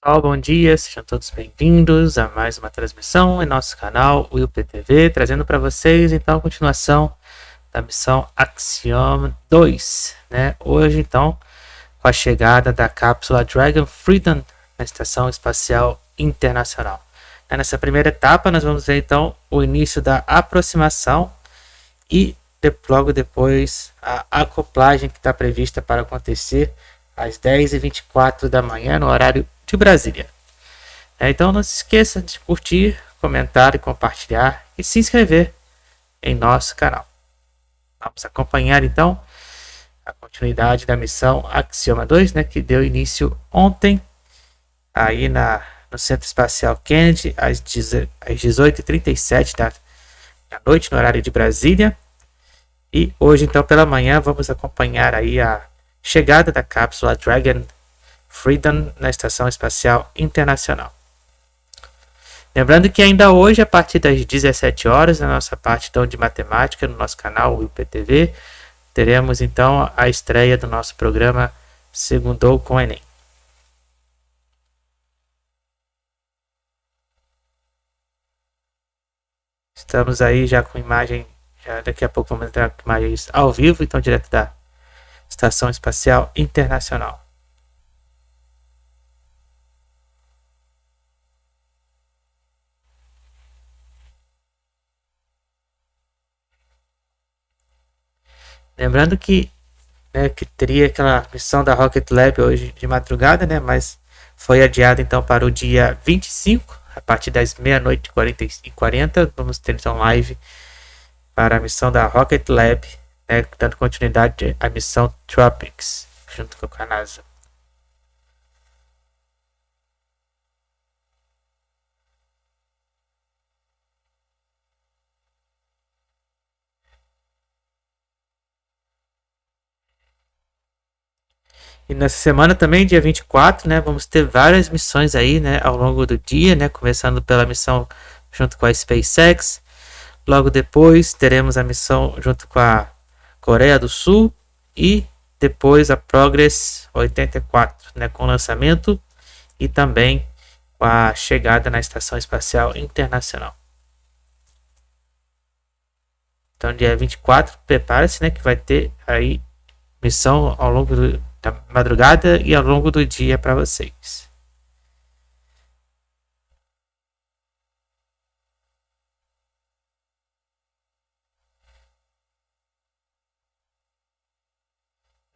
Pessoal, bom dia, sejam todos bem-vindos a mais uma transmissão em nosso canal WillPTV, trazendo para vocês então a continuação da missão Axiom-2, né? Hoje então com a chegada da cápsula Dragon Freedom na Estação Espacial Internacional. Nessa primeira etapa nós vamos ver então o início da aproximação e logo depois a acoplagem que está prevista para acontecer às 10h24 da manhã no horário de Brasília. Então não se esqueça de curtir, comentar e compartilhar e se inscrever em nosso canal. Vamos acompanhar então a continuidade da missão Axiom-2, né, que deu início ontem aí no Centro Espacial Kennedy às 18h37 da noite no horário de Brasília. E hoje então pela manhã vamos acompanhar aí a chegada da cápsula Dragon Freedom na Estação Espacial Internacional. Lembrando que ainda hoje, a partir das 17 horas, na nossa parte então, de matemática, no nosso canal WillPTV, teremos então a estreia do nosso programa Segundou com Enem. Estamos aí já com imagem, já daqui a pouco vamos entrar com imagens ao vivo, então direto da Estação Espacial Internacional. Lembrando que teria aquela missão da Rocket Lab hoje de madrugada, né, mas foi adiada então para o dia 25, a partir das meia-noite e 40, vamos ter então live para a missão da Rocket Lab, né, dando continuidade à missão Tropics, junto com a NASA. E nessa semana também, dia 24, né, vamos ter várias missões aí, né, ao longo do dia, né, começando pela missão junto com a SpaceX. Logo depois teremos a missão junto com a Coreia do Sul e depois a Progress 84, né, com lançamento e também com a chegada na Estação Espacial Internacional. Então, dia 24, prepare-se, né, que vai ter aí missão ao longo da madrugada e ao longo do dia para vocês.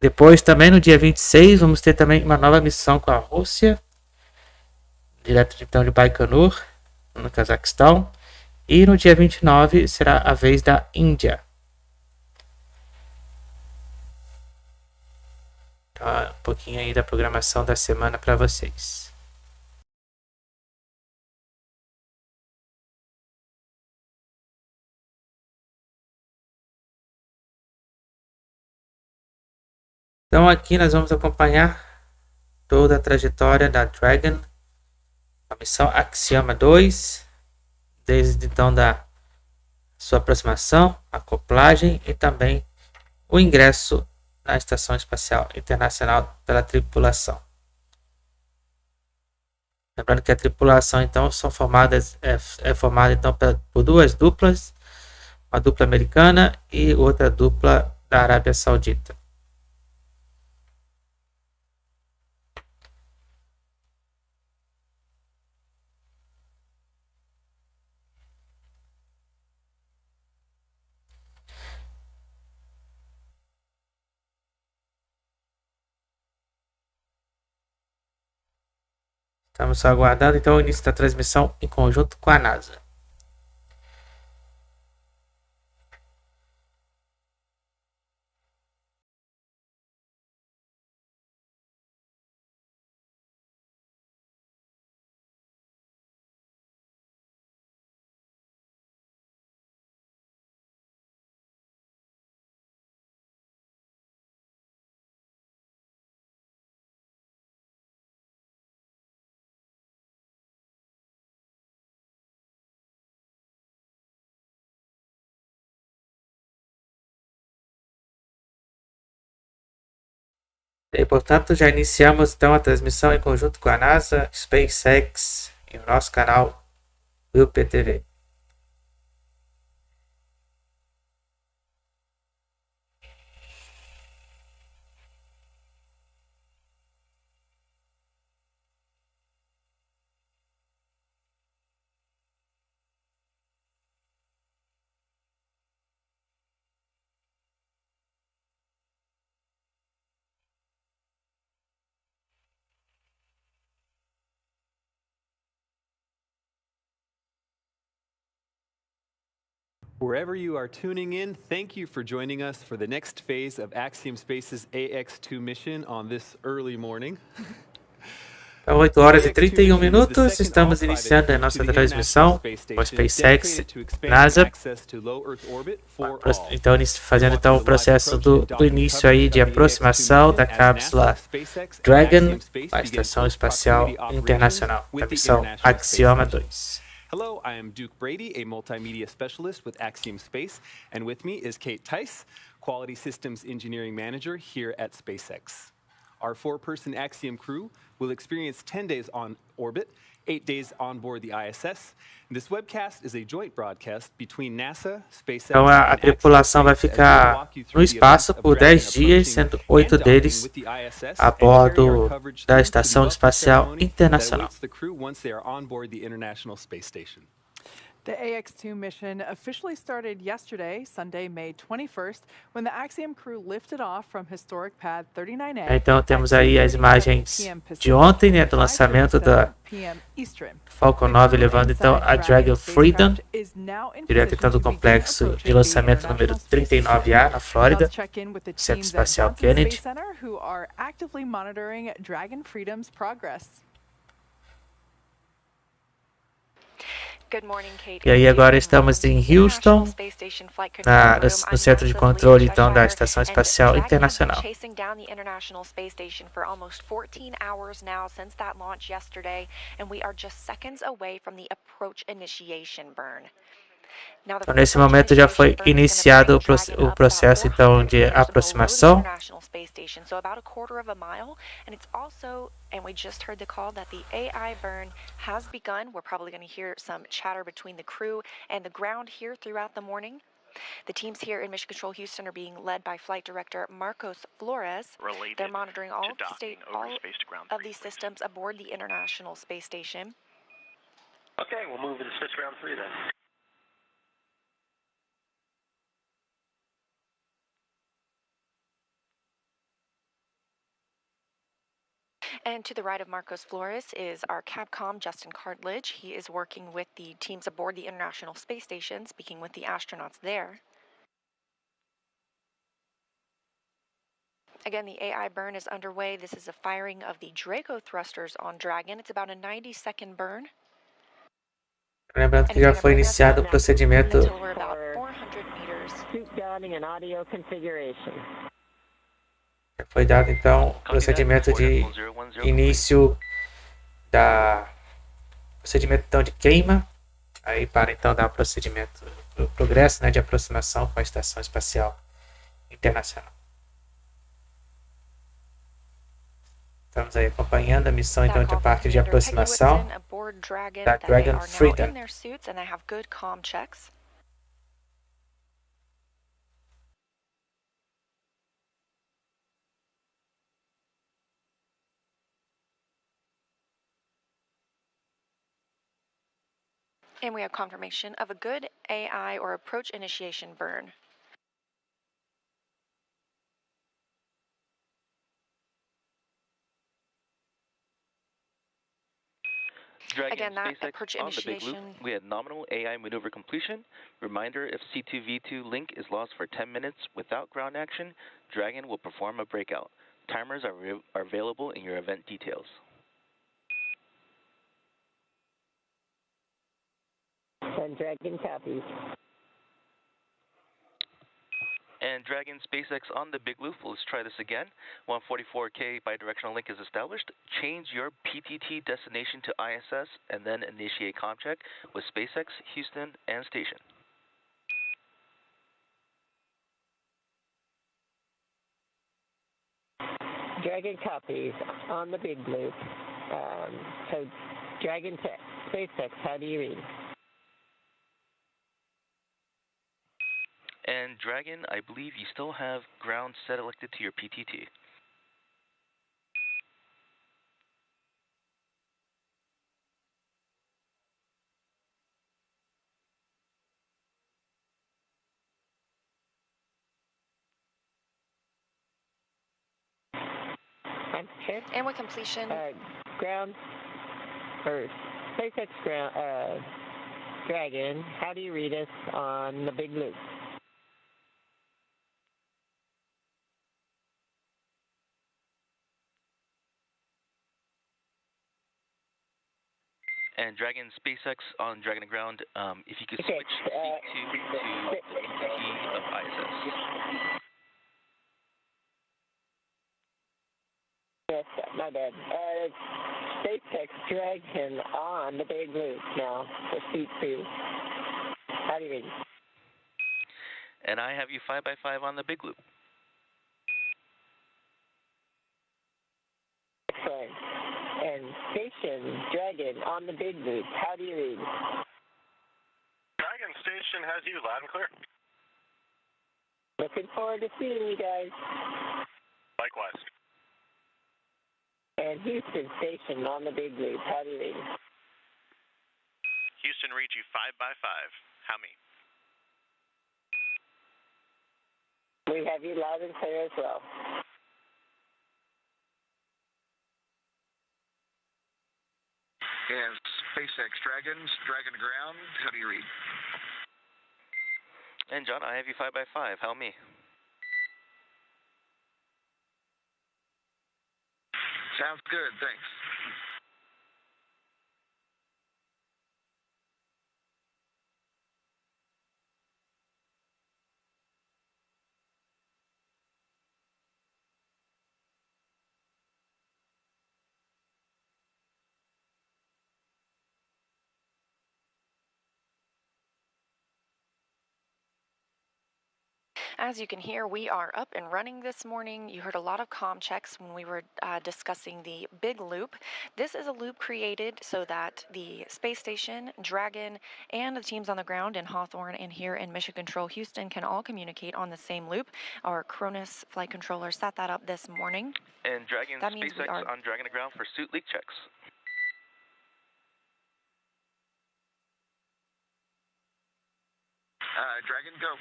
Depois, também no dia 26, vamos ter também uma nova missão com a Rússia, direto então de Baikonur, no Cazaquistão. E no dia 29 será a vez da Índia. Então, um pouquinho aí da programação da semana para vocês. Então aqui nós vamos acompanhar toda a trajetória da Dragon, a missão Axiom-2, desde então da sua aproximação, acoplagem e também o ingresso na Estação Espacial Internacional pela tripulação. Lembrando que a tripulação então é formada então por duas duplas, uma dupla americana e outra dupla da Arábia Saudita. Estamos aguardando então o início da transmissão em conjunto com a NASA. E, portanto, já iniciamos então a transmissão em conjunto com a NASA, SpaceX e o nosso canal WillPTV. Wherever you are tuning in, thank you for joining us for the next phase of Axiom Space's AX-2 mission on this early morning. Então, 8 horas e 31 minutos, estamos iniciando a nossa transmissão com a SpaceX, NASA. Então, fazendo então o processo do início aí de aproximação da cápsula Dragon à Estação Espacial Internacional, da missão Axiom-2. Hello, I am Duke Brady, a multimedia specialist with Axiom Space, and with me is Kate Tice, Quality Systems Engineering Manager here at SpaceX. Our 4-person Axiom crew will experience 10 days on orbit, 8 days on board the ISS. This webcast is a joint broadcast between NASA, SpaceX, então a tripulação vai ficar no espaço por 10 dias, sendo 8 deles a bordo da Estação Espacial Internacional. The AX-2 mission officially started yesterday, Sunday, May 21st, when the Axiom crew lifted off from historic pad 39A. Então temos aí as imagens de ontem, né, do lançamento da Falcon 9, levando então a Dragon Freedom, direto então do complexo de lançamento número 39A, na Flórida, Centro Espacial Kennedy. E aí agora estamos em Houston, no centro de controle então da Estação Espacial Internacional. Então, nesse momento já foi iniciado o processo então de aproximação. And we just heard the call that the AI burn has begun. We're probably going to hear some chatter between the crew and the ground here throughout the morning. The teams here in Mission Control Houston are being led by Flight Director Marcos Flores. They're monitoring all of these systems aboard the International Space Station. Okay, we'll move into switch round 3 then. And to the right of Marcos Flores is our Capcom, Justin Cartledge. He is working with the teams aboard the International Space Station, speaking with the astronauts there. Again, the AI burn is underway. This is a firing of the Draco thrusters on Dragon. It's about a 90-second burn. Lembrando que já foi iniciado o procedimento. Foi dado então o procedimento de início procedimento então de queima, aí para então dar o progresso, né, de aproximação com a Estação Espacial Internacional. Estamos aí acompanhando a missão então de parte de aproximação da Dragon Freedom. And we have confirmation of a good AI or approach initiation burn. Again, that approach initiation. We had nominal AI maneuver completion. Reminder, if C2V2 link is lost for 10 minutes without ground action, Dragon will perform a breakout. Timers are available in your event details. And Dragon copies. And Dragon SpaceX on the big loop. Let's try this again. 144K bidirectional link is established. Change your PTT destination to ISS and then initiate comm check with SpaceX, Houston, and station. Dragon copies on the big loop. So Dragon to SpaceX, how do you read? And Dragon, I believe you still have ground set elected to your PTT. And with completion, ground or SpaceX ground Dragon, how do you read us on the big loop? And Dragon SpaceX on Dragon and Ground, if you could switch seat to the PTT of ISS. Yes, my bad. SpaceX Dragon on the big loop now for seat 2. How do you read? And I have you 5x5 on the big loop. Excellent. And Station Dragon on the big loop. How do you read? Dragon Station has you loud and clear. Looking forward to seeing you guys. Likewise. And Houston Station on the big loop. How do you read? Houston read you 5x5. How me? We have you loud and clear as well. And SpaceX Dragons, Dragon to Ground, how do you read? And John, I have you 5x5. How me? Sounds good, thanks. as you can hear, we are up and running this morning. You heard a lot of comm checks when we were discussing the big loop. This is a loop created so that the space station, Dragon, and the teams on the ground in Hawthorne and here in Mission Control Houston can all communicate on the same loop. Our Cronus flight controller set that up this morning. And Dragon SpaceX on Dragon to ground for suit leak checks. Dragon, go.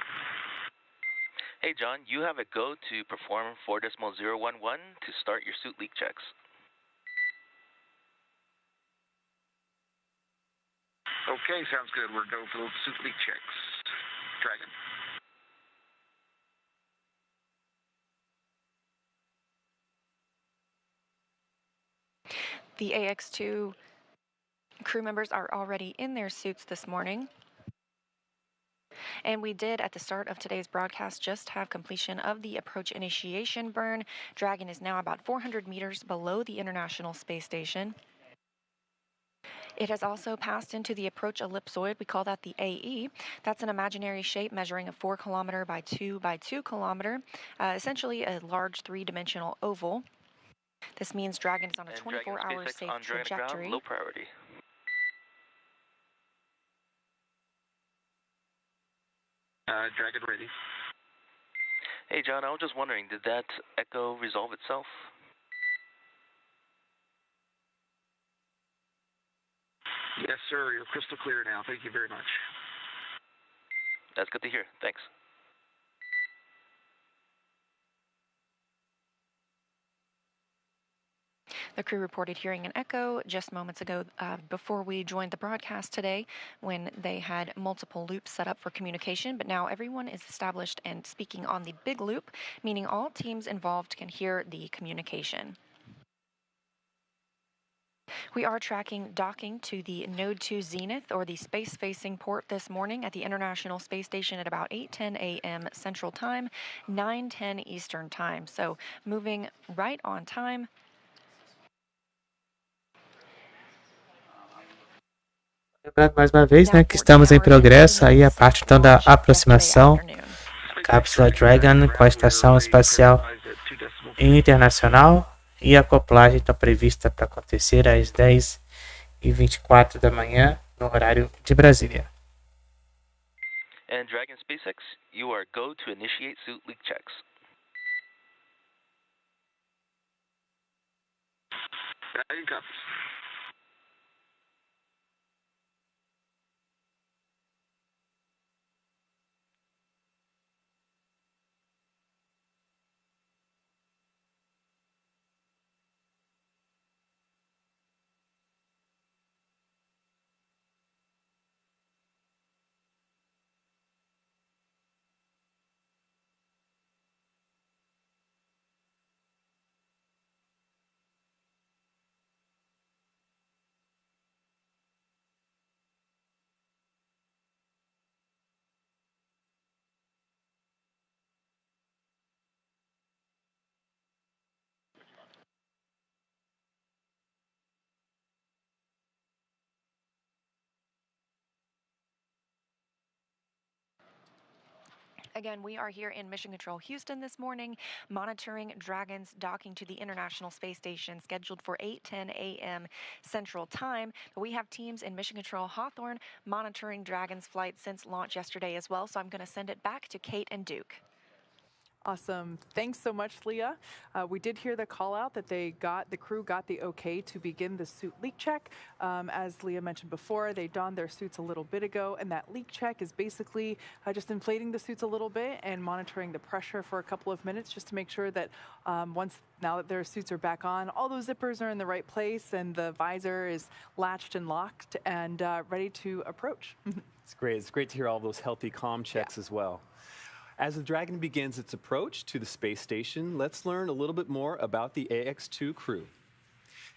Hey, John, you have a go to perform 4.011 to start your suit leak checks. Okay, sounds good. We're go for those suit leak checks. Dragon. The AX2 crew members are already in their suits this morning. And we did, at the start of today's broadcast, just have completion of the approach initiation burn. Dragon is now about 400 meters below the International Space Station. It has also passed into the approach ellipsoid. We call that the AE. That's an imaginary shape measuring a 4 kilometer by 2 by 2 kilometer, essentially a large three-dimensional oval. This means Dragon is on a 24-hour safe trajectory. Ground, low priority. Dragon ready. Hey, John, I was just wondering, did that echo resolve itself? Yes, sir. You're crystal clear now. Thank you very much. That's good to hear. Thanks. The crew reported hearing an echo just moments ago before we joined the broadcast today when they had multiple loops set up for communication, but now everyone is established and speaking on the big loop, meaning all teams involved can hear the communication. We are tracking docking to the Node 2 Zenith, or the space-facing port, this morning at the International Space Station at about 8:10 a.m. Central Time, 9:10 Eastern Time. So moving right on time. Lembrando mais uma vez, né, que estamos em progresso aí a parte então da aproximação, cápsula Dragon com a Estação Espacial Internacional e a acoplagem está prevista para acontecer às 10h24 da manhã, no horário de Brasília. And Dragon SpaceX, you are go to initiate suit leak checks. Dragon copies. Again, we are here in Mission Control Houston this morning, monitoring Dragon's docking to the International Space Station, scheduled for 8:10 a.m. Central Time. But we have teams in Mission Control Hawthorne monitoring Dragon's flight since launch yesterday as well. So I'm going to send it back to Kate and Duke. Awesome. Thanks so much, Leah. We did hear the call out that the crew got the okay to begin the suit leak check. As Leah mentioned before, they donned their suits a little bit ago, and that leak check is basically just inflating the suits a little bit and monitoring the pressure for a couple of minutes just to make sure that now that their suits are back on, all those zippers are in the right place and the visor is latched and locked and ready to approach. It's great. It's great to hear all those healthy comm checks as well. As the Dragon begins its approach to the space station, let's learn a little bit more about the AX-2 crew.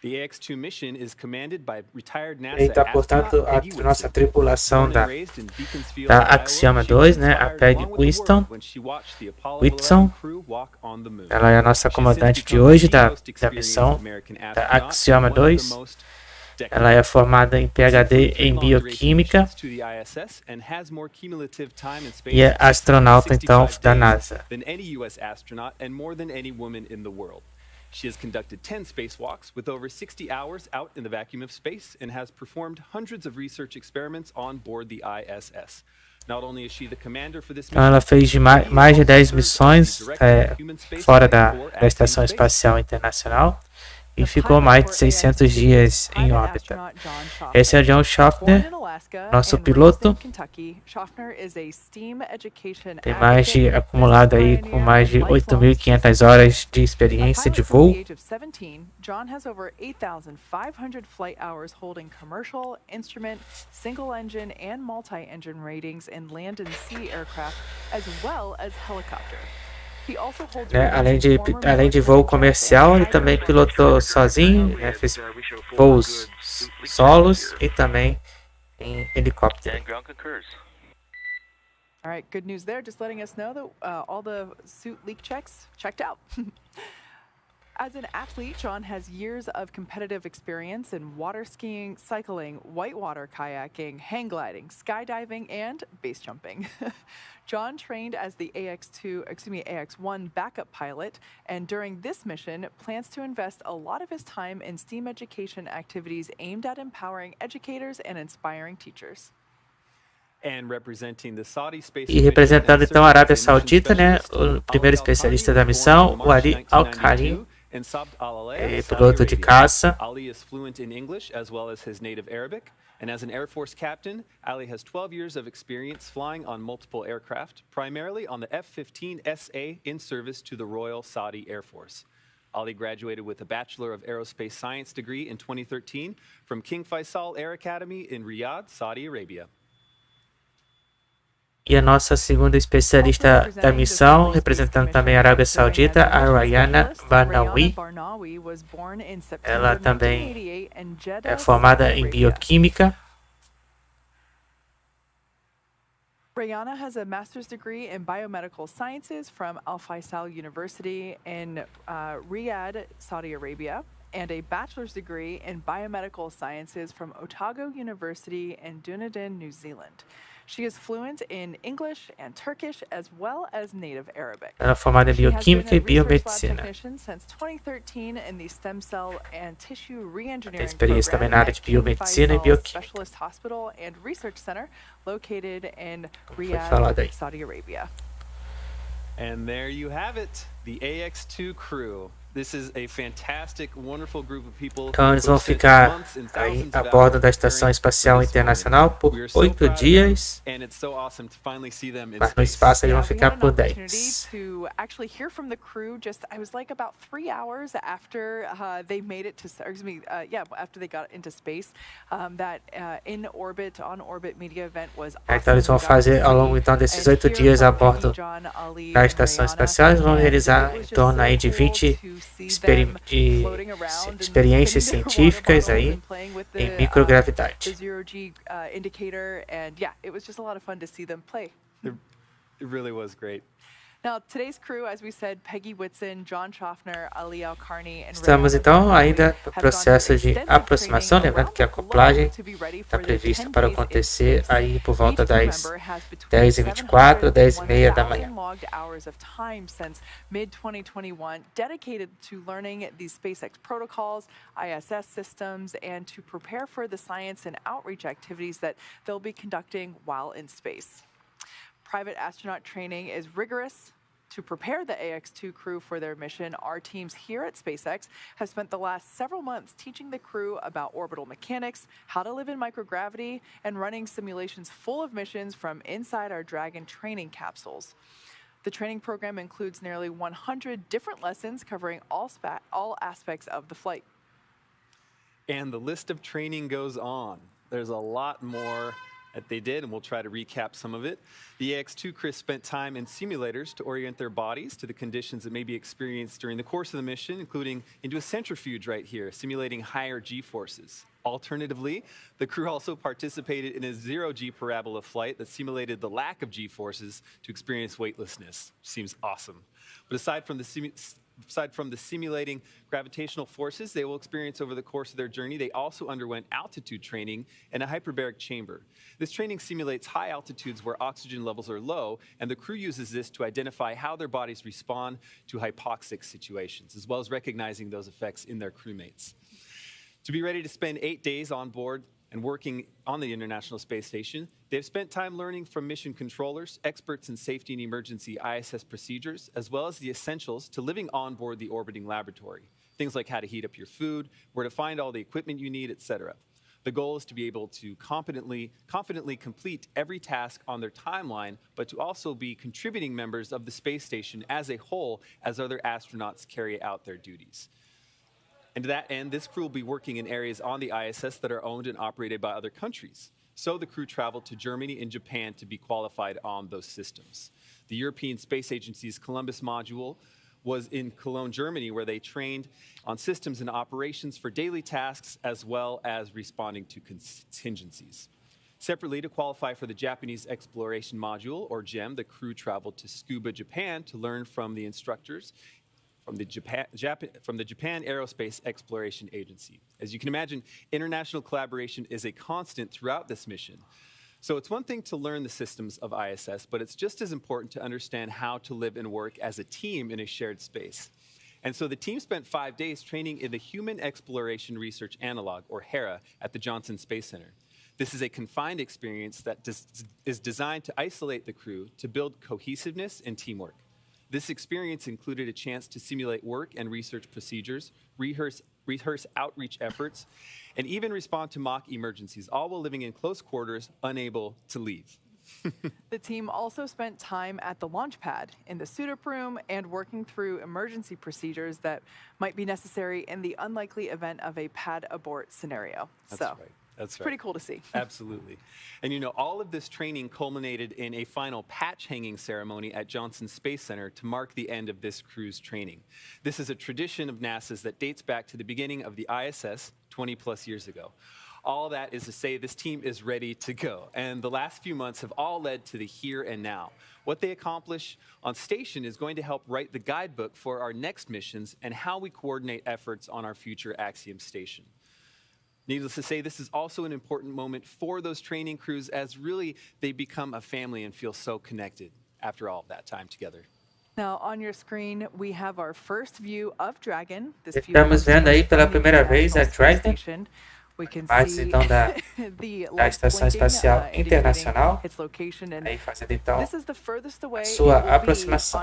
The AX-2 mission is commanded by retired NASA Eita, portanto, a Peggy nossa Whitson. tripulação Born da, and raised in Beaconsfield, da Iowa, Axiom-2, she né, a retired Peggy along with the Whitson. world when she watched the Apollo 11 crew walk on the moon. Ela é a nossa She's comandante since de become hoje the da most experienced missão American da astronaut and one of the Axiom-2. most Ela é formada em PhD em Bioquímica e é astronauta, então, da NASA. She has conducted 10 spacewalks with over 60 hours out in the vacuum of space and has performed hundreds of research experiments on board the ISS. Not only is she the commander for this Então, ela fez mais de 10 missões fora da Estação Espacial Internacional e ficou mais de 600 dias em órbita. Esse é John Shoffner, nosso piloto. Tem mais de acumulado aí com mais de 8.500 horas de experiência de voo. John has over 8,500 flight hours holding commercial, instrument, single engine, and multi-engine ratings in land and sea aircraft, as well as helicopter. Além de voo comercial, ele também pilotou sozinho, né, fez voos solos e também em helicóptero. All right, good news there. Just letting us know that all the suit leak checks checked out. As an athlete, John has years of competitive experience in water skiing, cycling, whitewater kayaking, hang gliding, skydiving, and base jumping. John trained as the AX-1 backup pilot, and during this mission, plans to invest a lot of his time in STEAM education activities aimed at empowering educators and inspiring teachers. E representando então a Arábia Saudita, né, o primeiro especialista da missão, o Alqarni, piloto de caça. Ali is fluent in English as well as his native Arabic. And as an Air Force captain, Ali has 12 years of experience flying on multiple aircraft, primarily on the F-15SA in service to the Royal Saudi Air Force. Ali graduated with a Bachelor of Aerospace Science degree in 2013 from King Faisal Air Academy in Riyadh, Saudi Arabia. E a nossa segunda especialista da missão, representando também a Arábia Saudita, a Rayyanah Barnawi. Ela também é formada em bioquímica. Rayyanah has a master's degree in biomedical sciences from Al Faisal University in Riyadh, Saudi Arabia, and a bachelor's degree in biomedical sciences from Otago University in Dunedin, New Zealand. She is fluent in English and Turkish as well as native Arabic. Ela é formada em bioquímica e biomedicina. Since 2013 in the stem cell and tissue reengineering Tem experiência também na área de program at biomedicina e King Faisal bioquímica. Specialist Hospital and Research Center located in Foi falado aí. Riyadh, Saudi Arabia. And there you have it, the AX-2 crew. This is a fantastic, wonderful group of people. Então eles vão ficar aí a bordo da Estação Espacial Internacional por 8 dias, mas no espaço eles vão ficar por 10. To actually hear from the crew, I was like about 3 hours after they made it to, after they got into space. That on-orbit media event was awesome. Então eles vão fazer ao longo então desses 8 dias a bordo da Estação Espacial, eles vão realizar em torno aí de 20 experiências científicas aí em microgravidade. It really was great. Now, today's crew, as we said, Peggy Whitson, John Shoffner, Alqarni, and Estamos então ainda no processo de aproximação, lembrando que a acoplagem está prevista para acontecer aí por volta das 10h24, 10h30 da manhã. Hours of time since mid-2021 dedicated to learning these SpaceX protocols, ISS systems, and to prepare for the science and outreach activities that they'll be conducting while in space. Private astronaut training is rigorous. To prepare the AX-2 crew for their mission, our teams here at SpaceX have spent the last several months teaching the crew about orbital mechanics, how to live in microgravity, and running simulations full of missions from inside our Dragon training capsules. The training program includes nearly 100 different lessons covering all aspects of the flight. And the list of training goes on. There's a lot more that they did, and we'll try to recap some of it. The AX-2 crew spent time in simulators to orient their bodies to the conditions that may be experienced during the course of the mission, including into a centrifuge right here, simulating higher G-forces. Alternatively, the crew also participated in a zero-G parabola flight that simulated the lack of G-forces to experience weightlessness. Seems awesome. But aside from the simulating gravitational forces they will experience over the course of their journey, they also underwent altitude training in a hyperbaric chamber. This training simulates high altitudes where oxygen levels are low, and the crew uses this to identify how their bodies respond to hypoxic situations, as well as recognizing those effects in their crewmates. To be ready to spend 8 days on board and working on the International Space Station, they've spent time learning from mission controllers, experts in safety and emergency ISS procedures, as well as the essentials to living on board the orbiting laboratory. Things like how to heat up your food, where to find all the equipment you need, etc. The goal is to be able to confidently complete every task on their timeline, but to also be contributing members of the space station as a whole as other astronauts carry out their duties. And to that end, this crew will be working in areas on the ISS that are owned and operated by other countries. So the crew traveled to Germany and Japan to be qualified on those systems. The European Space Agency's Columbus module was in Cologne, Germany, where they trained on systems and operations for daily tasks as well as responding to contingencies. Separately, to qualify for the Japanese Exploration Module, or GEM, the crew traveled to Tsukuba, Japan to learn from the instructors from the Japan Aerospace Exploration Agency. As you can imagine, international collaboration is a constant throughout this mission. So it's one thing to learn the systems of ISS, but it's just as important to understand how to live and work as a team in a shared space. And so the team spent 5 days training in the Human Exploration Research Analog, or HERA, at the Johnson Space Center. This is a confined experience that is designed to isolate the crew to build cohesiveness and teamwork. This experience included a chance to simulate work and research procedures, rehearse outreach efforts, and even respond to mock emergencies, all while living in close quarters, unable to leave. The team also spent time at the launch pad, in the suit-up room, and working through emergency procedures that might be necessary in the unlikely event of a pad abort scenario. That's right. That's right. Pretty cool to see. Absolutely. And you know, all of this training culminated in a final patch hanging ceremony at Johnson Space Center to mark the end of this crew's training. This is a tradition of NASA's that dates back to the beginning of the ISS 20 plus years ago. All that is to say this team is ready to go. And the last few months have all led to the here and now. What they accomplish on station is going to help write the guidebook for our next missions and how we coordinate efforts on our future Axiom station. Needless to say, this is also an important moment for those training crews as really they become a family and feel so connected after all of that time together. Now on your screen, we have our first view of Dragon. Estamos vendo aí pela primeira vez a Dragon. Imagens então da Estação Espacial Internacional, aí fazendo então sua aproximação.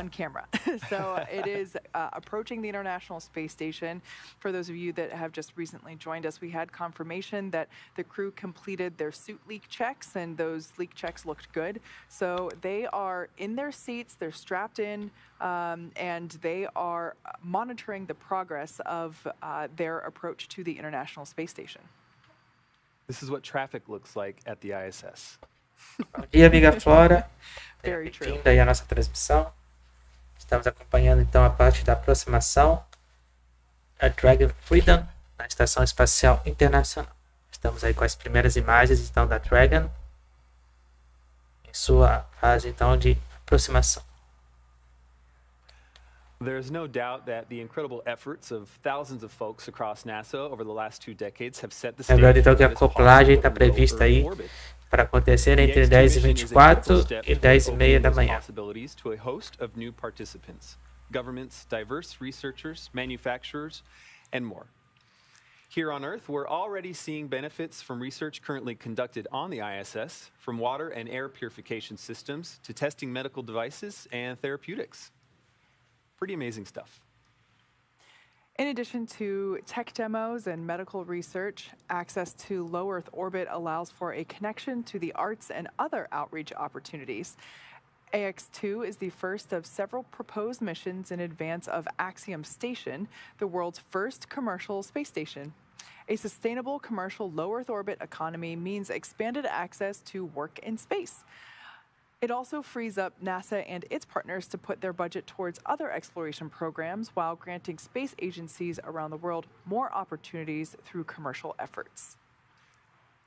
So it is approaching the International Space Station. For those of you that have just recently joined us, we had confirmation that the crew completed their suit leak checks, and those leak checks looked good. So they are in their seats, they're strapped in, and they are monitoring the progress of their approach to the International Space Station. This is what traffic looks like at the ISS. Bom dia, amiga Flora. Bem-vinda aí à nossa transmissão. Estamos acompanhando então a parte da aproximação a Dragon Freedom na Estação Espacial Internacional. Estamos aí com as primeiras imagens então da Dragon em sua fase então de aproximação. There's no doubt that the incredible efforts of thousands of folks across NASA over the last 2 decades have set the stage. Lembrando então que a acoplagem está prevista aí para acontecer entre 10h24 e 10h30 da manhã. To a host of new participants, governments, diverse researchers, manufacturers, and more. Here on Earth, we're already seeing benefits from research currently conducted on the ISS, from water and air purification systems to testing medical devices and therapeutics. Pretty amazing stuff. In addition to tech demos and medical research, access to low Earth orbit allows for a connection to the arts and other outreach opportunities. AX-2 is the first of several proposed missions in advance of Axiom Station, the world's first commercial space station. A sustainable commercial low Earth orbit economy means expanded access to work in space. It also frees up NASA and its partners to put their budget towards other exploration programs while granting space agencies around the world more opportunities through commercial efforts.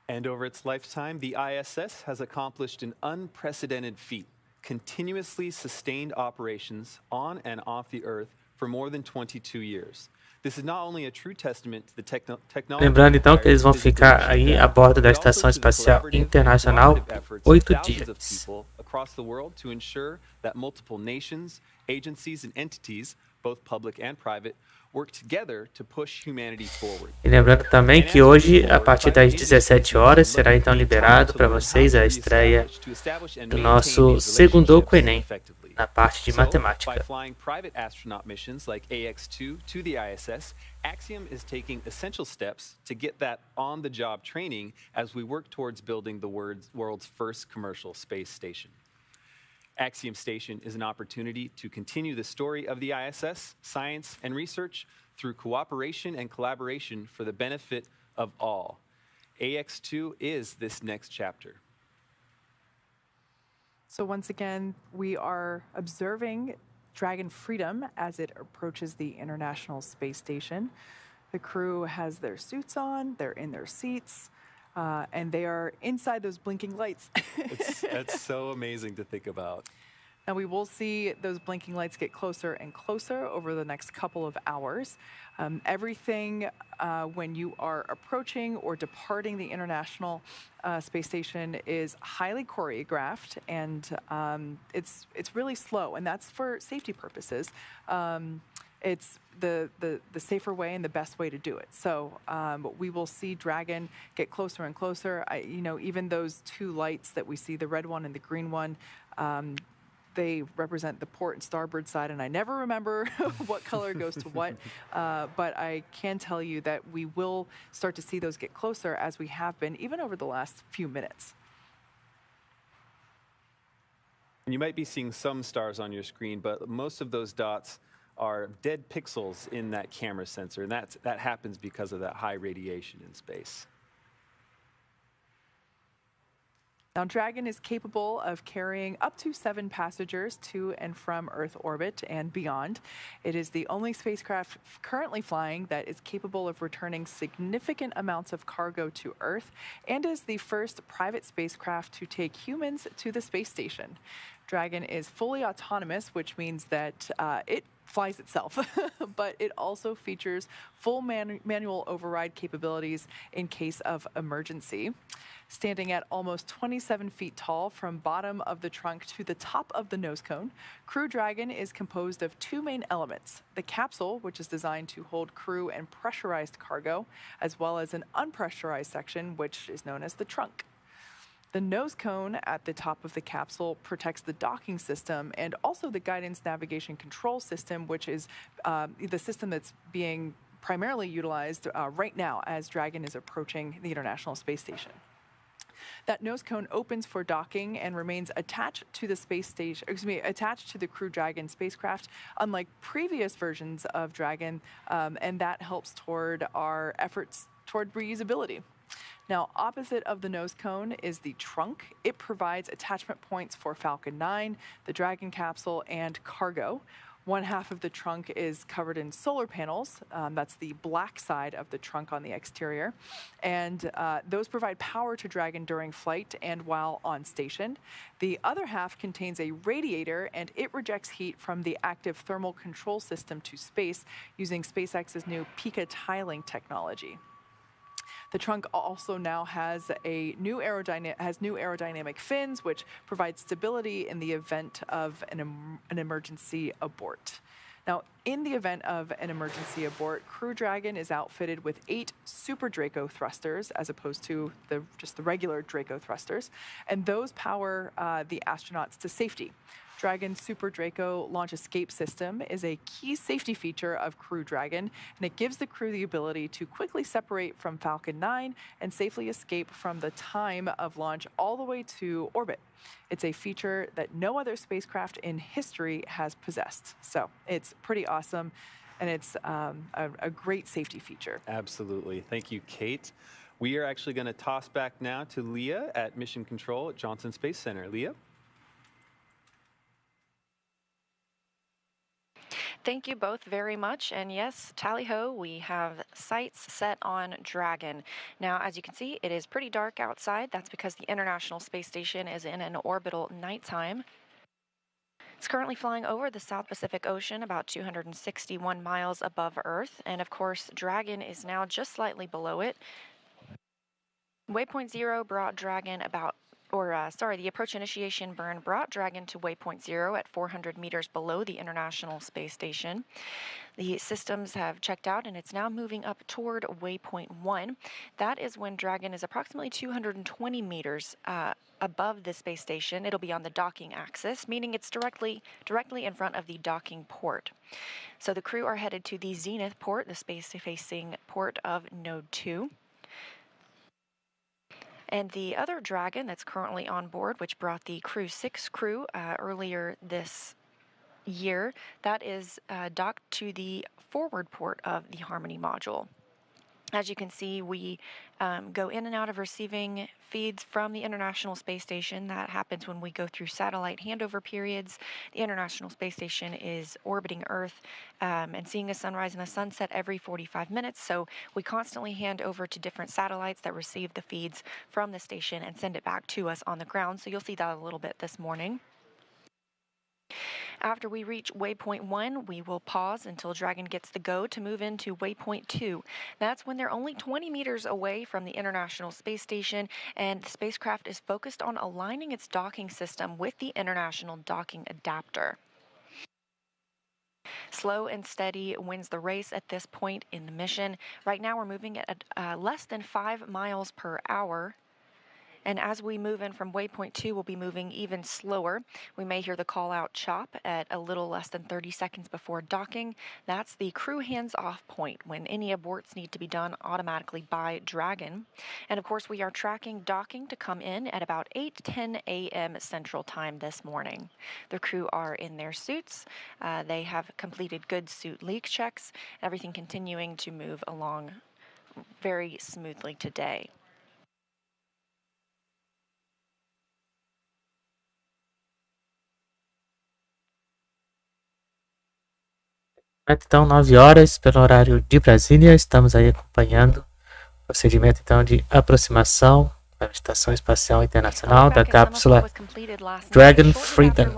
And over its lifetime, the ISS has accomplished an unprecedented feat, continuously sustained operations on and off the Earth for more than 22 years. This is not only a true testament to the technology. Lembrando então que eles vão ficar aí a bordo da Estação Espacial Internacional 8 dias. Across the world to ensure that multiple nations, agencies and entities, both public and private, work together to push humanity forward. E lembrando também que hoje, a partir das 17 horas, será então liberado para vocês a estreia do nosso segundo Enem, na parte de matemática. By flying private astronaut missions like AX-2 to the ISS, Axiom is taking essential steps to get that on-the-job training as we work towards building the world's first commercial space station. Axiom Station is an opportunity to continue the story of the ISS, science, and research through cooperation and collaboration for the benefit of all. AX-2 is this next chapter. So once again, we are observing Dragon Freedom as it approaches the International Space Station. The crew has their suits on, they're in their seats, and they are inside those blinking lights. That's so amazing to think about. Now we will see those blinking lights get closer and closer over the next couple of hours. Everything when you are approaching or departing the International Space Station is highly choreographed, and it's really slow, and that's for safety purposes. It's the safer way and the best way to do it. So we will see Dragon get closer and closer. Even those two lights that we see, the red one and the green one, they represent the port and starboard side, and I never remember what color goes to what, but I can tell you that we will start to see those get closer as we have been, even over the last few minutes. You might be seeing some stars on your screen, but most of those dots are dead pixels in that camera sensor, and that happens because of that high radiation in space. Now, Dragon is capable of carrying up to 7 passengers to and from Earth orbit and beyond. It is the only spacecraft currently flying that is capable of returning significant amounts of cargo to Earth, and is the first private spacecraft to take humans to the space station. Dragon is fully autonomous, which means that it flies itself, but it also features full manual override capabilities in case of emergency. Standing at almost 27 feet tall from bottom of the trunk to the top of the nose cone, Crew Dragon is composed of two main elements: the capsule, which is designed to hold crew and pressurized cargo, as well as an unpressurized section, which is known as the trunk. The nose cone at the top of the capsule protects the docking system and also the guidance navigation control system, which is the system that's being primarily utilized right now as Dragon is approaching the International Space Station. That nose cone opens for docking and remains attached to the attached to the Crew Dragon spacecraft, unlike previous versions of Dragon, and that helps toward our efforts toward reusability. Now, opposite of the nose cone is the trunk. It provides attachment points for Falcon 9, the Dragon capsule, and cargo. One half of the trunk is covered in solar panels. That's the black side of the trunk on the exterior. And those provide power to Dragon during flight and while on station. The other half contains a radiator, and it rejects heat from the active thermal control system to space using SpaceX's new Pika tiling technology. The trunk also now has new aerodynamic fins, which provide stability in the event of an emergency abort. Now, in the event of an emergency abort, Crew Dragon is outfitted with 8 Super Draco thrusters, as opposed to just the regular Draco thrusters, and those power the astronauts to safety. Dragon's Super Draco launch escape system is a key safety feature of Crew Dragon, and it gives the crew the ability to quickly separate from Falcon 9 and safely escape from the time of launch all the way to orbit. It's a feature that no other spacecraft in history has possessed. So it's pretty awesome, and it's a great safety feature. Absolutely. Thank you, Kate. We are actually going to toss back now to Leah at Mission Control at Johnson Space Center. Leah? Thank you both very much. And yes, tally-ho, we have sights set on Dragon. Now, as you can see, it is pretty dark outside. That's because the International Space Station is in an orbital nighttime. It's currently flying over the South Pacific Ocean, about 261 miles above Earth. And of course, Dragon is now just slightly below it. Waypoint 0 brought Dragon the approach initiation burn brought Dragon to waypoint 0 at 400 meters below the International Space Station. The systems have checked out, and it's now moving up toward waypoint 1. That is when Dragon is approximately 220 meters above the space station. It'll be on the docking axis, meaning it's directly in front of the docking port. So the crew are headed to the zenith port, the space-facing port of Node 2. And the other Dragon that's currently on board, which brought the Crew 6 crew earlier this year, that is docked to the forward port of the Harmony module. As you can see, we go in and out of receiving feeds from the International Space Station. That happens when we go through satellite handover periods. The International Space Station is orbiting Earth and seeing a sunrise and a sunset every 45 minutes. So we constantly hand over to different satellites that receive the feeds from the station and send it back to us on the ground. So you'll see that a little bit this morning. After we reach waypoint 1, we will pause until Dragon gets the go to move into waypoint 2. That's when they're only 20 meters away from the International Space Station, and the spacecraft is focused on aligning its docking system with the International Docking Adapter. Slow and steady wins the race at this point in the mission. Right now we're moving at less than 5 miles per hour. And as we move in from waypoint 2, we'll be moving even slower. We may hear the call-out chop at a little less than 30 seconds before docking. That's the crew hands-off point, when any aborts need to be done automatically by Dragon. And of course, we are tracking docking to come in at about 8:10 a.m. Central Time this morning. The crew are in their suits. They have completed good suit leak checks. Everything continuing to move along very smoothly today. Então, 9 horas, pelo horário de Brasília, estamos aí acompanhando o procedimento então de aproximação para a Estação Espacial Internacional da cápsula Dragon Freedom,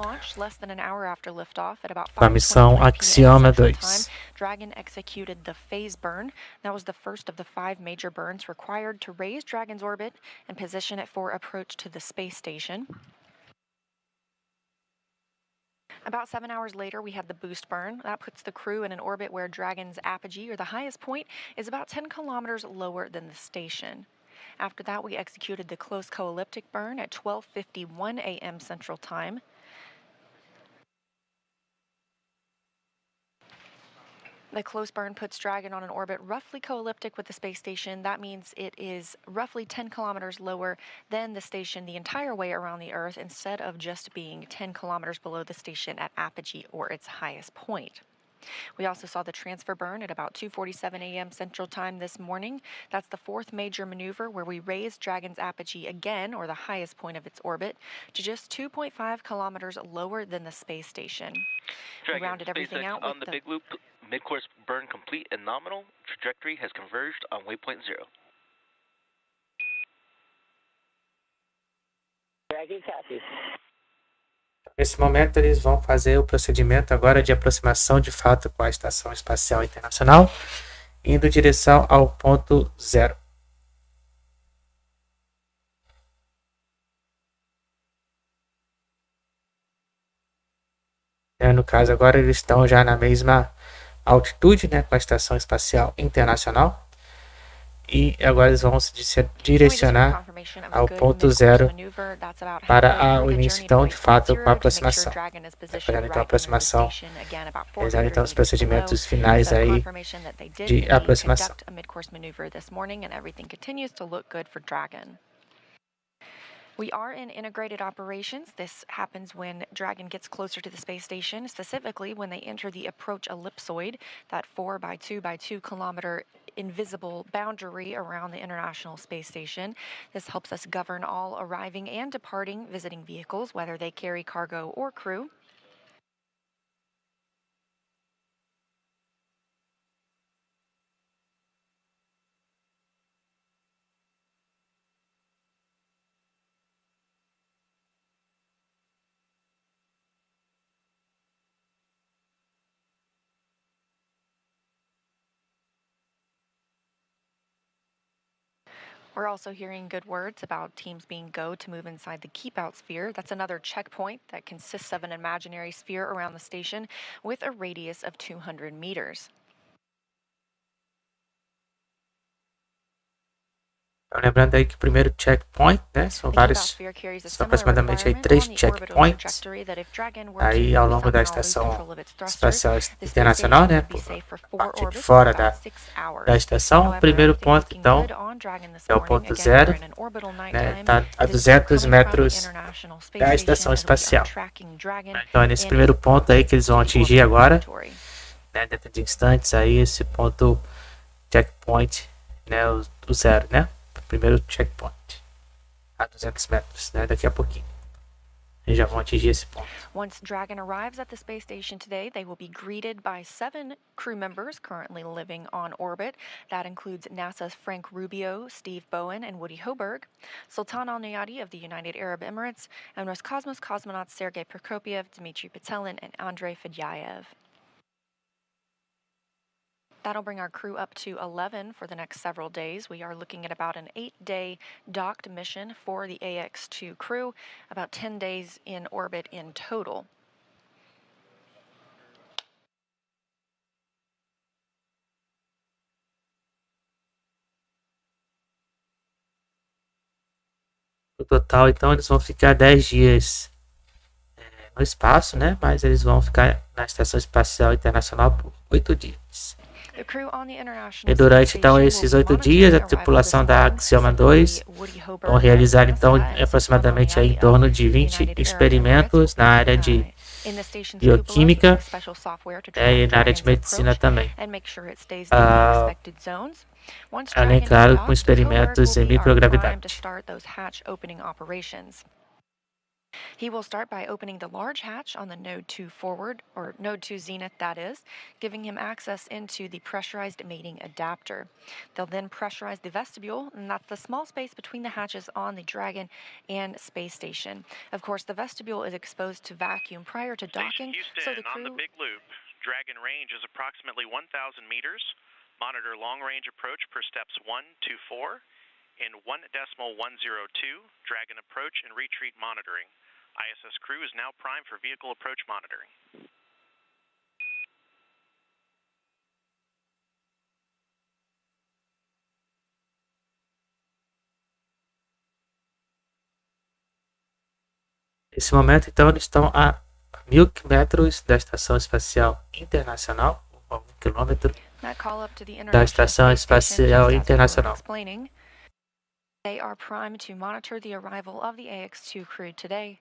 com a missão Axiom-2. Dragon executed the phase burn. That was the first of the 5 major burns required to raise Dragon's orbit and position it for approach to the space station. About 7 hours later, we had the boost burn. That puts the crew in an orbit where Dragon's apogee, or the highest point, is about 10 kilometers lower than the station. After that, we executed the close co-elliptic burn at 12:51 a.m. Central Time. The close burn puts Dragon on an orbit roughly co-elliptic with the space station. That means it is roughly 10 kilometers lower than the station the entire way around the Earth, instead of just being 10 kilometers below the station at apogee, or its highest point. We also saw the transfer burn at about 2:47 a.m. Central Time this morning. That's the 4th major maneuver where we raised Dragon's apogee again, or the highest point of its orbit, to just 2.5 kilometers lower than the space station. Dragon, we rounded everything SpaceX out on with the big loop. Mid-course burn complete and nominal. Trajectory has converged on waypoint 0. Dragon copies. Nesse momento, eles vão fazer o procedimento agora de aproximação de fato com a Estação Espacial Internacional, indo em direção ao ponto 0. No caso, agora eles estão já na mesma altitude, né, com a Estação Espacial Internacional. E agora eles vão se direcionar ao ponto 0 para o início, então, de fato, com a aproximação. Fazendo então a aproximação, realizando então os procedimentos finais aí de aproximação. We are in integrated operations. This happens when Dragon gets closer to the space station, specifically when they enter the approach ellipsoid, that 4 by 2 by 2 kilometer invisible boundary around the International Space Station. This helps us govern all arriving and departing visiting vehicles, whether they carry cargo or crew. We're also hearing good words about teams being go to move inside the keep out sphere. That's another checkpoint that consists of an imaginary sphere around the station with a radius of 200 meters. Lembrando aí que o primeiro checkpoint, né, são aproximadamente aí 3 checkpoints aí ao longo da Estação Espacial Internacional, né, por parte de fora da estação. O primeiro ponto, então, é o ponto 0, né, está a 200 metros da Estação Espacial. Então é nesse primeiro ponto aí que eles vão atingir agora, né, dentro de instantes aí, esse ponto checkpoint, né, o 0, né? Primeiro checkpoint a 200 metros, né? Daqui a pouquinho eles já vão atingir esse ponto. Once Dragon arrives at the space station today, they will be greeted by 7 crew members currently living on orbit. That includes NASA's Frank Rubio, Steve Bowen, and Woody Hoberg, Sultan Al-Nayati of the United Arab Emirates, and Roscosmos cosmonauts Sergei Prokopyev, Dmitry Petelin, and Andrei Fedyaev. That'll bring our crew up to 11 for the next several days. We are looking at about an 8-day docked mission for the AX-2 crew, about 10 days in orbit in total. No total, então, eles vão ficar 10 dias no espaço, né? Mas eles vão ficar na Estação Espacial Internacional por 8 dias. E durante então esses 8 dias, a tripulação da Axiom-2 vão realizar então aproximadamente aí, em torno de 20 experimentos na área de bioquímica e na área de medicina também. Além, claro, com experimentos em microgravidade. He will start by opening the large hatch on the Node 2 forward, or Node 2 Zenith that is, giving him access into the pressurized mating adapter. They'll then pressurize the vestibule, and that's the small space between the hatches on the Dragon and space station. Of course, the vestibule is exposed to vacuum prior to docking, Houston, so the crew... on the big loop, Dragon range is approximately 1,000 meters. Monitor long-range approach per steps 1 to 4 in 1.102 Dragon approach and retreat monitoring. ISS crew is now primed for vehicle approach monitoring. Nesse momento, então, eles estão a 1.000 metros da Estação Espacial Internacional, 1 quilômetro da Estação Espacial Internacional. They are primed to monitor the arrival of the AX-2 crew today.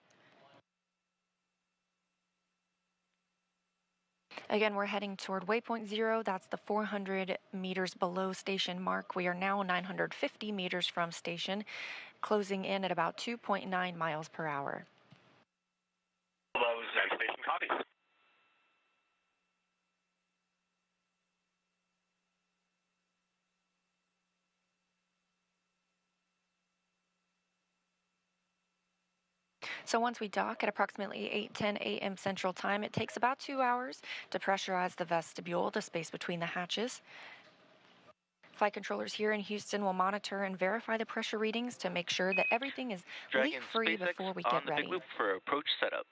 Again, we're heading toward waypoint 0. That's the 400 meters below station mark. We are now 950 meters from station, closing in at about 2.9 miles per hour. Hello, station copies. So once we dock at approximately 8:10 a.m. Central Time, it takes about 2 hours to pressurize the vestibule, the space between the hatches. Flight controllers here in Houston will monitor and verify the pressure readings to make sure that everything is leak-free before we get ready. On the big loop for approach setup.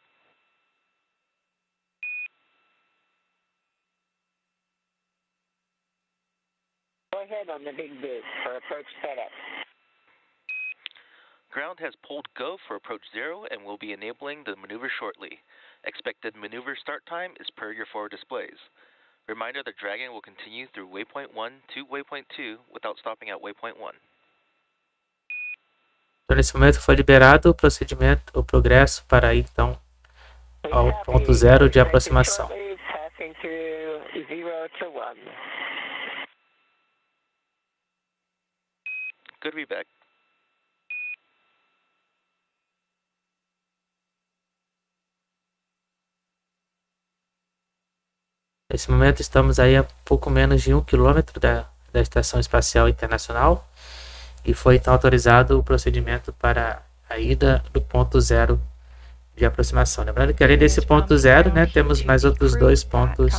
Go ahead on the big loop for approach setup. Ground has pulled go for approach 0 and will be enabling the maneuver shortly. Expected maneuver start time is per your forward displays. Reminder that Dragon will continue through waypoint 1 to waypoint 2 without stopping at waypoint 1. Então, nesse momento foi liberado o procedimento, o progresso para ir então ao ponto 0 de aproximação. Good to be back. Nesse momento estamos aí a pouco menos de 1 quilômetro da Estação Espacial Internacional e foi então autorizado o procedimento para a ida do ponto 0 de aproximação. Lembrando que além desse ponto 0, né, temos mais outros 2 pontos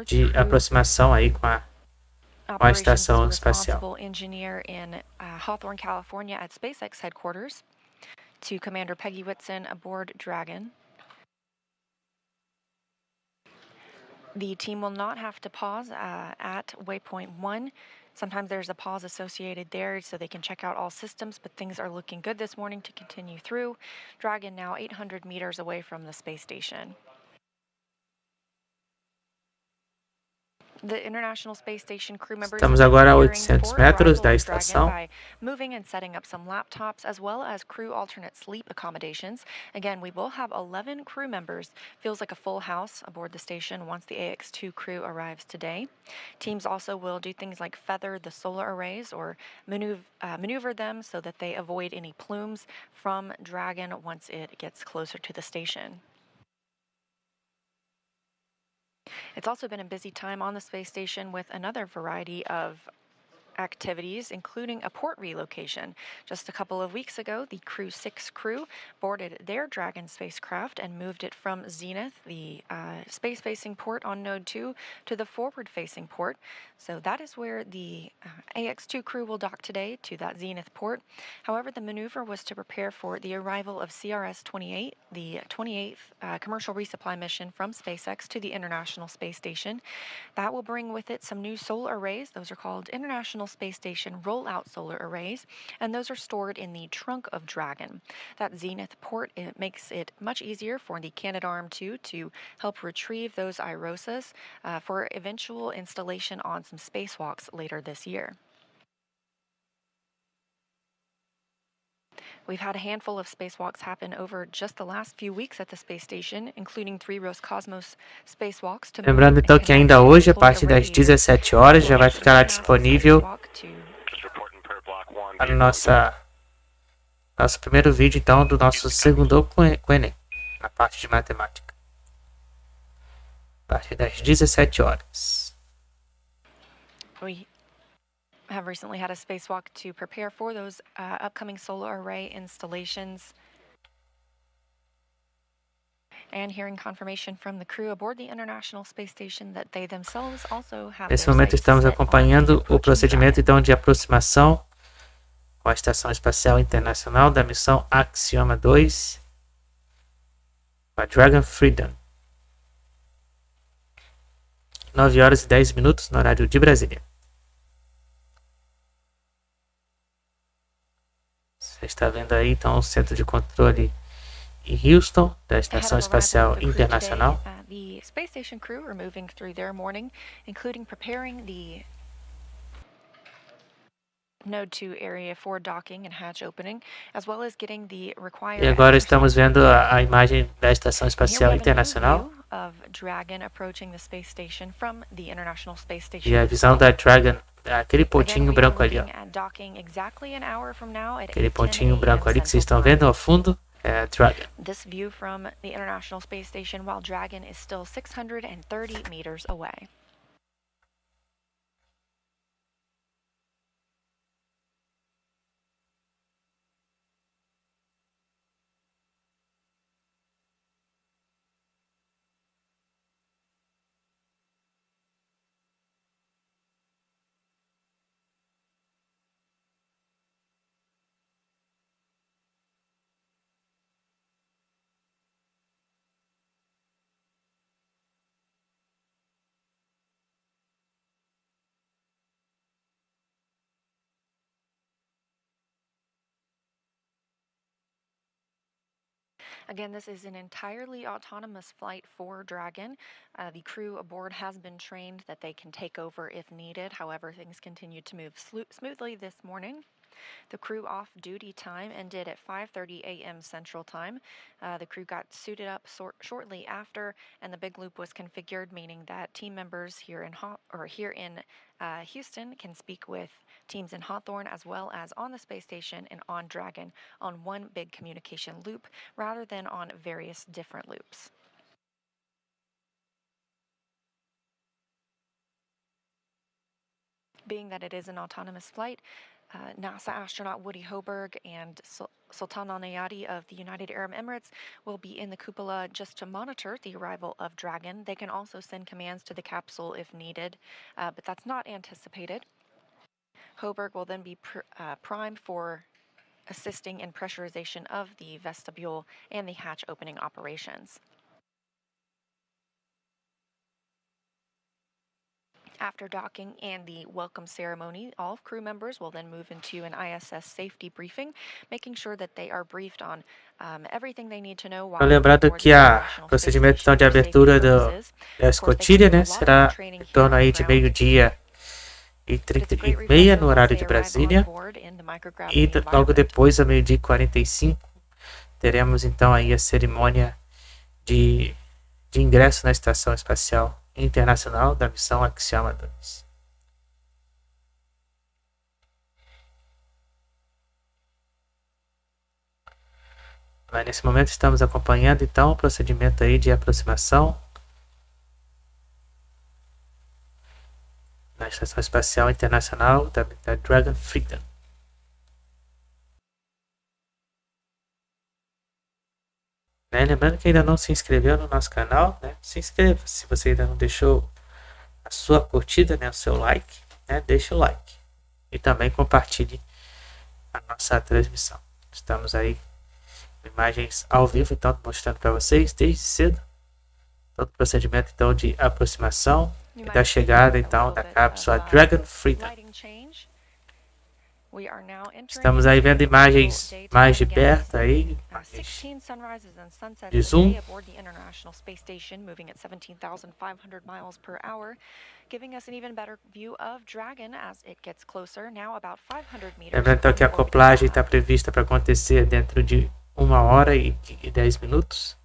de aproximação aí com a Estação Espacial. Engineer in Hawthorne, California at SpaceX headquarters to Commander Peggy Whitson aboard Dragon. The team will not have to pause at waypoint 1. Sometimes there's a pause associated there so they can check out all systems, but things are looking good this morning to continue through. Dragon now 800 meters away from the space station. The International Space Station crew members Estamos agora a 800 metros da estação. Moving and setting up some laptops as well as crew alternate sleep accommodations. Again, we will have 11 crew members. Feels like a full house aboard the station once the AX-2 crew arrives today. Teams also will do things like feather the solar arrays or maneuver them so that they avoid any plumes from Dragon once it gets closer to the station. It's also been a busy time on the space station with another variety of activities, including a port relocation. Just a couple of weeks ago, the Crew 6 crew boarded their Dragon spacecraft and moved it from Zenith, the space-facing port on Node 2, to the forward-facing port. So that is where the AX-2 crew will dock today, to that Zenith port. However, the maneuver was to prepare for the arrival of CRS-28, the 28th commercial resupply mission from SpaceX to the International Space Station. That will bring with it some new solar arrays. Those are called International Space Station rollout solar arrays, and those are stored in the trunk of Dragon. That Zenith port, it makes it much easier for the Canadarm2 to help retrieve those IROSAs for eventual installation on some spacewalks later this year. We've had a handful of spacewalks happen over just the last few weeks at the space station, including 3 Roscosmos spacewalks. Lembrando então que ainda hoje, a partir das 17 horas, já vai ficar lá disponível a nossa Nosso primeiro vídeo, então, do nosso segundo com Enem, na parte de matemática. A partir das 17 horas. We have recently had a spacewalk to prepare for those upcoming solar array installations. And hearing confirmation from the crew aboard the International Space Station that they themselves also have. Nesse momento estamos acompanhando o procedimento então de aproximação com a Estação Espacial Internacional da missão Axiom-2, a Dragon Freedom. 9 horas e 10 minutos no horário de Brasília. Você está vendo aí então o centro de controle em Houston, da Estação Espacial Internacional. The space station crew are moving through their morning, including preparing the Node 2 area for docking and hatch opening, as well as getting the required. E agora estamos vendo a imagem da Estação Espacial Internacional. Of Dragon approaching the space station from the International Space Station. E a visão da Dragon, aquele pontinho branco ali, ó. Aquele pontinho branco ali que vocês estão vendo ao fundo. Dragon. This view from the International Space Station while Dragon is still 630 meters away. Again, this is an entirely autonomous flight for Dragon. The crew aboard has been trained that they can take over if needed. However, things continue to move smoothly this morning. The crew off-duty time ended at 5:30 a.m. Central Time. The crew got suited up shortly after, and the big loop was configured, meaning that team members here in Houston can speak with teams in Hawthorne as well as on the space station and on Dragon on one big communication loop rather than on various different loops. Being that it is an autonomous flight, NASA astronaut Woody Hoberg and Sultan Al Nayati of the United Arab Emirates will be in the cupola just to monitor the arrival of Dragon. They can also send commands to the capsule if needed, but that's not anticipated. Hoberg will then be primed for assisting in pressurization of the vestibule and the hatch opening operations. After docking and the welcome ceremony, all crew members will then move into an ISS safety briefing, making sure that they are briefed on everything they need to know. Lembrando que o procedimento então de abertura da escotilha, né, será em torno aí de meio-dia e 30h30 no horário de Brasília, e logo depois, a meio-dia e 45, teremos então aí a cerimônia de ingresso na Estação Espacial Internacional da missão Axiom-2. Mas nesse momento estamos acompanhando então o procedimento aí de aproximação na Estação Espacial Internacional da Dragon Freedom. Lembrando que ainda não se inscreveu no nosso canal, né? Se inscreva. Se você ainda não deixou a sua curtida, né? O seu like, né? Deixe o like. E também compartilhe a nossa transmissão. Estamos aí com imagens ao vivo, então mostrando para vocês desde cedo todo o procedimento então de aproximação e da chegada então da cápsula Dragon Freedom. Estamos aí vendo imagens mais de perto aí, de zoom. Lembrando então que a acoplagem está prevista para acontecer dentro de 1 hora e 10 minutos.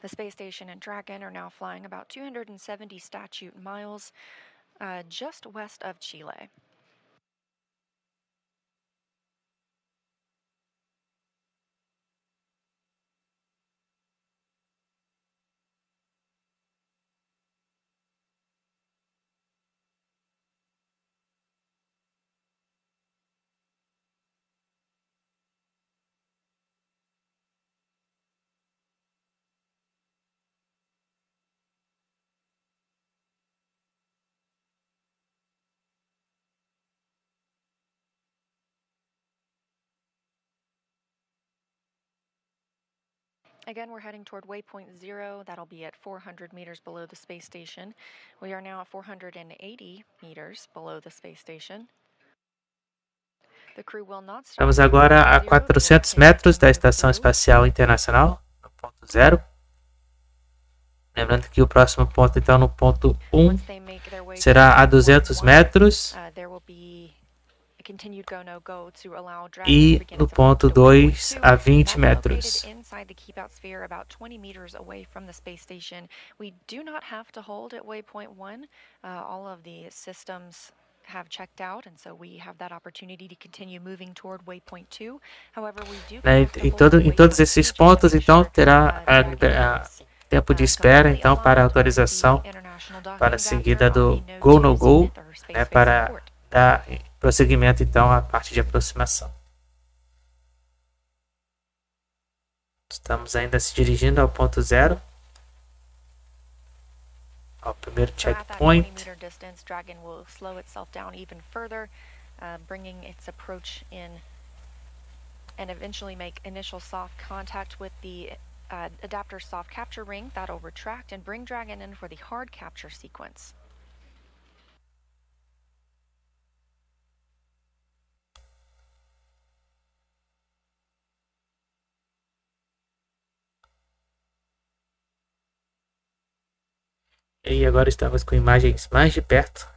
The space station and Dragon are now flying about 270 statute miles just west of Chile. Again, we're heading toward waypoint 0. That'll be at 400 meters below the space station. We are now at 480 meters below the space station. The crew will not stop. Estamos agora a 400 metros da Estação Espacial Internacional, no ponto 0. Lembrando que o próximo ponto, então, no ponto 1, será a 200 metros. E no ponto 2 a 20 metros. Have checked out, and so we have that opportunity to continue moving toward waypoint 2. However, we do em todos esses pontos, então, terá tempo de espera, então, para autorização para a seguida do Go No Go, né, para dar prosseguimento, então, à parte de aproximação. Estamos ainda se dirigindo ao ponto 0. Ao primeiro checkpoint. Dragon will slow itself down even further, bringing its approach in and eventually make initial soft contact with the adapter soft capture ring. That'll retract and bring Dragon in for the hard capture sequence. E agora estamos com imagens mais de perto.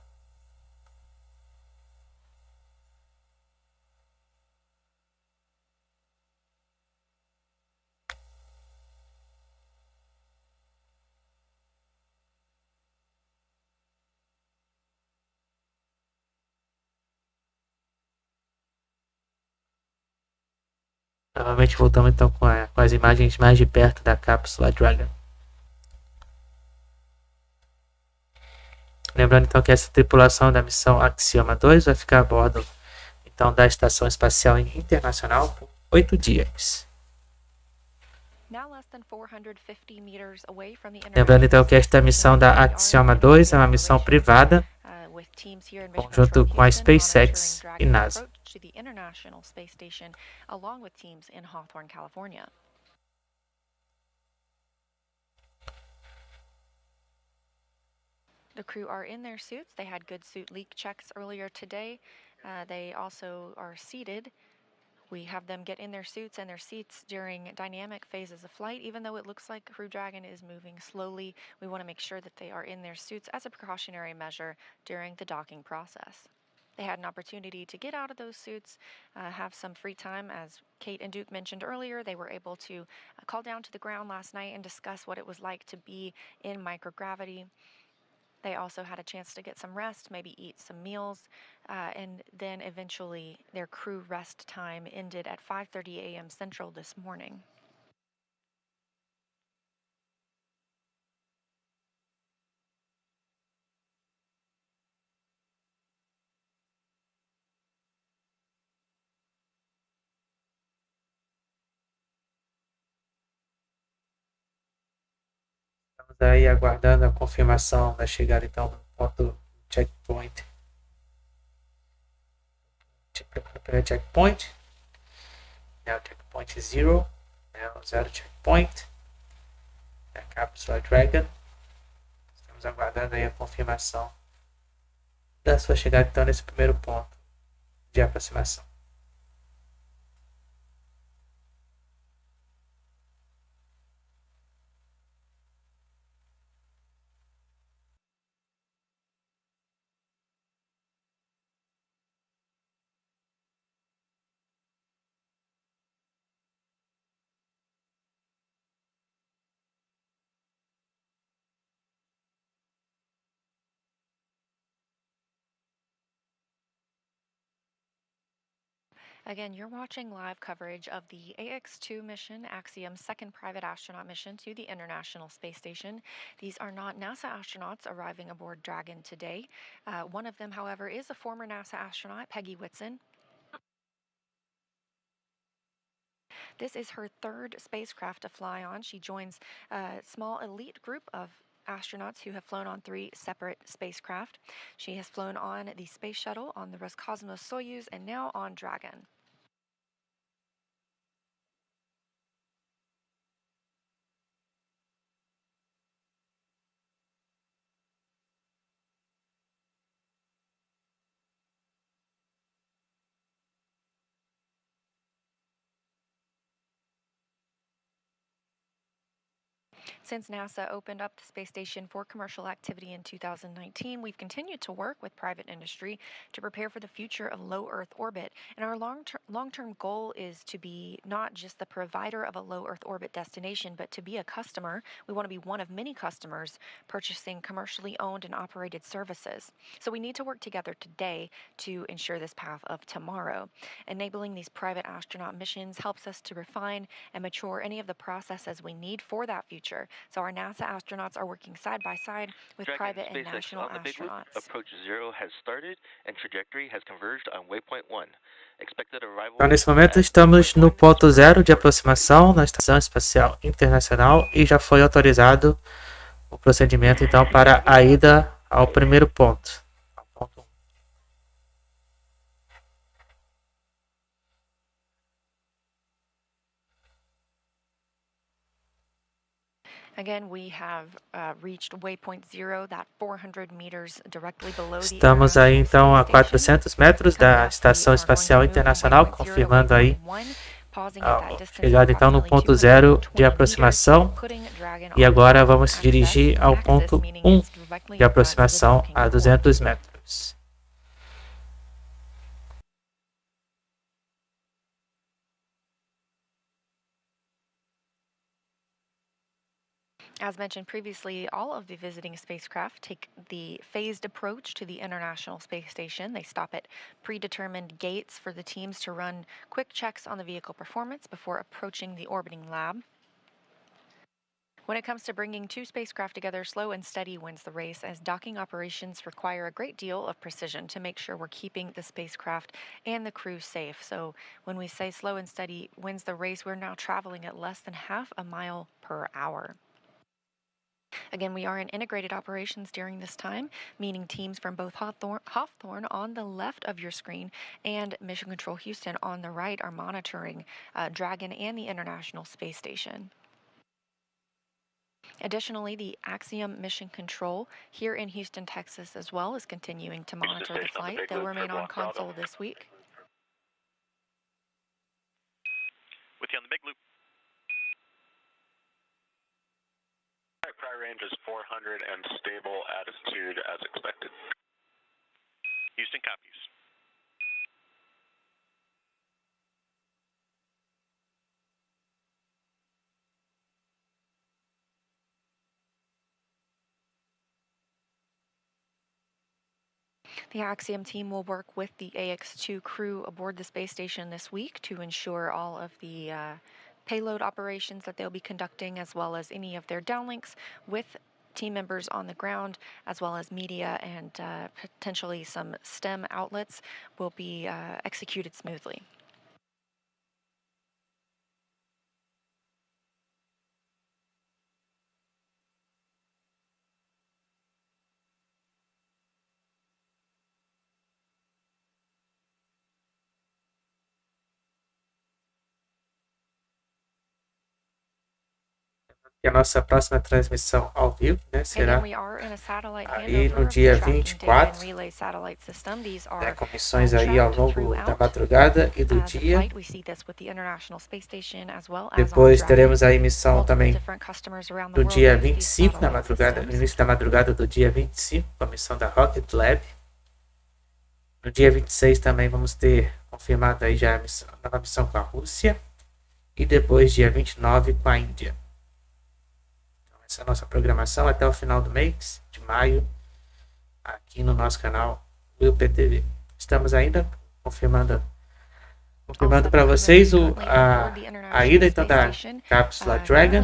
Novamente voltamos então com as imagens mais de perto da cápsula Dragon. Lembrando então que essa tripulação da missão Axiom-2 vai ficar a bordo então da Estação Espacial Internacional por 8 dias. Lembrando então que esta missão da Axiom-2 é uma missão privada, junto com a SpaceX e NASA. The crew are in their suits. They had good suit leak checks earlier today. They also are seated. We have them get in their suits and their seats during dynamic phases of flight. Even though it looks like Crew Dragon is moving slowly, we want to make sure that they are in their suits as a precautionary measure during the docking process. They had an opportunity to get out of those suits, have some free time. As Kate and Duke mentioned earlier, they were able to call down to the ground last night and discuss what it was like to be in microgravity. They also had a chance to get some rest, maybe eat some meals, and then eventually their crew rest time ended at 5:30 a.m. Central this morning. Estamos aí aguardando a confirmação da chegada então no ponto checkpoint. Primeiro checkpoint, né, o checkpoint 0, né, o 0 checkpoint, a cápsula Dragon. Estamos aguardando aí a confirmação da sua chegada então nesse primeiro ponto de aproximação. Again, you're watching live coverage of the AX-2 mission, Axiom's second private astronaut mission to the International Space Station. These are not NASA astronauts arriving aboard Dragon today. One of them, however, is a former NASA astronaut, Peggy Whitson. This is her third spacecraft to fly on. She joins a small elite group of astronauts who have flown on 3 separate spacecraft. She has flown on the Space Shuttle, on the Roscosmos Soyuz, and now on Dragon. Since NASA opened up the space station for commercial activity in 2019, we've continued to work with private industry to prepare for the future of low Earth orbit. And our long-term goal is to be not just the provider of a low Earth orbit destination, but to be a customer. We want to be one of many customers purchasing commercially owned and operated services. So we need to work together today to ensure this path of tomorrow. Enabling these private astronaut missions helps us to refine and mature any of the processes we need for that future. So our NASA astronauts are working side by side with Dragon, private and SpaceX national on the big loop. astronauts. Approach 0 has started and trajectory has converged on waypoint 1. Expected arrival. Então, nesse momento estamos no ponto 0 de aproximação na Estação Espacial Internacional e já foi autorizado o procedimento então para a ida ao primeiro ponto. Again, we have reached waypoint 0, that 400 meters directly below the Estamos aí então a 400 metros da Estação Espacial Internacional, confirmando aí a chegada então no ponto 0 de aproximação, e agora vamos se dirigir ao ponto 1 de aproximação a 200 metros. As mentioned previously, all of the visiting spacecraft take the phased approach to the International Space Station. They stop at predetermined gates for the teams to run quick checks on the vehicle performance before approaching the orbiting lab. When it comes to bringing 2 spacecraft together, slow and steady wins the race, as docking operations require a great deal of precision to make sure we're keeping the spacecraft and the crew safe. So when we say slow and steady wins the race, we're now traveling at less than half a mile per hour. Again, we are in integrated operations during this time, meaning teams from both Hawthorne on the left of your screen and Mission Control Houston on the right are monitoring Dragon and the International Space Station. Additionally, the Axiom Mission Control here in Houston, Texas as well is continuing to monitor the flight. They'll remain on console this week. With you on the big loop. Prior range is 400 and stable attitude as expected. Houston copies. The Axiom team will work with the AX-2 crew aboard the space station this week to ensure all of the payload operations that they'll be conducting, as well as any of their downlinks with team members on the ground, as well as media and potentially some STEM outlets will be executed smoothly. E a nossa próxima transmissão ao vivo, né, será aí no dia 24, né, com missões aí ao longo da madrugada e do dia. Depois teremos aí missão também no dia 25, na madrugada, no início da madrugada do dia 25, com a missão da Rocket Lab. No dia 26 também vamos ter confirmado aí já a nova missão com a Rússia. E depois dia 29 com a Índia. Essa é a nossa programação até o final do mês de maio, aqui no nosso canal WillPTV. Estamos ainda confirmando Confirmando para vocês a ida então da cápsula Dragon.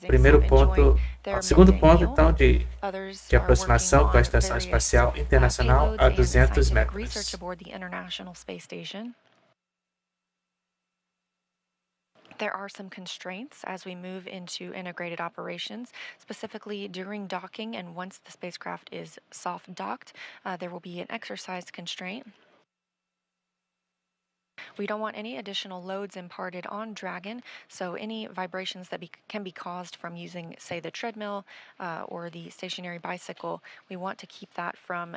Primeiro ponto, segundo ponto então de aproximação com a Estação Espacial Internacional a 200 metros. There are some constraints as we move into integrated operations, specifically during docking and once the spacecraft is soft docked, there will be an exercise constraint. We don't want any additional loads imparted on Dragon, so any vibrations that can be caused from using, say, the treadmill or the stationary bicycle, we want to keep that from,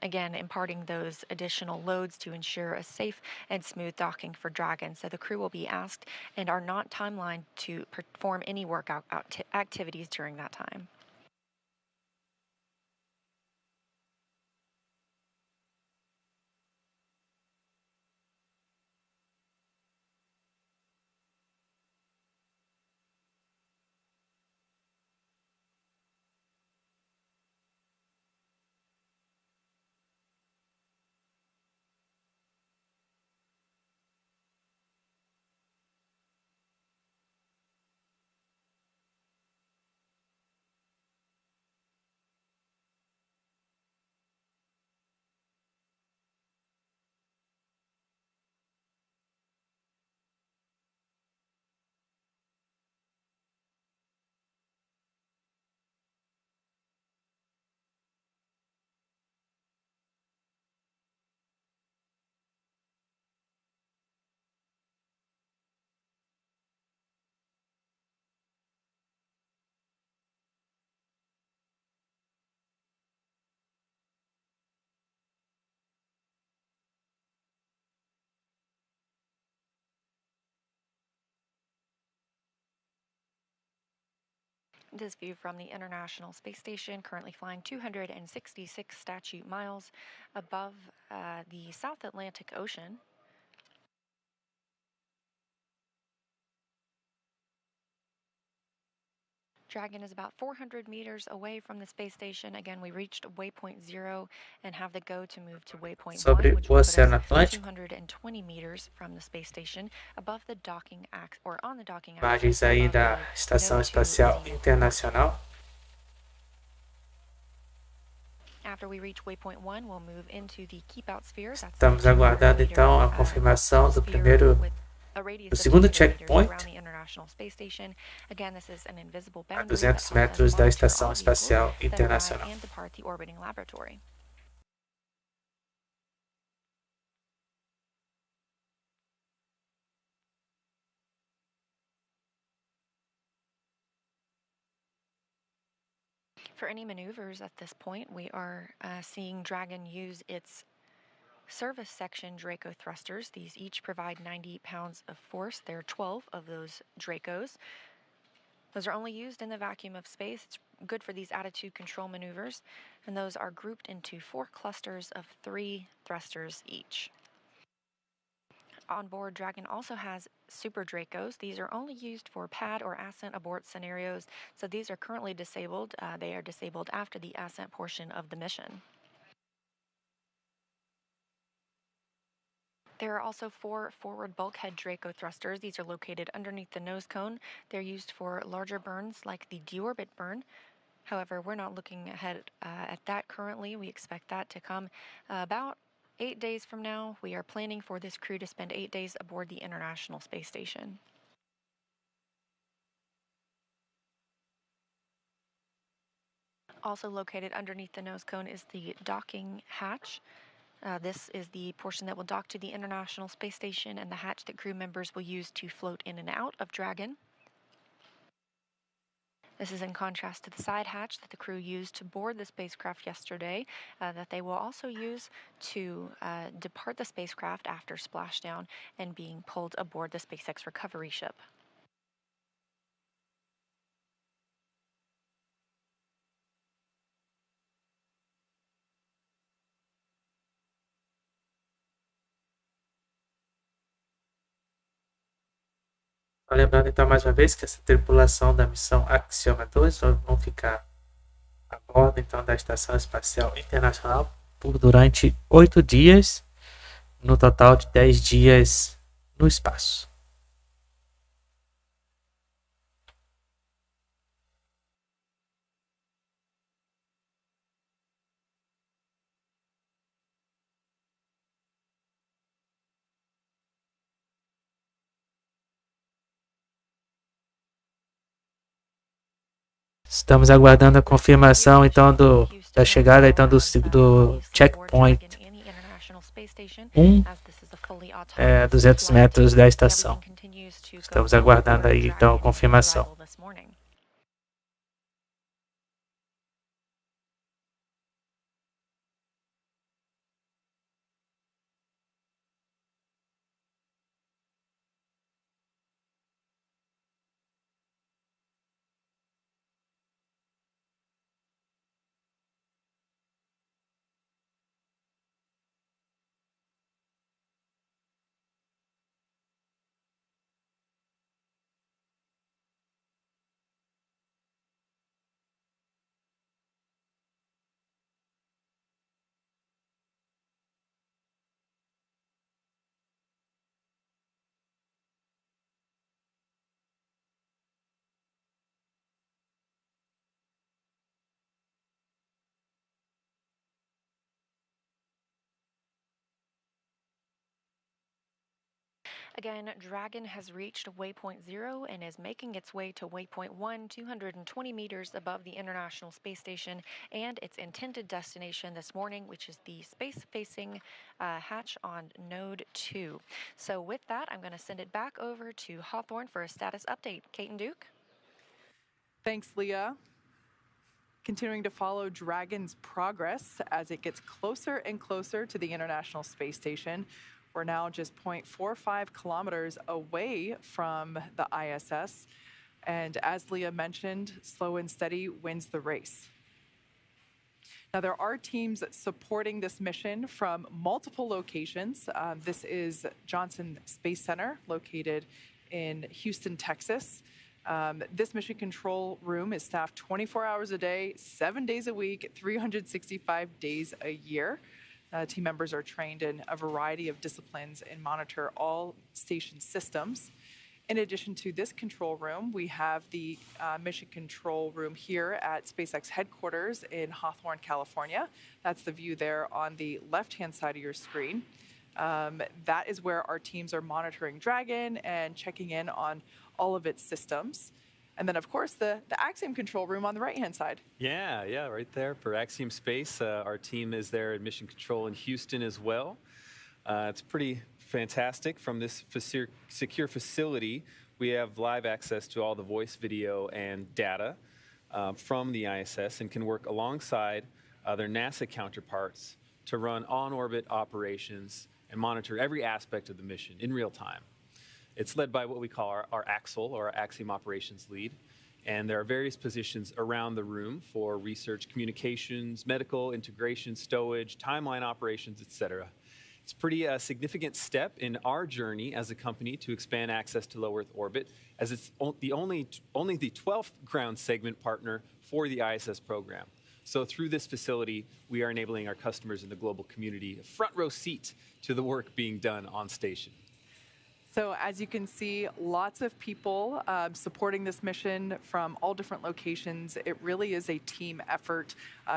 again, imparting those additional loads to ensure a safe and smooth docking for Dragon. So the crew will be asked and are not timelined to perform any workout activities during that time. This view from the International Space Station, currently flying 266 statute miles above the South Atlantic Ocean. Dragon is about 400 meters away from the space station. Again, we reached waypoint 0 and have the go to move to waypoint 1, which will put us 220 meters from the space station above the docking axis, or on the docking axis. Imagens aí da Estação Espacial Internacional. After we reach waypoint 1, we'll move into the keep out sphere. Estamos aguardando então a confirmação do segundo checkpoint a 200 metros da Estação Espacial Internacional. For any maneuvers at this point, we are seeing Dragon use its service section Draco thrusters. These each provide 90 pounds of force. There are 12 of those Dracos. Those are only used in the vacuum of space. It's good for these attitude control maneuvers, and those are grouped into 4 clusters of 3 thrusters each. On board, Dragon also has Super Dracos. These are only used for pad or ascent abort scenarios, so these are currently disabled. They are disabled after the ascent portion of the mission. There are also 4 forward bulkhead Draco thrusters. These are located underneath the nose cone. They're used for larger burns like the deorbit burn. However, we're not looking ahead at that currently. We expect that to come about 8 days from now. We are planning for this crew to spend 8 days aboard the International Space Station. Also located underneath the nose cone is the docking hatch. This is the portion that will dock to the International Space Station and the hatch that crew members will use to float in and out of Dragon. This is in contrast to the side hatch that the crew used to board the spacecraft yesterday, that they will also use to depart the spacecraft after splashdown and being pulled aboard the SpaceX recovery ship. Lembrando então mais uma vez que essa tripulação da missão Axiom-2 vão ficar a bordo então da Estação Espacial Internacional durante 8 dias, no total de 10 dias no espaço. Estamos aguardando a confirmação então da chegada então do checkpoint 1, 200 metros da estação. Estamos aguardando aí então a confirmação. Again, Dragon has reached waypoint 0 and is making its way to waypoint 1, 220 meters above the International Space Station and its intended destination this morning, which is the space-facing hatch on Node 2. So with that, I'm going to send it back over to Hawthorne for a status update. Kate and Duke? Thanks, Leah. Continuing to follow Dragon's progress as it gets closer and closer to the International Space Station. We're now just 0.45 kilometers away from the ISS. And as Leah mentioned, slow and steady wins the race. Now, there are teams supporting this mission from multiple locations. This is Johnson Space Center, located in Houston, Texas. This mission control room is staffed 24 hours a day, 7 days a week, 365 days a year. Team members are trained in a variety of disciplines and monitor all station systems. In addition to this control room, we have the mission control room here at SpaceX headquarters in Hawthorne, California. That's the view there on the left-hand side of your screen. That is where our teams are monitoring Dragon and checking in on all of its systems. And then, of course, the Axiom control room on the right-hand side. Yeah, right there for Axiom Space. Our team is there at Mission Control in Houston as well. It's pretty fantastic. From this secure facility, we have live access to all the voice, video, and data from the ISS and can work alongside their NASA counterparts to run on-orbit operations and monitor every aspect of the mission in real time. It's led by what we call our AXL, or our Axiom Operations Lead. And there are various positions around the room for research, communications, medical, integration, stowage, timeline operations, etc. It's a pretty significant step in our journey as a company to expand access to low Earth orbit, as it's only the 12th ground segment partner for the ISS program. So through this facility, we are enabling our customers in the global community a front row seat to the work being done on station. So as you can see, lots of people supporting this mission from all different locations. It really is a team effort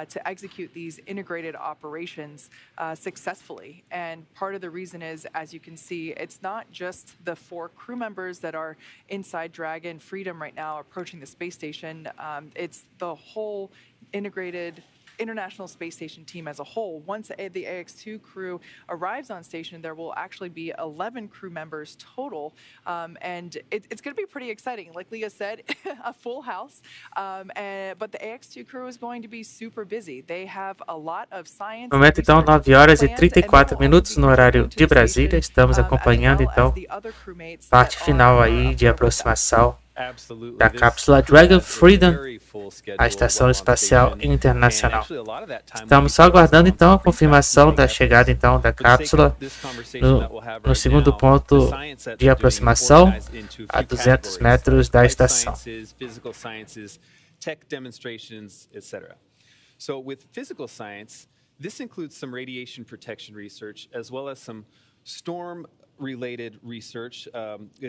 to execute these integrated operations successfully. And part of the reason is, as you can see, it's not just the 4 crew members that are inside Dragon Freedom right now approaching the space station. It's the whole integrated International Space Station team as a whole. Once the AX-2 crew arrives on station, there will actually be 11 crew members total. And it's going to be pretty exciting. Like Leah said, a full house. But the AX-2 crew is going to be super busy. They have a lot of science. No momento, então, 9 horas e 34 minutos no horário de Brasília. Estamos acompanhando, então, parte final aí de aproximação da cápsula Dragon Freedom à Estação Espacial Internacional. Estamos só aguardando então a confirmação da chegada então da cápsula no segundo ponto de aproximação a 200 metros da estação. Tech demonstrations, etc. So with physical science, this includes some radiation protection research as well as some storm-related research,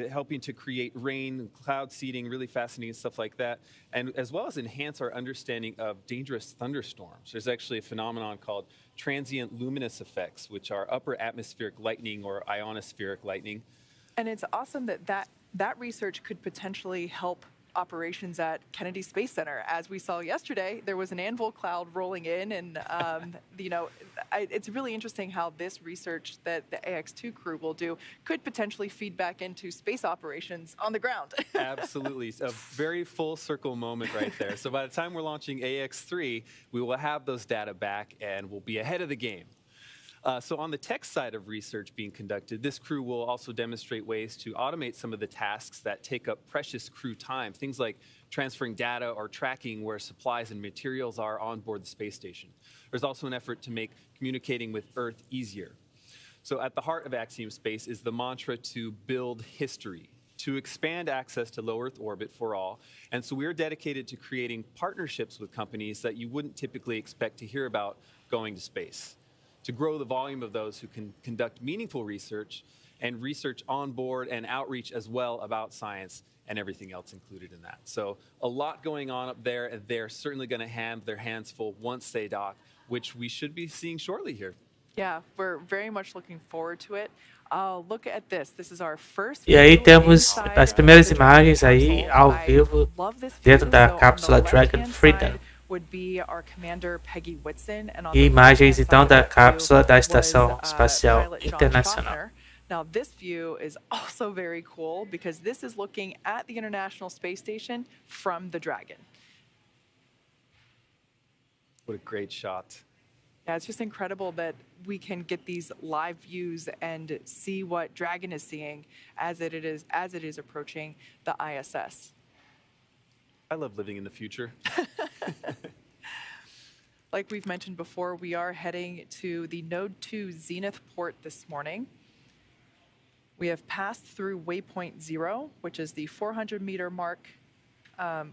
helping to create rain, cloud seeding, really fascinating stuff like that, and as well as enhance our understanding of dangerous thunderstorms. There's actually a phenomenon called transient luminous effects, which are upper atmospheric lightning or ionospheric lightning. And it's awesome that research could potentially help operations at Kennedy Space Center. As we saw yesterday, there was an anvil cloud rolling in, and it's really interesting how this research that the AX2 crew will do could potentially feed back into space operations on the ground. Absolutely. A very full circle moment right there. So by the time we're launching AX3, we will have those data back and we'll be ahead of the game. So on the tech side of research being conducted, this crew will also demonstrate ways to automate some of the tasks that take up precious crew time, things like transferring data or tracking where supplies and materials are on board the space station. There's also an effort to make communicating with Earth easier. So at the heart of Axiom Space is the mantra to build history, to expand access to low Earth orbit for all. And so we're dedicated to creating partnerships with companies that you wouldn't typically expect to hear about going to space, to grow the volume of those who can conduct meaningful research and research on board and outreach as well about science and everything else included in that. So a lot going on up there, and they're certainly going to have their hands full once they dock, which we should be seeing shortly here. Yeah, we're very much looking forward to it. Look at this. This is our first. E aí temos as primeiras imagens aí ao vivo dentro da cápsula Dragon Freedom. Would be our commander Peggy Whitson, and on E imagens então da cápsula da Estação Espacial Internacional. Now this view is also very cool because this is looking at the International Space Station from the Dragon. What a great shot. Yeah, it's just incredible that we can get these live views and see what Dragon is seeing as it is approaching the ISS. I love living in the future. Like we've mentioned before, we are heading to the Node 2 Zenith port this morning. We have passed through waypoint 0, which is the 400-meter mark,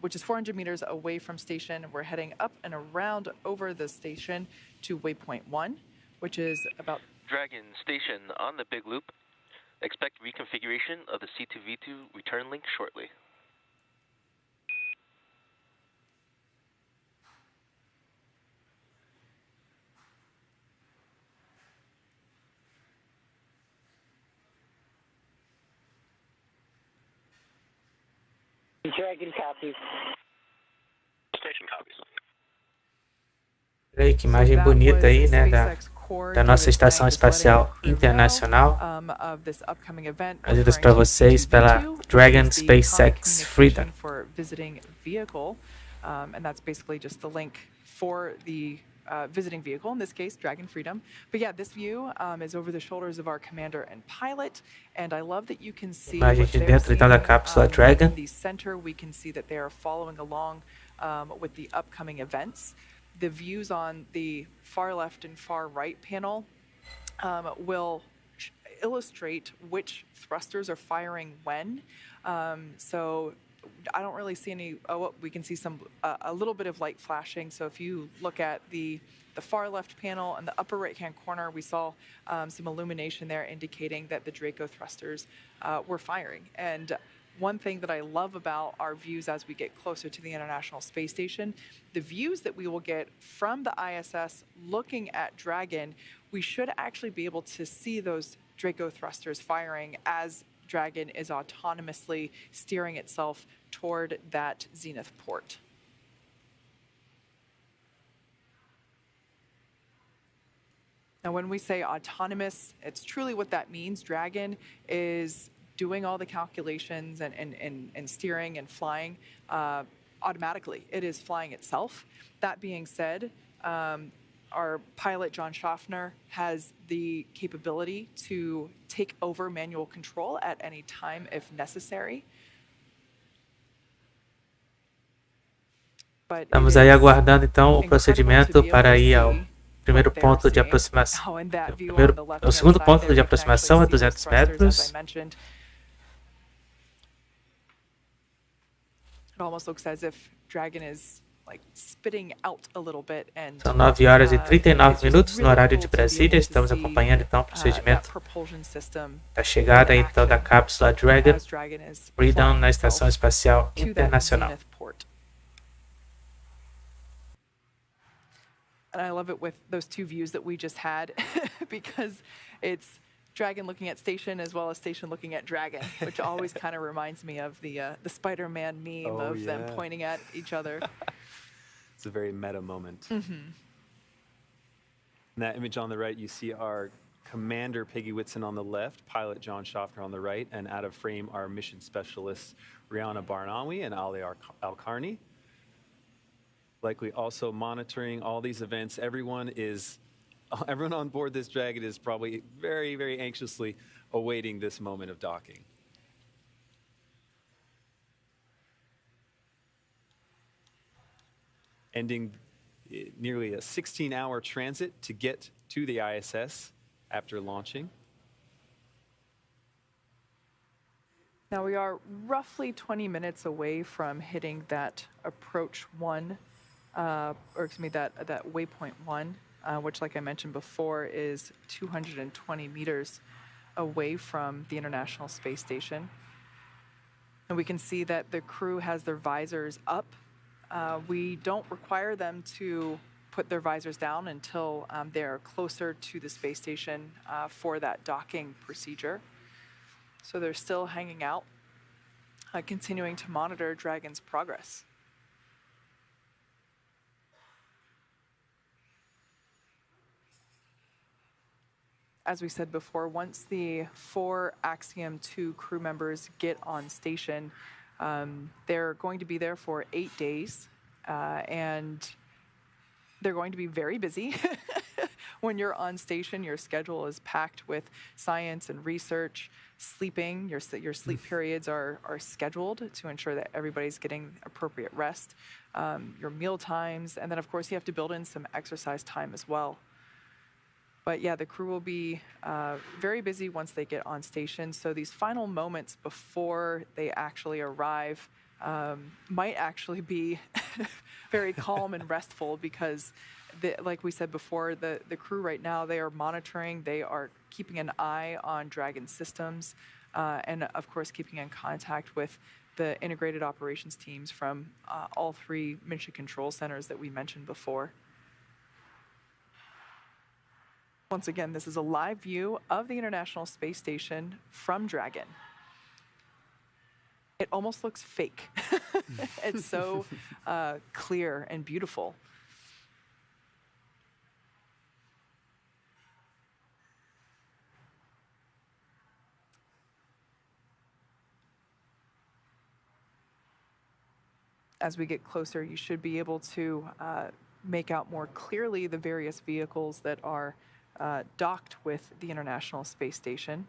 which is 400 meters away from station. We're heading up and around over the station to waypoint 1, which is about... Dragon station on the big loop. Expect reconfiguration of the C2V2 return link shortly. Dragon copies. Station copies. Olha aí que imagem bonita aí, né, da nossa Estação Espacial Internacional. Trazidas para vocês pela Dragon SpaceX Freedom. And that's basically just the link for the visiting vehicle, in this case, Dragon Freedom. But yeah, this view is over the shoulders of our commander and pilot, and I love that you can see Imagem de dentro então da cápsula Dragon. In the center, we can see that they are following along with the upcoming events. The views on the far left and far right panel will illustrate which thrusters are firing when. So I don't really see any. Oh, we can see a little bit of light flashing. So if you look at the far left panel and the upper right-hand corner, we saw some illumination there indicating that the Draco thrusters were firing. And one thing that I love about our views as we get closer to the International Space Station, the views that we will get from the ISS looking at Dragon, we should actually be able to see those Draco thrusters firing as Dragon is autonomously steering itself toward that Zenith port. Now, when we say autonomous, it's truly what that means. Dragon is doing all the calculations and steering and flying automatically. It is flying itself. That being said, our pilot, John Shoffner, has the capability to take over manual control at any time if necessary. Estamos aí aguardando então o procedimento para ir ao primeiro ponto de aproximação. O segundo ponto de aproximação é 200 metros. It almost looks as if Dragon is like spitting out a little bit. And são 9 horas e 39 minutos no horário de Brasília. Estamos acompanhando então o procedimento da chegada então da cápsula Dragon Freedom na Estação Espacial Internacional. And I love it with those two views that we just had because it's Dragon looking at Station as well as Station looking at Dragon, which always kind of reminds me of the Spider-Man meme of them pointing at each other. It's a very meta moment. In that image on the right, you see our Commander Peggy Whitson on the left, pilot John Shoffner on the right, and out of frame our mission specialists Rayyanah Barnawi and Alqarni. Likely also monitoring all these events. Everyone on board this Dragon is probably very, very anxiously awaiting this moment of docking. Ending nearly a 16-hour transit to get to the ISS after launching. Now we are roughly 20 minutes away from hitting that approach 1, or excuse me, that waypoint 1, which, like I mentioned before, is 220 meters away from the International Space Station. And we can see that the crew has their visors up. We don't require them to put their visors down until they're closer to the space station for that docking procedure. So they're still hanging out, continuing to monitor Dragon's progress. As we said before, once the 4 Axiom-2 crew members get on station, they're going to be there for 8 days, and they're going to be very busy. When you're on station, your schedule is packed with science and research, sleeping. Your sleep periods are scheduled to ensure that everybody's getting appropriate rest, your meal times, and then, of course, you have to build in some exercise time as well. But yeah, the crew will be very busy once they get on station. So these final moments before they actually arrive might actually be very calm and restful because, like we said before, the crew right now, they are monitoring, they are keeping an eye on Dragon systems, and of course keeping in contact with the integrated operations teams from all 3 mission control centers that we mentioned before. Once again, this is a live view of the International Space Station from Dragon. It almost looks fake. It's so clear and beautiful. As we get closer, you should be able to make out more clearly the various vehicles that are docked with the International Space Station.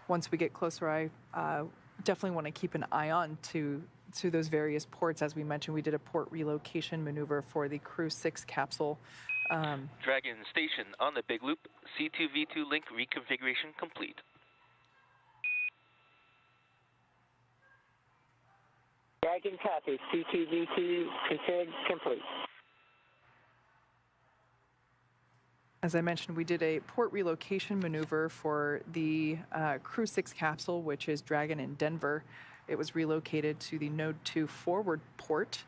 Once we get closer, I definitely want to keep an eye on to those various ports. As we mentioned, we did a port relocation maneuver for the Crew 6 capsule. Dragon Station on the Big Loop. C2V2 link reconfiguration complete. Dragon copy. C2V2 config complete. As I mentioned, we did a port relocation maneuver for the Crew 6 capsule, which is Dragon in Denver. It was relocated to the Node 2 forward port,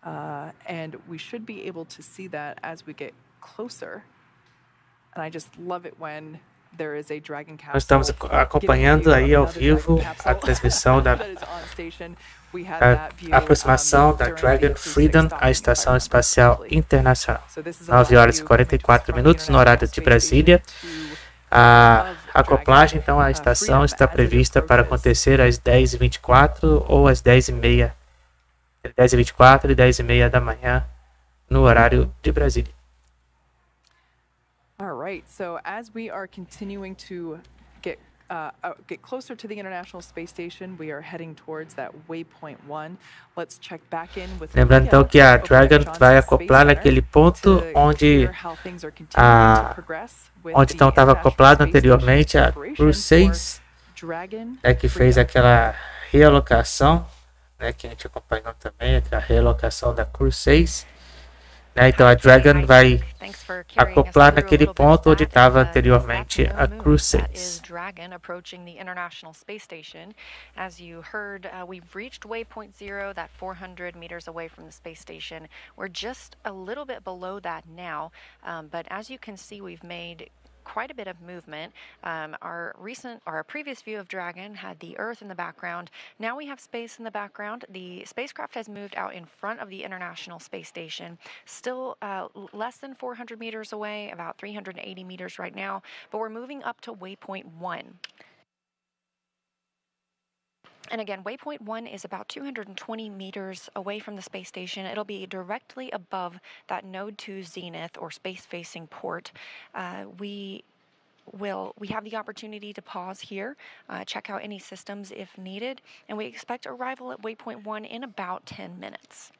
and we should be able to see that as we get closer. And I just love it when there is a Dragon capsule. Nós estamos acompanhando aí ao vivo a transmissão da aproximação da Dragon Freedom à Estação Espacial Internacional. 9 horas e 44 minutos no horário de Brasília. A acoplagem, então, a estação está prevista para acontecer às 10h24 ou às 10h30. 10h24 e 10h30 da manhã no horário de Brasília. All right, so as we are continuing to get get closer to the International Space Station, we are heading towards that waypoint 1. Let's check back in with Lembrando então que a Dragon vai acoplar naquele ponto onde então estava acoplado anteriormente a Crew 6, que fez aquela realocação, que a gente acompanhou também, aquela realocação da Crew 6. Então a Dragon vai acoplar naquele ponto onde estava anteriormente a Crew 6. Dragon approaching the International Space Station. As you heard, we've reached waypoint 0, that 400 meters away from the space station. We're just a little bit below that now, but as you can see, we've made quite a bit of movement. Our previous view of Dragon had the Earth in the background. Now we have space in the background. The spacecraft has moved out in front of the International Space Station, still less than 400 meters away, about 380 meters right now, but we're moving up to waypoint 1. And again, waypoint 1 is about 220 meters away from the space station. It'll be directly above that Node 2 zenith or space-facing port. We have the opportunity to pause here, check out any systems if needed, and we expect arrival at waypoint 1 in about 10 minutes.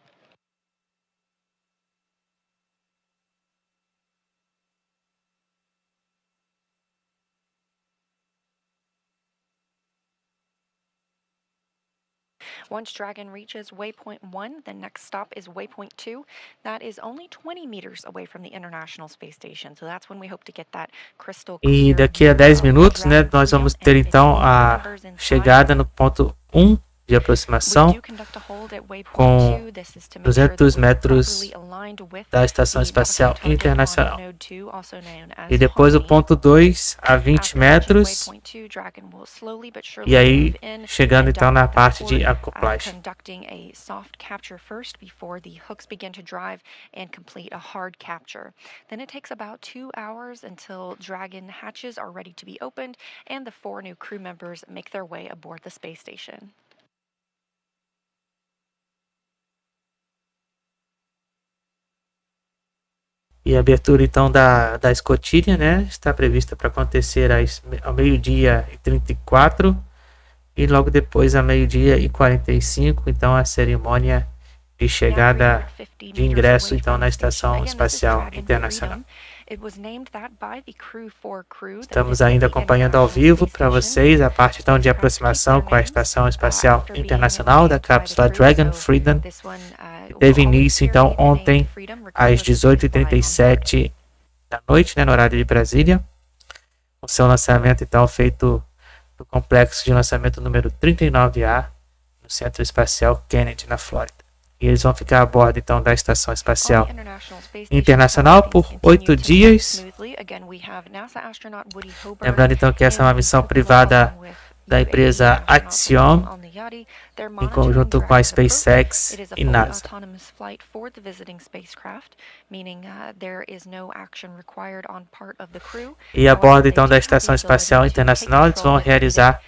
Once Dragon reaches waypoint 1, the next stop is waypoint 2. That is only 20 meters away from the International Space Station. So that's when we hope to get that crystal clear. E daqui a 10 minutos, nós vamos ter então a chegada no ponto 1 de aproximação com 200 metros da Estação Espacial Internacional. E depois o ponto 2 a 20 metros. E aí chegando então na parte de acoplagem. Then it takes about 2 hours until Dragon hatches are ready to be opened and the 4 new crew members make their way aboard the space station. E a abertura então da escotilha, está prevista para acontecer ao meio-dia e 34 e logo depois ao meio-dia e 45, então a cerimônia de chegada de ingresso então na Estação Espacial Internacional. Estamos ainda acompanhando ao vivo para vocês a parte então de aproximação com a Estação Espacial Internacional da cápsula Dragon Freedom. Teve início então ontem às 18h37 da noite, no horário de Brasília, com seu lançamento então feito no complexo de lançamento número 39A no Centro Espacial Kennedy, na Flórida. E eles vão ficar a bordo então da Estação Espacial Internacional por 8 dias. Lembrando então que essa é uma missão privada da empresa Axiom, em conjunto com a SpaceX e NASA. E a bordo então da Estação Espacial Internacional eles vão realizar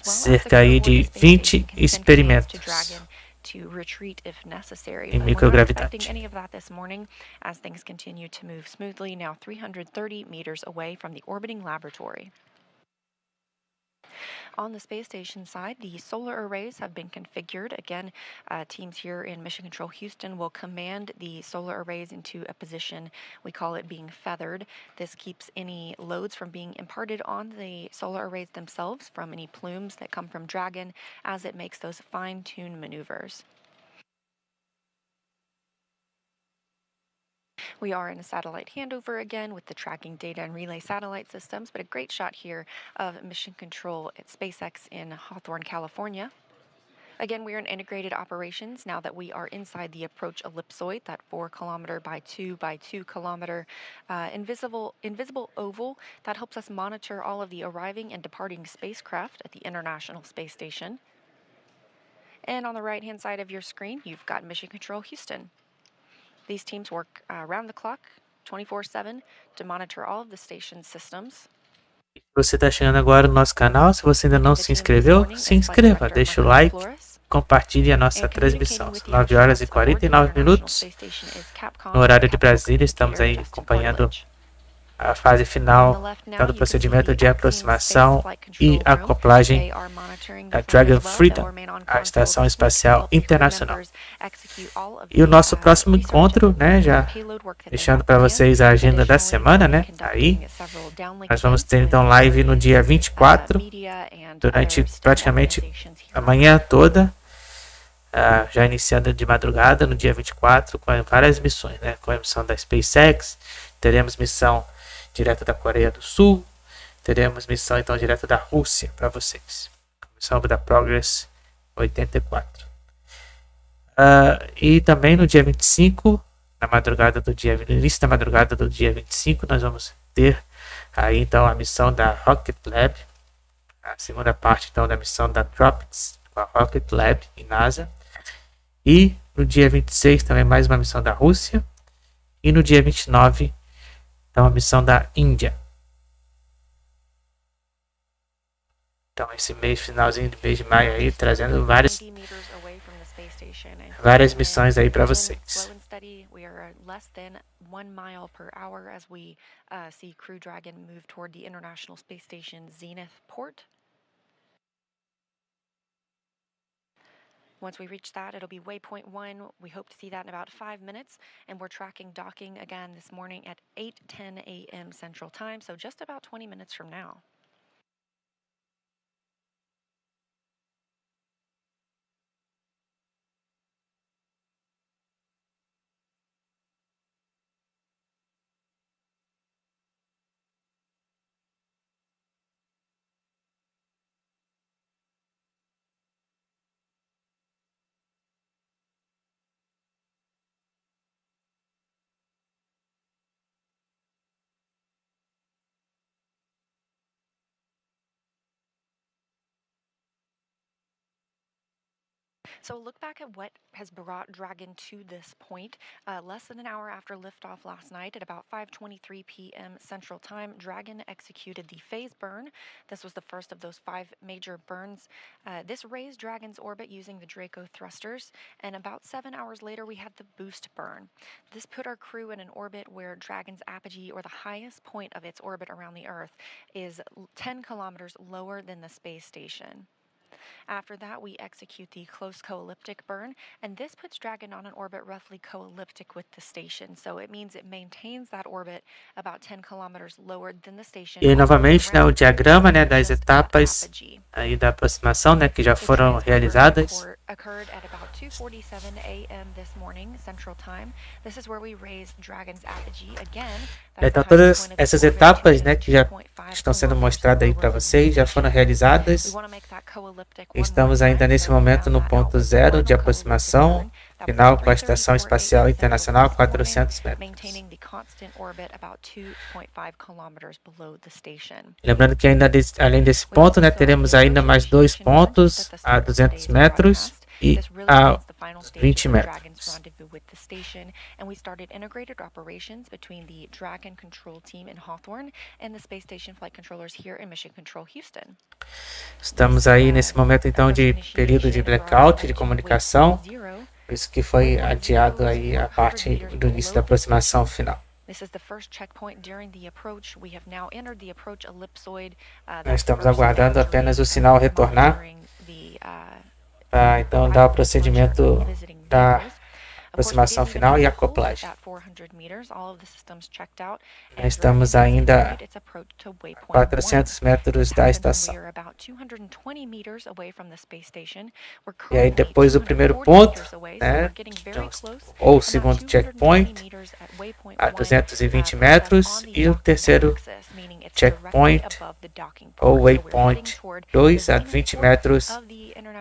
cerca aí de 20 experimentos to retreat if necessary. Em microgravidade. We're not expecting any of that this morning as things continue to move smoothly, now 330 meters away from the orbiting laboratory. On the space station side, the solar arrays have been configured. Again, teams here in Mission Control Houston will command the solar arrays into a position, we call it being feathered. This keeps any loads from being imparted on the solar arrays themselves from any plumes that come from Dragon as it makes those fine-tuned maneuvers. We are in a satellite handover again with the tracking data and relay satellite systems, but a great shot here of mission control at SpaceX in Hawthorne, California. Again, we are in integrated operations now that we are inside the approach ellipsoid, that 4 kilometer by 2 kilometer invisible oval that helps us monitor all of the arriving and departing spacecraft at the International Space Station. And on the right-hand side of your screen, you've got Mission Control Houston. These teams work around the clock, 24/7, to monitor all of the station's systems. Você está chegando agora no nosso canal, se você ainda não se inscreveu, se inscreva, deixa o like, compartilhe a nossa transmissão. São 9 horas e 49 minutos, no horário de Brasília, estamos aí acompanhando a fase final então, do procedimento de aproximação e acoplagem da Dragon Freedom, a Estação Espacial Internacional. E o nosso próximo encontro, né, já deixando para vocês a agenda da semana, né, aí, nós vamos ter então live no dia 24, durante praticamente a manhã toda, já iniciando de madrugada no dia 24, com várias missões, né, com a missão da SpaceX, teremos missão direto da Coreia do Sul, teremos missão então direto da Rússia para vocês, missão da Progress 84. E também no dia 25, no início da madrugada do dia 25, nós vamos ter aí então a missão da Rocket Lab, a segunda parte então da missão da Tropics com a Rocket Lab e NASA. E no dia 26 também mais uma missão da Rússia. E no dia 29 então a missão da Índia. Então esse mês, finalzinho do mês de maio aí, trazendo várias missões aí para vocês. We are less than 1 mile per hour as we see Crew Dragon move toward the International Space Station Zenith port. Once we reach that, it'll be waypoint 1. We hope to see that in about 5 minutes, and we're tracking docking again this morning at 8:10 a.m. Central Time, so just about 20 minutes from now. So look back at what has brought Dragon to this point. Less than an hour after liftoff last night at about 5:23 p.m. Central Time, Dragon executed the phase burn. This was the first of those 5 major burns. This raised Dragon's orbit using the Draco thrusters, and about 7 hours later we had the boost burn. This put our crew in an orbit where Dragon's apogee, or the highest point of its orbit around the Earth, is 10 kilometers lower than the space station. After that, we execute the close co-elliptic burn, and this puts Dragon on an orbit roughly co-elliptic with the station. So it means it maintains that orbit about 10 kilometers lower than the station. E novamente, né, o diagrama, né, das etapas aí da aproximação, né, que já foram realizadas. Occurred at about 2:47 a.m. this morning Central Time. This is where we raised Dragon's apogee again. Então todas essas etapas, né, que já estão sendo mostradas aí para vocês, já foram realizadas. Estamos ainda nesse momento no ponto 0 de aproximação final com a Estação Espacial Internacional, 400 metros. Lembrando que ainda além desse ponto, né, teremos ainda mais 2 pontos a 200 metros e a 20 metros. And we started integrated operations between the Dragon control team in Hawthorne and the Space Station flight controllers here in Mission Control Houston. Estamos aí nesse momento então de período de blackout de comunicação, por isso que foi adiado aí a parte do início da aproximação final. Nós estamos aguardando apenas o sinal retornar para então dar o procedimento da aproximação final e acoplagem. Nós estamos ainda a 400 metros da estação. E aí depois do primeiro ponto, né, então, ou o segundo checkpoint, a 220 metros, e o terceiro checkpoint, ou waypoint 2, a 20 metros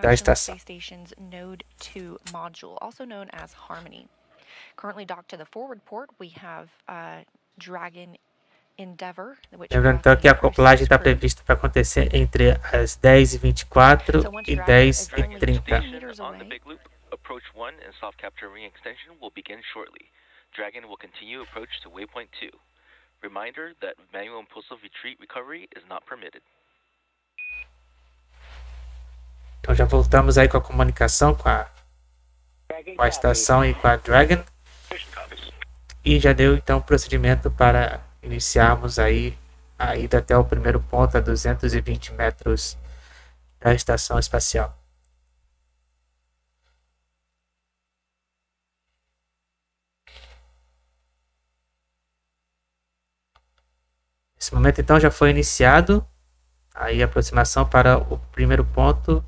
da estação. Currently docked to the forward port, we have Dragon Endeavour. Lembrando então que a acoplagem está prevista para acontecer entre as 10h24 e 10h30. Approach 1 and soft capture ring extension will begin shortly. Dragon will continue approach to waypoint 2. Reminder that manual impulsive retreat recovery is not permitted. Então já voltamos aí com a comunicação com a estação e com a Dragon. E já deu então o procedimento para iniciarmos aí a ida até o primeiro ponto a 220 metros da Estação Espacial. Nesse momento, então, já foi iniciado aí a aproximação para o primeiro ponto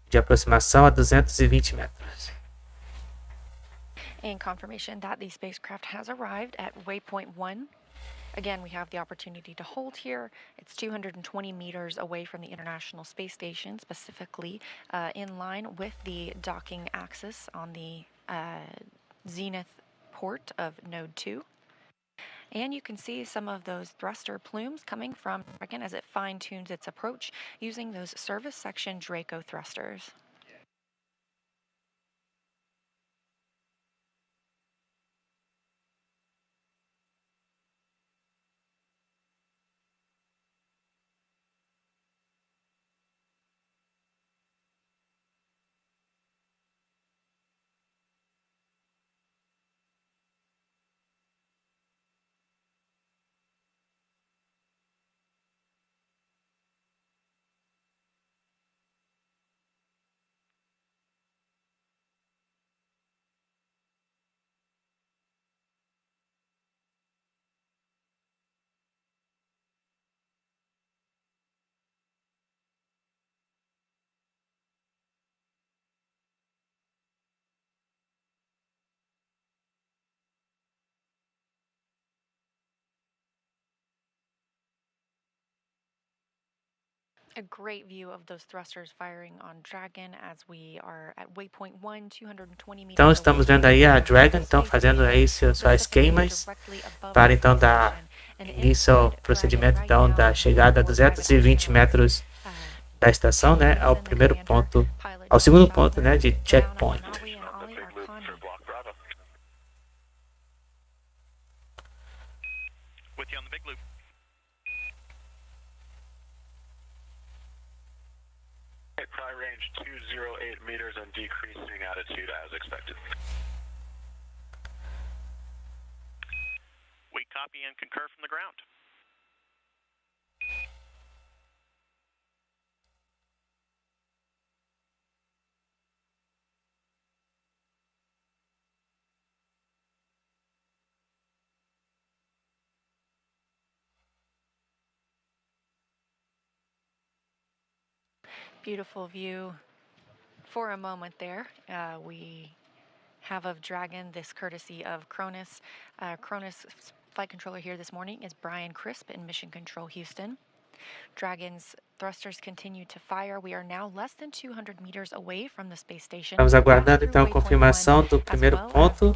de aproximação a 220 metros. And confirmation that the spacecraft has arrived at waypoint 1. Again, we have the opportunity to hold here. It's 220 meters away from the International Space Station, specifically in line with the docking axis on the zenith port of Node 2. And you can see some of those thruster plumes coming from Dragon as it fine-tunes its approach using those service section Draco thrusters. A great view of those thrusters firing on Dragon as we are at waypoint 1, 220 meters. Então estamos vendo aí a Dragon então fazendo aí suas esquemas para então dar início ao procedimento então da chegada a 220 metros da estação, né, ao primeiro ponto, ao segundo ponto, né, de checkpoint. With you on the big loop. Pry range 208 meters and decreasing attitude as expected. We copy and concur from the ground. Beautiful view for a moment there. We have of Dragon, this courtesy of Cronus. Cronus flight controller here this morning is Brian Crisp in Mission Control Houston. Dragon's thrusters continue to fire. We are now less than 200 meters away from the space station. Estamos aguardando então a confirmação do primeiro ponto,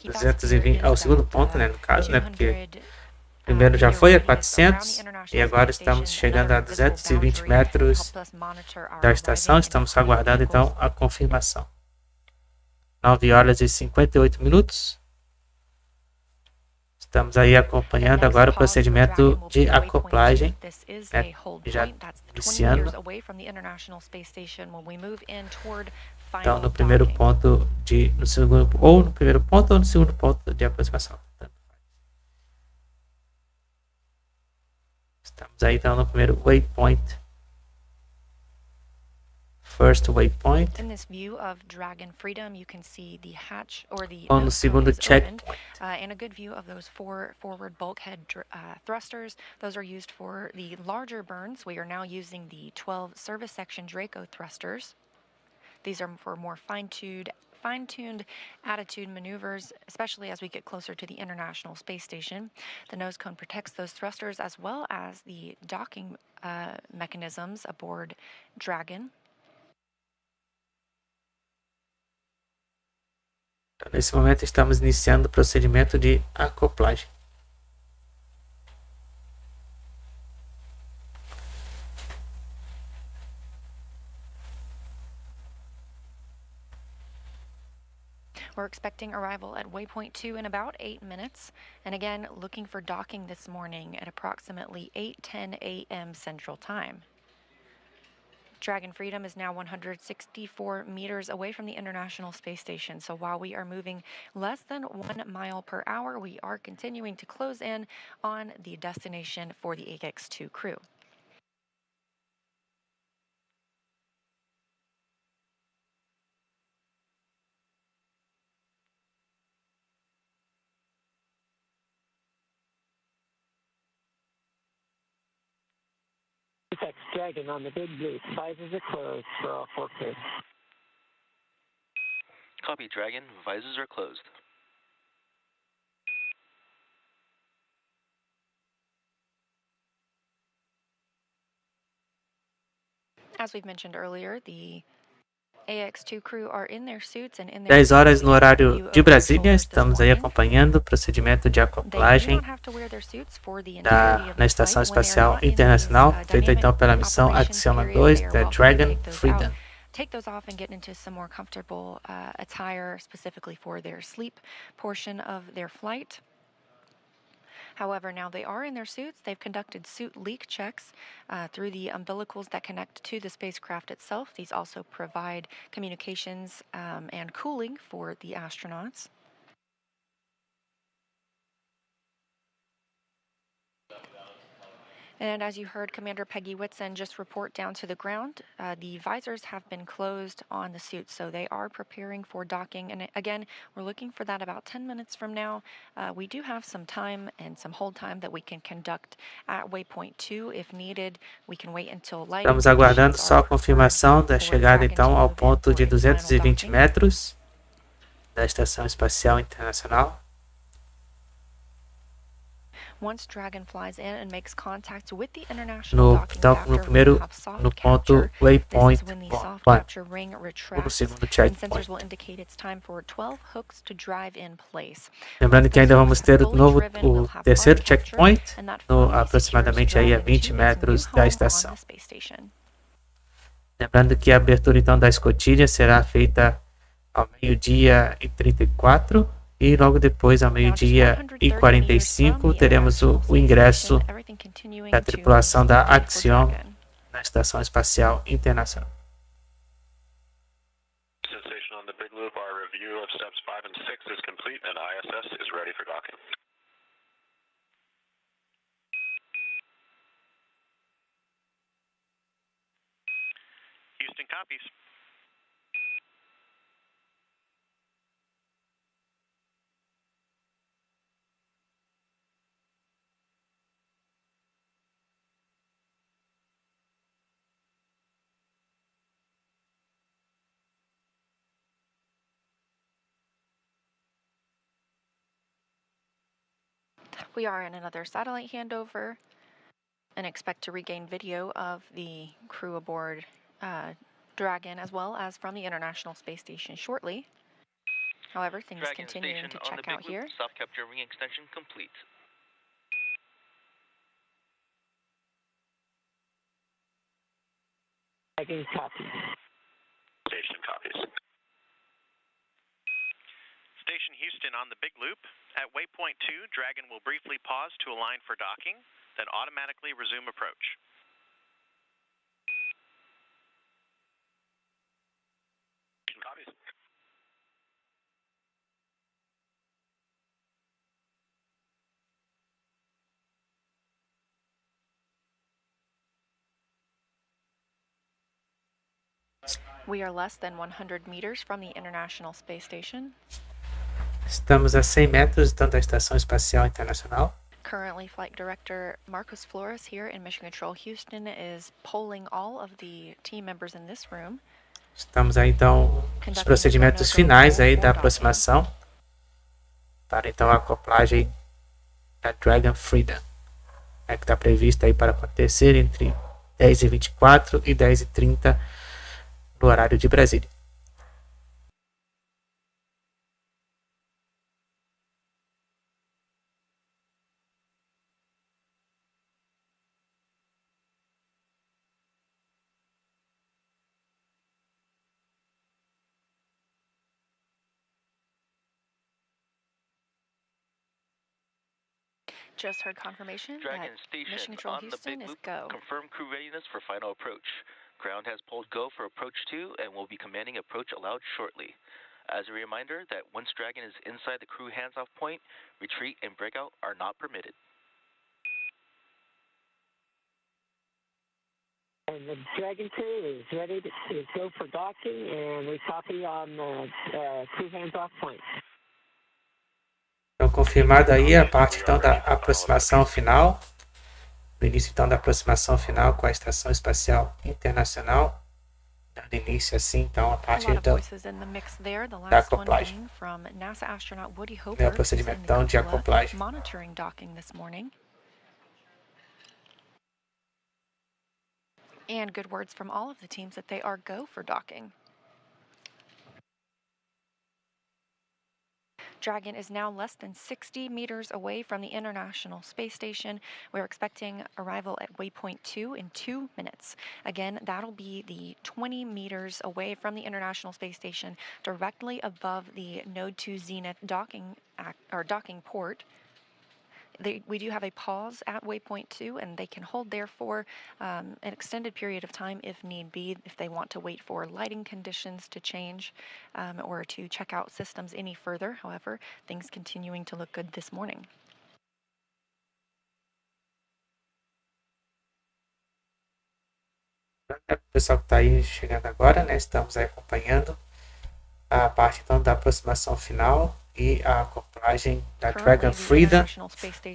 220 ao segundo ponto, né, no caso, né, porque primeiro já foi a 400 e agora estamos chegando a 220 metros da estação. Estamos aguardando então a confirmação. 9 horas e 58 minutos. Estamos aí acompanhando agora o procedimento de acoplagem, né, já iniciando. Então no primeiro ponto no segundo, ou no primeiro ponto ou no segundo ponto de aproximação. Estamos aí então no primeiro waypoint. First waypoint. In this view of Dragon Freedom, you can see the hatch or the no segundo checkpoint. And a good view of those 4 forward bulkhead thrusters. Those are used for the larger burns. We are now using the 12 service section Draco thrusters. These are for more fine-tuned attitude maneuvers, especially as we get closer to the International Space Station. The nose cone protects those thrusters as well as the docking mechanisms aboard Dragon. Então, nesse momento estamos iniciando o procedimento de acoplagem. We're expecting arrival at waypoint 2 in about 8 minutes. And again, looking for docking this morning at approximately 8:10 a.m. Central Time. Dragon Freedom is now 164 meters away from the International Space Station. So while we are moving less than 1 mile per hour, we are continuing to close in on the destination for the AX-2 crew. SpaceX Dragon on the big blue. Visors are closed for all 4 crew. Copy, Dragon. Visors are closed. As we've mentioned earlier, the AX-2 crew are in their suits and in 10 their horas no horário de Brasília, estamos aí acompanhando o procedimento de acoplagem na Estação Espacial Internacional, feito então pela missão Axiom-2 da Dragon Freedom. Take those off and get into some more comfortable attire, specifically for their sleep portion of their flight. However, now they are in their suits. They've conducted suit leak checks through the umbilicals that connect to the spacecraft itself. These also provide communications and cooling for the astronauts. And as you heard Commander Peggy Whitson just report down to the ground, the visors have been closed on the suits, so they are preparing for docking. And again, we're looking for that about 10 minutes from now. We do have some time and some hold time that we can conduct at waypoint 2 if needed. We can wait until light. Estamos aguardando só a confirmação da chegada então ao ponto de 220 metros da Estação Espacial Internacional. Once Dragon flies in and makes contact with the international docking factor, no ponto waypoint 1, no segundo checkpoint. Lembrando que ainda vamos ter o terceiro checkpoint, aproximadamente aí a 20 metros da estação. Lembrando que a abertura então da escotilha será feita ao meio-dia e 34. E logo depois, ao meio-dia e 45, teremos o ingresso da tripulação da Axiom na Estação Espacial Internacional. Station on the Big Loop, our review of steps 5 and 6 is complete and ISS is ready for docking. Houston copies. We are in another satellite handover and expect to regain video of the crew aboard Dragon as well as from the International Space Station shortly. However, things Dragon continuing station to check out here. Soft capture ring extension complete. Dragon copies. Station copies. Station Houston on the Big Loop. At waypoint 2, Dragon will briefly pause to align for docking, then automatically resume approach. Copies. We are less than 100 meters from the International Space Station. Estamos a 100 metros então da Estação Espacial Internacional. Currently, Flight Director Marcos Flores here in Mission Control Houston is polling all of the team members in this room. Estamos aí então nos procedimentos finais aí da aproximação para então a acoplagem da Dragon Freedom, que está prevista aí para acontecer entre 10h24 e 10h30 no horário de Brasília. Just heard confirmation Dragon that station Mission Control on the Houston Big is Loop. go. Confirm crew readiness for final approach. Ground has pulled go for approach 2 and will be commanding approach allowed shortly. As a reminder that once Dragon is inside the crew hands-off point, retreat and breakout are not permitted. And the Dragon crew is ready to go for docking, and we copy on the crew hands-off point. Então, confirmado aí a parte então da aproximação final. No início então da aproximação final com a Estação Espacial Internacional. Dando início assim então a parte da acoplagem. É o procedimento então de acoplagem. And good words from all of the teams that they are go for docking. Dragon is now less than 60 meters away from the International Space Station. We're expecting arrival at waypoint 2 in 2 minutes. Again, that'll be the 20 meters away from the International Space Station, directly above the Node 2 Zenith docking port. We do have a pause at waypoint 2, and they can hold there for an extended period of time if need be, if they want to wait for lighting conditions to change or to check out systems any further. However, things continuing to look good this morning. Pessoal que está aí chegando agora, né? Estamos aí acompanhando a parte então da aproximação final e a acoplagem da Dragon Freedom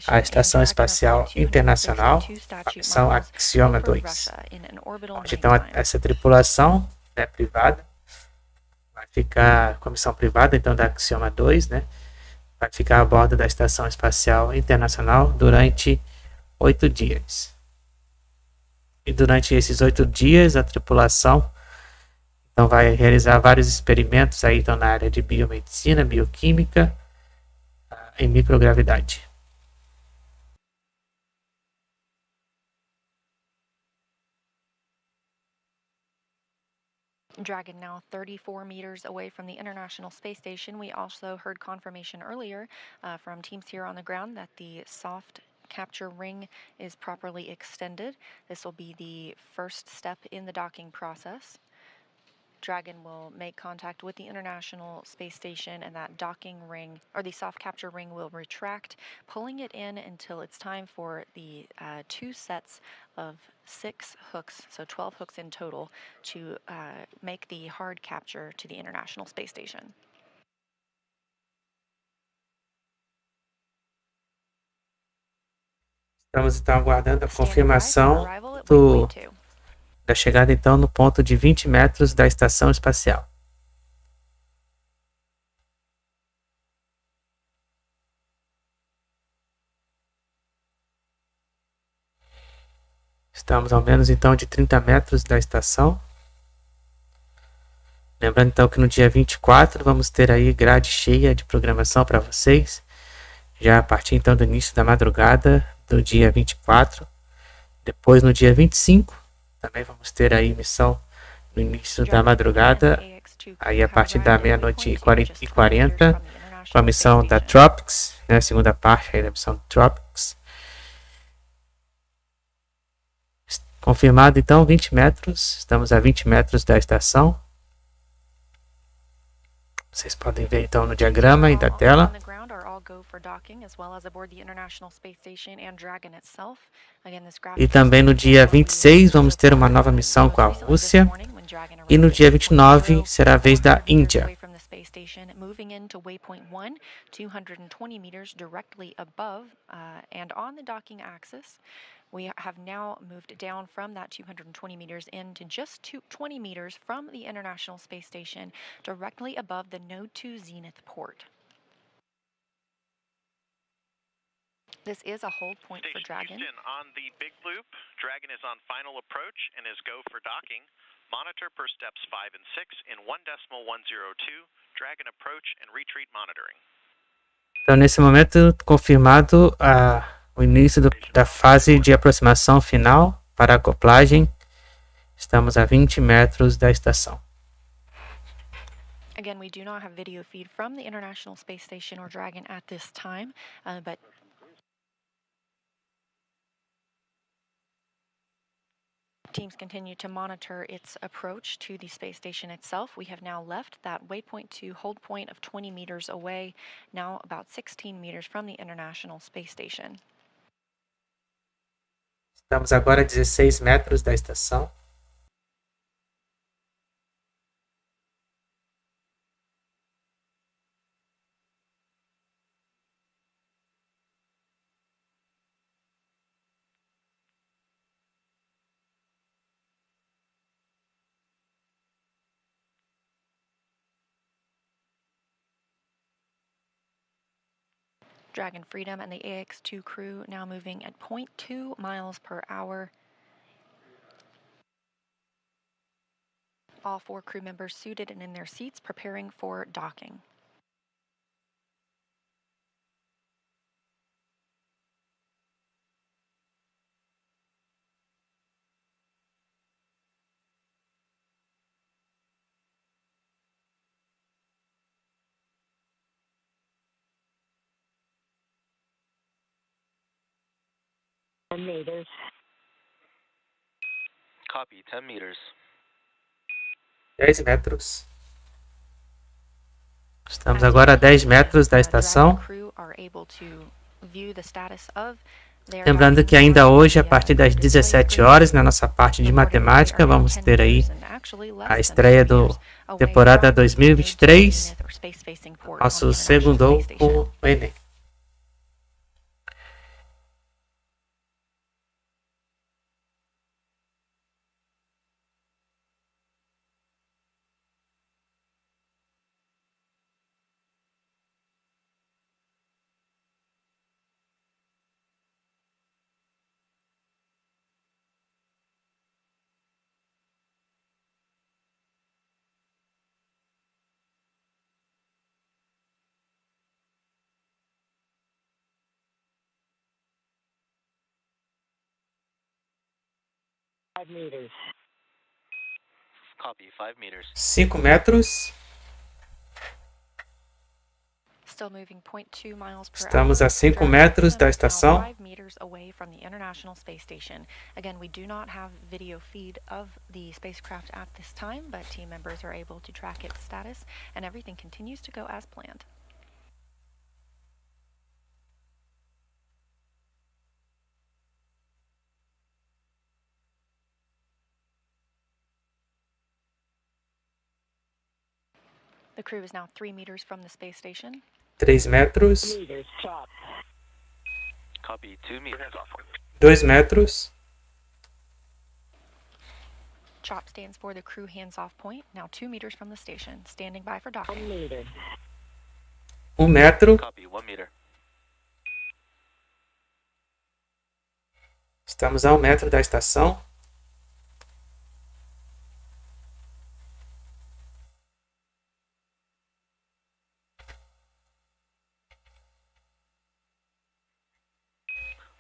à Estação Espacial Internacional, a missão Axiom-2. Onde então essa tripulação, né, privada vai ficar com a missão privada então da Axiom-2, né, vai ficar a bordo da Estação Espacial Internacional durante 8 dias. E durante esses 8 dias a tripulação então vai realizar vários experimentos aí então na área de biomedicina, bioquímica e microgravidade. Dragon now 34 meters away from the International Space Station. We also heard confirmation earlier from teams here on the ground that the soft capture ring is properly extended. This will be the first step in the docking process. Dragon will make contact with the International Space Station, and that docking ring, or the soft capture ring, will retract, pulling it in until it's time for the 2 sets of 6 hooks, so 12 hooks in total, to make the hard capture to the International Space Station. Estamos então aguardando a confirmação da chegada então no ponto de 20 metros da Estação Espacial. Estamos ao menos então de 30 metros da estação. Lembrando então que no dia 24 vamos ter aí grade cheia de programação para vocês. Já a partir então do início da madrugada do dia 24. Depois no dia 25 também vamos ter aí missão no início da madrugada, aí a partir da meia-noite e 40, com a missão da Tropics, né, a segunda parte aí da missão Tropics. Confirmado então 20 metros, estamos a 20 metros da estação. Vocês podem ver então no diagrama aí da tela. E também no dia 26 vamos ter uma nova missão com a Rússia. E no dia 29 será a vez da Índia. Moving into waypoint 1, 220 meters directly above and on the docking axis. We have now moved down from that 220 meters into just 20 meters from the International Space Station, directly above the Node 2 Zenith port. This is a hold point for Dragon. Houston, on the big loop, Dragon is on final approach and is go for docking. Monitor per steps 5 and 6 in 1.102, Dragon approach and retreat monitoring. Então, nesse momento, confirmado o início da fase de aproximação final para a acoplagem. Estamos a 20 metros da estação. Again, we do not have video feed from the International Space Station or Dragon at this time, but Teams continue to monitor its approach to the space station itself. We have now left that waypoint to hold point of 20 meters away, now about 16 meters from the International Space Station. Estamos agora a 16 metros da estação. Dragon Freedom and the AX-2 crew now moving at 0.2 miles per hour. All 4 crew members suited and in their seats, preparing for docking. Meters. Copy, 10 meters. 10 metros. Estamos agora a 10 metros da estação. Lembrando que ainda hoje, a partir das 17 horas, na nossa parte de matemática, vamos ter aí a estreia do temporada 2023, nosso segundo com o Enem. Meters. Copy, 5 meters. 5 metros. Still moving 0.2 miles per Estamos hour. a 5 metros da estação. 5 meters away from the International Space Station. Again, we do not have video feed of the spacecraft at this time, but team members are able to track its status, and everything continues to go as planned. The crew is now 3 meters from the space station. 3 metros. Meters. Chop. Copy, 2 meters. 2 metros. CHOP stands for the crew hands-off point, now 2 meters from the station, standing by for docking. 1 meter. 1 metro. Copy, 1 meter. Estamos a 1 metro da estação.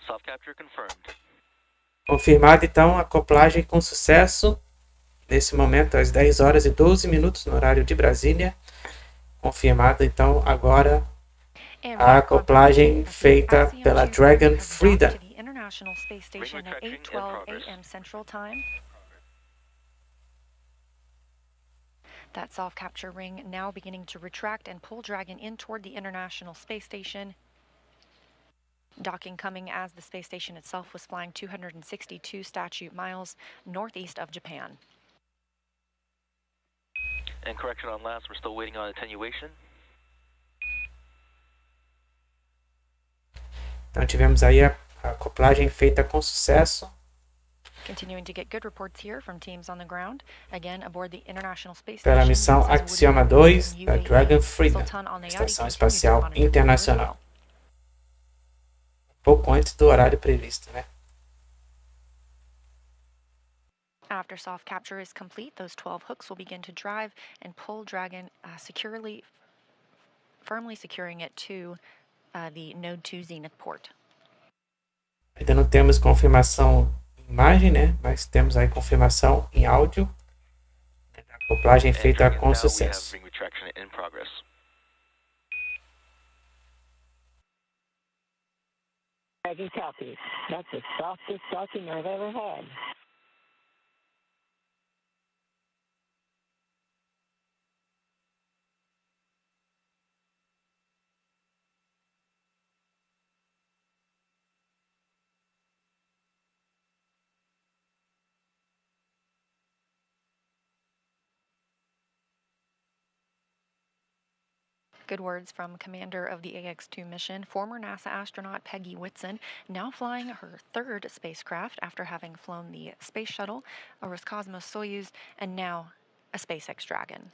Soft capture confirmed. Confirmada então a acoplagem com sucesso. Nesse momento, às 10 horas e 12 minutos no horário de Brasília. Confirmada então agora a acoplagem feita pela Dragon Freedom. International Space Station at 8:12 a.m. Central Time. That soft capture ring now beginning to retract and pull Dragon in toward the International Space Station. Docking coming as the space station itself was flying 262 statute miles northeast of Japan. And correction on last, we're still waiting on attenuation. Então tivemos aí a acoplagem feita com sucesso. Continuing to get good reports here from teams on the ground. Again, aboard the International Space Pela Station. missão Axiom-2 da Dragon Freedom, Estação Espacial Internacional. Pouco antes do horário previsto, né? After soft capture is complete, those 12 hooks will begin to drive and pull Dragon firmly securing it to the Node 2 Zenith port. Ainda não temos confirmação em imagem, né? Mas temos aí confirmação em áudio. A acoplagem feita com sucesso. Dragon copy. That's the softest docking I've ever had. Good words from commander of the AX-2 mission, former NASA astronaut Peggy Whitson, now flying her third spacecraft after having flown the Space Shuttle, a Roscosmos-Soyuz, and now a SpaceX Dragon.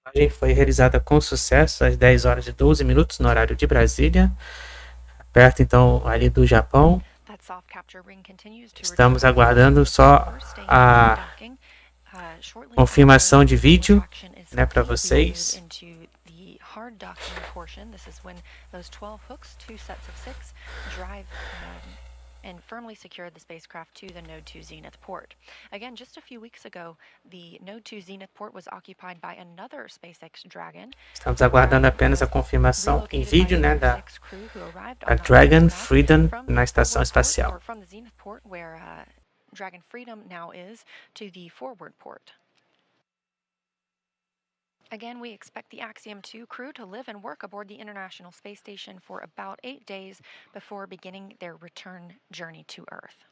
A viagem foi realizada com sucesso às 10 horas e 12 minutos no horário de Brasília, perto então ali do Japão. Estamos aguardando só a confirmação de vídeo, né, para vocês. And firmly secured the spacecraft to the Node 2 Zenith port. Again, just a few weeks ago, the Node 2 Zenith port was occupied by another SpaceX Dragon. Estamos aguardando apenas a confirmação em vídeo, né, da Dragon Freedom na Estação Espacial. From the Zenith port, where Dragon Freedom now is, to the forward port. Again, we expect the Axiom-2 crew to live and work aboard the International Space Station for about 8 days before beginning their return journey to Earth.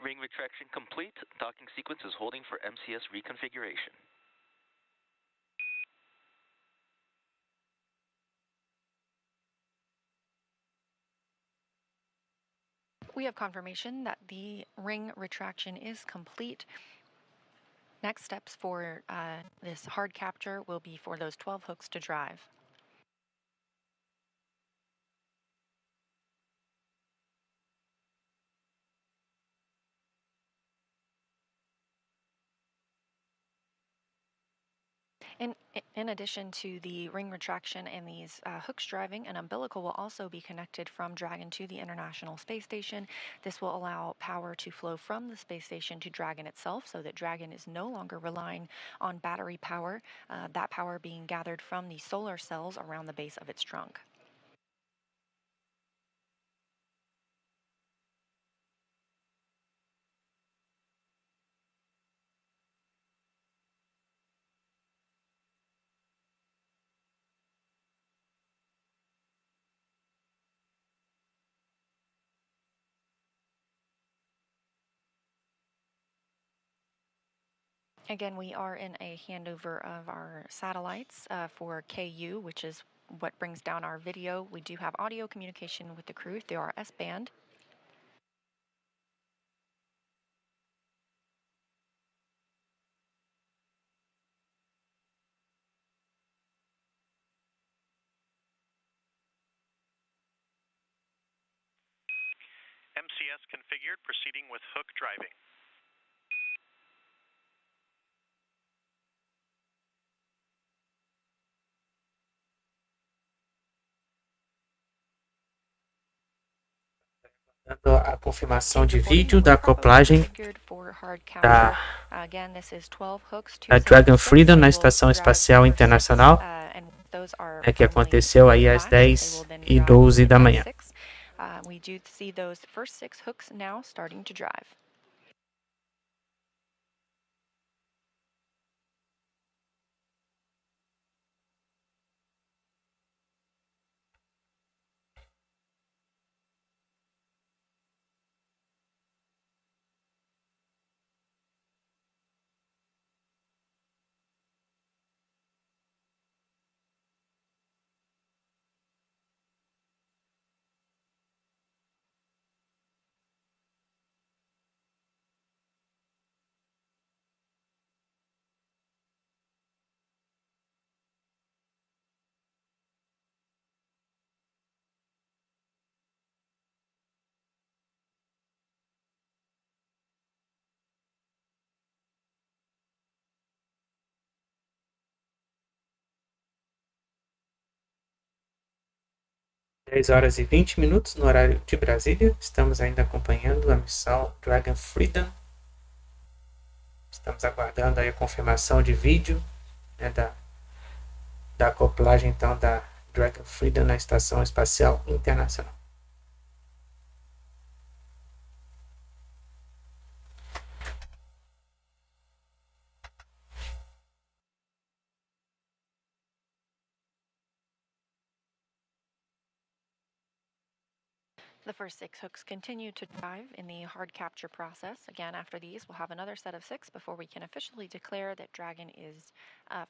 Ring retraction complete. Docking sequence is holding for MCS reconfiguration. We have confirmation that the ring retraction is complete. Next steps for this hard capture will be for those 12 hooks to drive. In addition to the ring retraction and these hooks driving, an umbilical will also be connected from Dragon to the International Space Station. This will allow power to flow from the space station to Dragon itself, so that Dragon is no longer relying on battery power, that power being gathered from the solar cells around the base of its trunk. Again, we are in a handover of our satellites for KU, which is what brings down our video. We do have audio communication with the crew through our S-band. MCS configured, proceeding with hook driving. A confirmação de vídeo da acoplagem da Dragon Freedom na Estação Espacial Internacional, que aconteceu aí às 10h12 da manhã. We do see those first 6 hooks now starting to drive. 10 horas e 20 minutos no horário de Brasília. Estamos ainda acompanhando a missão Dragon Freedom. Estamos aguardando aí a confirmação de vídeo, né, da acoplagem então da Dragon Freedom na Estação Espacial Internacional. The first 6 hooks continue to drive in the hard capture process. Again, after these, we'll have another set of 6 before we can officially declare that Dragon is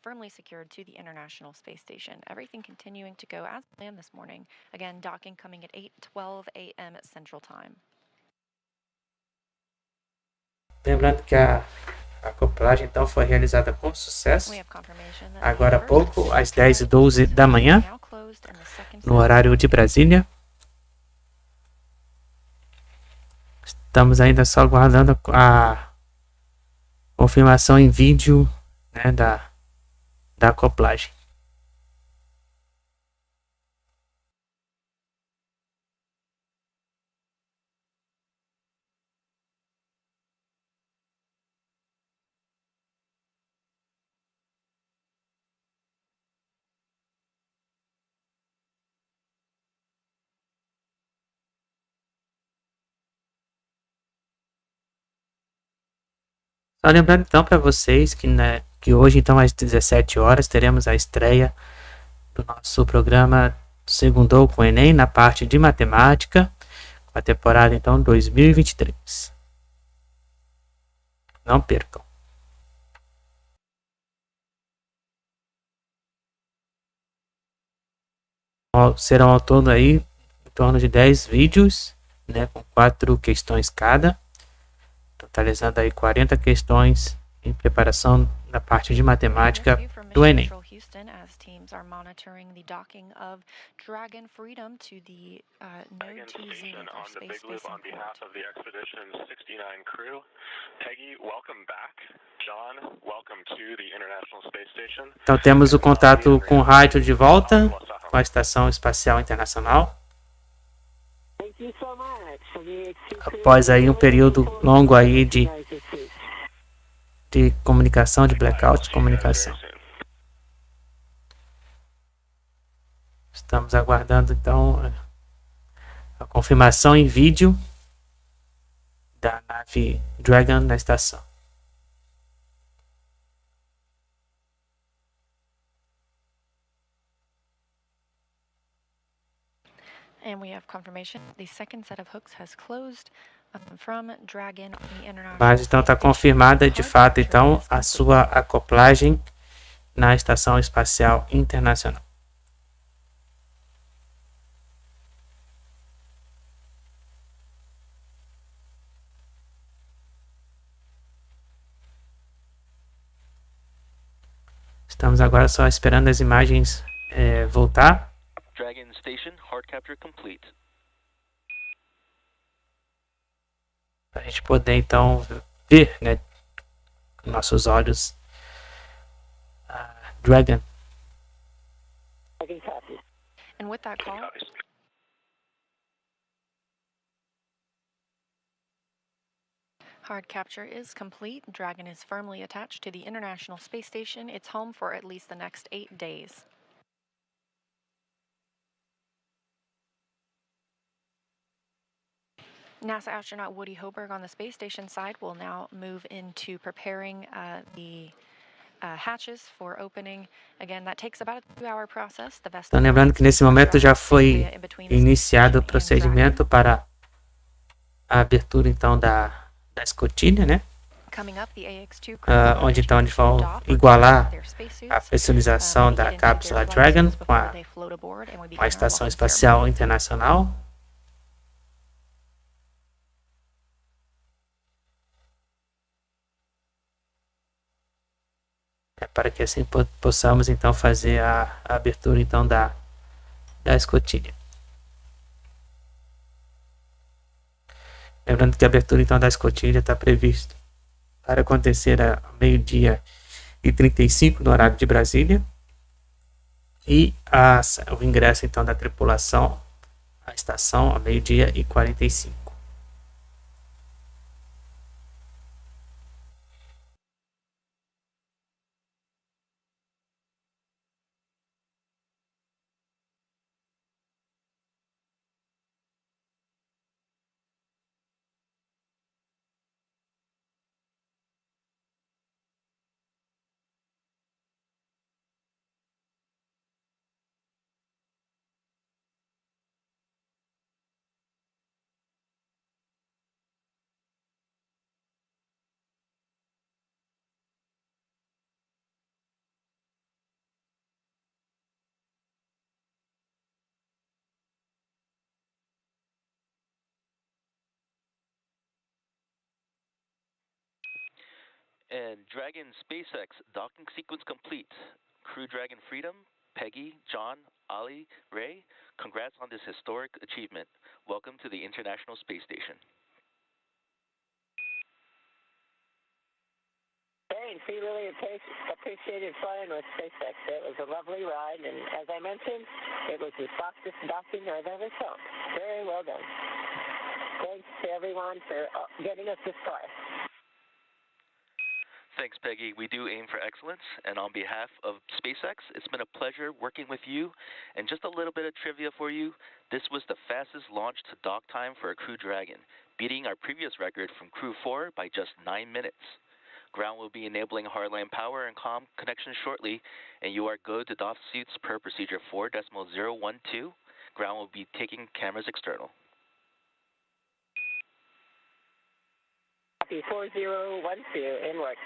firmly secured to the International Space Station. Everything continuing to go as planned this morning. Again, docking coming at 8:12 a.m. Central Time. Lembrando que a acoplagem então foi realizada com sucesso. Agora há pouco, às 10h12 da manhã, no horário de Brasília. Estamos ainda só aguardando a confirmação em vídeo, né, da acoplagem. Só lembrando então para vocês que hoje então às 17 horas teremos a estreia do nosso programa Segundou com o Enem na parte de matemática, com a temporada então 2023. Não percam. Serão ao todo aí em torno de 10 vídeos, né, com 4 questões cada. Totalizando aí 40 questões em preparação da parte de matemática do Enem. Então temos o contato com o rádio de volta com a Estação Espacial Internacional. Após aí um período longo aí de comunicação, de blackout de comunicação. Estamos aguardando então a confirmação em vídeo da nave Dragon na estação. And we have confirmation the second set of hooks has closed from Dragon on the International. Mas então está confirmada de fato então a sua acoplagem na Estação Espacial Internacional. Estamos agora só esperando as imagens voltar. Dragon Station hard capture complete. Para a gente poder então ver, né, com nossos olhos a Dragon. And with that call, hard capture is complete. Dragon is firmly attached to the International Space Station. It's home for at least the next 8 days. NASA astronaut Woody Hoburg on the space station side will now move into preparing the hatches for opening. Again, that takes about a 2-hour process. Então, lembrando que nesse momento já foi iniciado o procedimento para a abertura então da escotilha, né? Onde então eles vão igualar a pressurização da cápsula Dragon com a Estação Espacial Internacional. Para que assim possamos então fazer a abertura então da escotilha. Lembrando que a abertura então da escotilha está prevista para acontecer a 12h35 no horário de Brasília, e o ingresso então da tripulação a estação a 12h45. And Dragon SpaceX docking sequence complete. Crew Dragon Freedom, Peggy, John, Ali, Ray, congrats on this historic achievement. Welcome to the International Space Station. Thanks. We really appreciated flying with SpaceX. It was a lovely ride, and as I mentioned, it was the fastest docking I've ever flown. Very well done. Thanks to everyone for getting us this far. Thanks, Peggy. We do aim for excellence, and on behalf of SpaceX, it's been a pleasure working with you. And just a little bit of trivia for you, this was the fastest launch to dock time for a Crew Dragon, beating our previous record from Crew 4 by just 9 minutes. Ground will be enabling hardline power and comm connections shortly, and you are good to doff suits per procedure 4.012. Ground will be taking cameras external. Copy 4012 in work.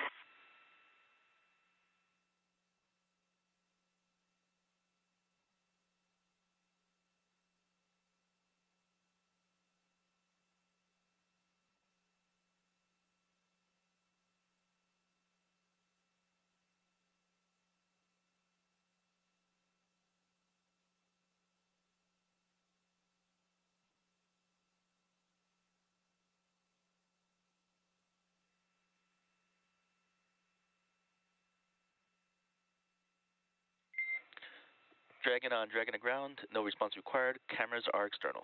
Dragon on Dragon to ground, no response required, cameras are external.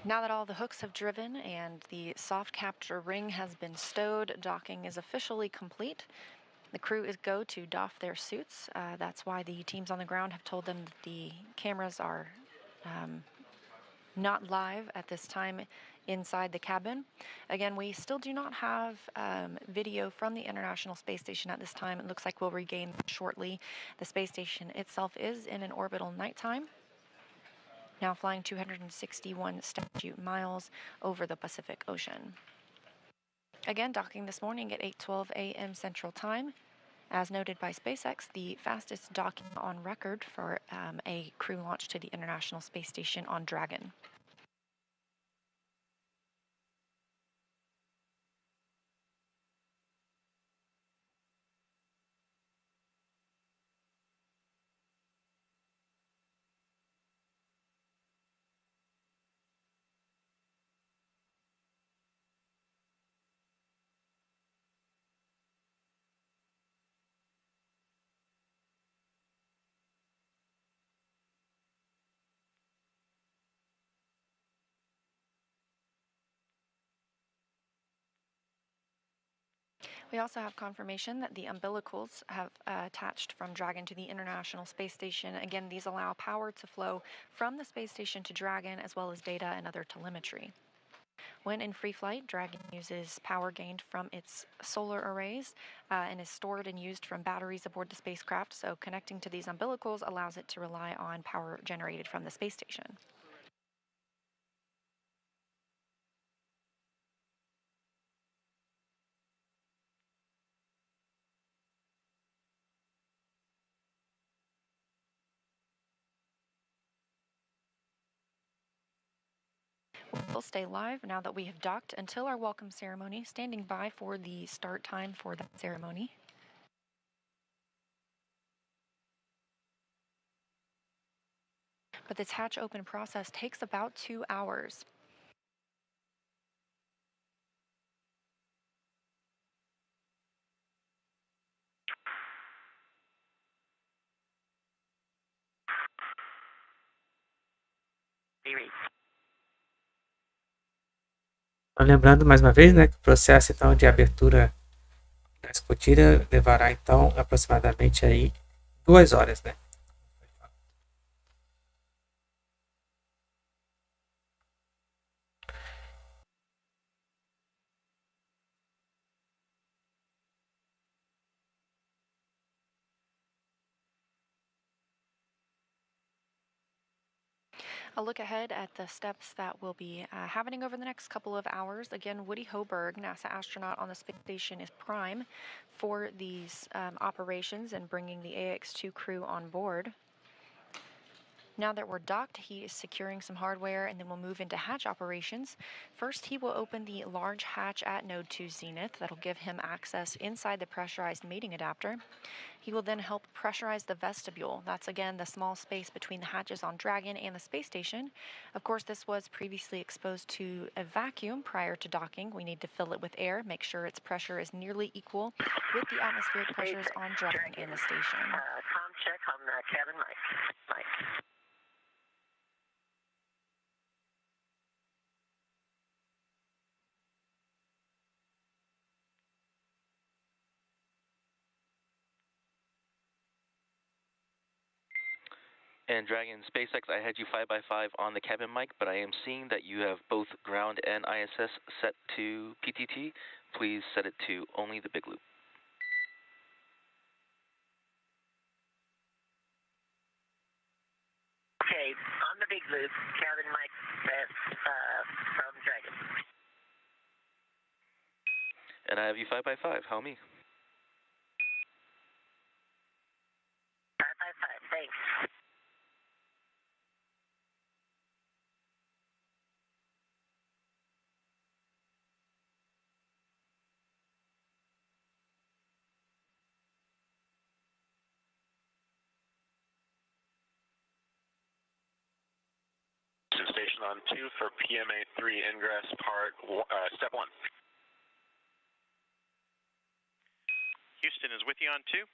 Now that all the hooks have driven and the soft capture ring has been stowed, docking is officially complete. The crew is go to doff their suits. That's why the teams on the ground have told them that the cameras are not live at this time inside the cabin. Again, we still do not have video from the International Space Station at this time. It looks like we'll regain shortly. The space station itself is in an orbital nighttime, now flying 261 statute miles over the Pacific Ocean. Again, docking this morning at 8:12 a.m. Central Time. As noted by SpaceX, the fastest docking on record for a crew launch to the International Space Station on Dragon. We also have confirmation that the umbilicals have attached from Dragon to the International Space Station. Again, these allow power to flow from the space station to Dragon, as well as data and other telemetry. When in free flight, Dragon uses power gained from its solar arrays and is stored and used from batteries aboard the spacecraft, so connecting to these umbilicals allows it to rely on power generated from the space station. We'll stay live now that we have docked until our welcome ceremony, standing by for the start time for that ceremony. But this hatch open process takes about 2 hours. Lembrando mais uma vez, né, que o processo então de abertura da escotilha levará então aproximadamente aí 2 horas, né? A look ahead at the steps that will be happening over the next couple of hours. Again, Woody Hoberg, NASA astronaut on the space station, is prime for these operations and bringing the AX-2 crew on board. Now that we're docked, he is securing some hardware, and then we'll move into hatch operations. First, he will open the large hatch at Node 2 Zenith. That'll give him access inside the pressurized mating adapter. He will then help pressurize the vestibule. That's, again, the small space between the hatches on Dragon and the space station. Of course, this was previously exposed to a vacuum prior to docking. We need to fill it with air, make sure its pressure is nearly equal with the atmospheric pressures on Dragon and the station. Com check on the cabin mic. And Dragon SpaceX, I had you 5x5 on the cabin mic, but I am seeing that you have both ground and ISS set to PTT. Please set it to only the big loop. Okay, on the big loop, cabin mic set from Dragon. And I have you 5x5. How me? 5x5, thanks. Station on 2 for PMA 3 ingress step 1. Houston is with you on 2. All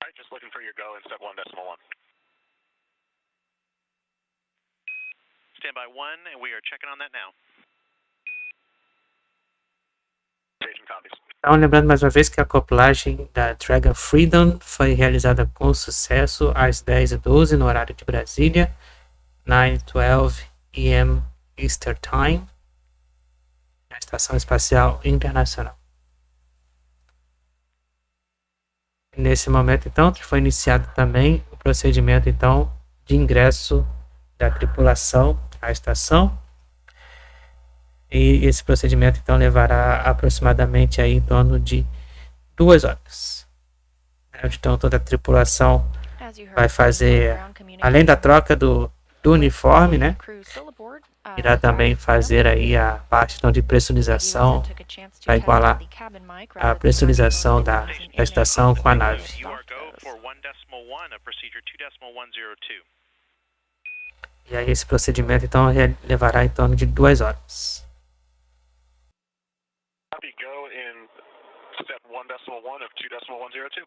right, just looking for your go in step 1.1. Standby 1, and we are checking on that now. Station copies. Então, lembrando mais uma vez que a acoplagem da Dragon Freedom foi realizada com sucesso às 10h12 no horário de Brasília, 9:12 AM Eastern Time, na Estação Espacial Internacional. Nesse momento, então, foi iniciado também o procedimento então de ingresso da tripulação à estação. E esse procedimento então levará aproximadamente aí em torno de 2 horas. Então toda a tripulação vai fazer, além da troca do uniforme, né? Irá também fazer aí a parte então, de pressurização para igualar a pressurização da estação com a nave. E aí esse procedimento então levará em torno de 2 horas. Copy, go in step 1.1 of 2.102.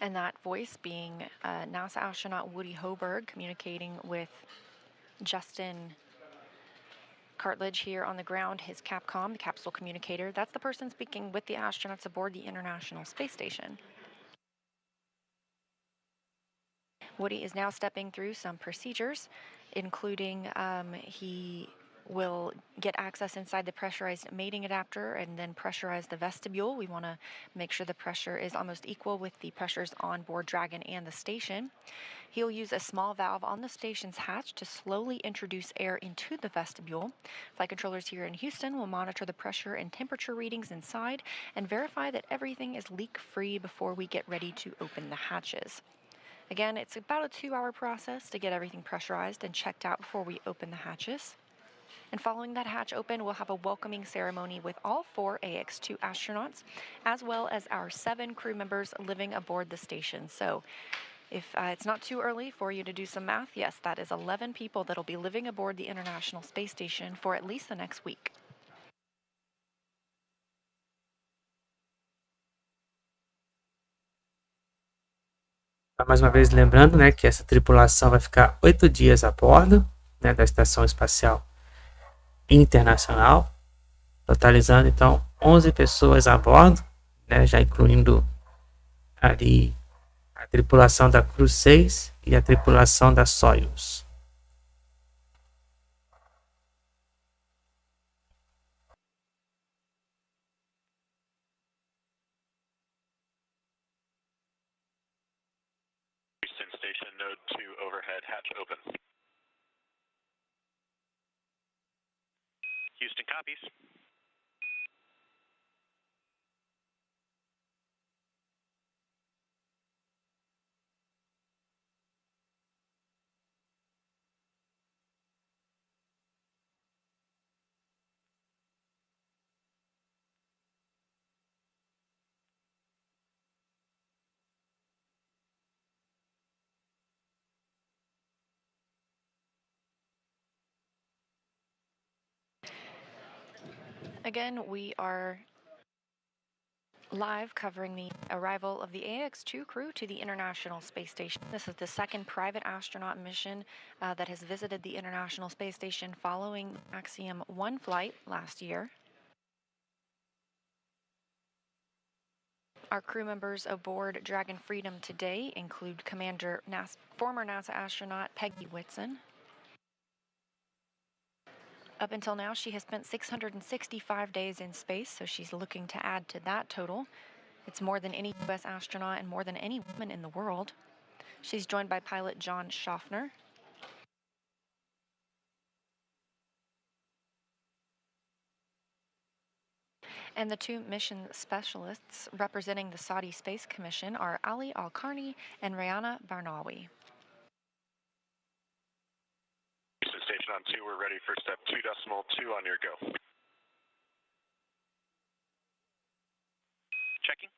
And that voice being NASA astronaut Woody Hoberg communicating with Justin Cartledge here on the ground, his Capcom, the capsule communicator. That's the person speaking with the astronauts aboard the International Space Station. Woody is now stepping through some procedures, including he will get access inside the pressurized mating adapter and then pressurize the vestibule. We want to make sure the pressure is almost equal with the pressures on board Dragon and the station. He'll use a small valve on the station's hatch to slowly introduce air into the vestibule. Flight controllers here in Houston will monitor the pressure and temperature readings inside and verify that everything is leak-free before we get ready to open the hatches. Again, it's about a 2-hour process to get everything pressurized and checked out before we open the hatches. And following that hatch open, we'll have a welcoming ceremony with all 4 AX-2 astronauts, as well as our 7 crew members living aboard the station. So if it's not too early for you to do some math, yes, that is 11 people that'll be living aboard the International Space Station for at least the next week. Mais uma vez lembrando, né, que essa tripulação vai ficar 8 dias a bordo, né, da Estação Espacial Internacional, totalizando então 11 pessoas a bordo, né, já incluindo ali a tripulação da Crew 6 e a tripulação da Soyuz. Houston Station, Node 2 overhead, hatch open. Houston copies. Again, we are live covering the arrival of the AX-2 crew to the International Space Station. This is the second private astronaut mission that has visited the International Space Station following Axiom-1 flight last year. Our crew members aboard Dragon Freedom today include former NASA astronaut Peggy Whitson. Up until now, she has spent 665 days in space, so she's looking to add to that total. It's more than any U.S. astronaut and more than any woman in the world. She's joined by pilot John Shoffner. And the 2 mission specialists representing the Saudi Space Commission are Ali Alqarni and Rayyanah Barnawi. Houston Station on 2, we're ready for step 2.2 on your go. Checking.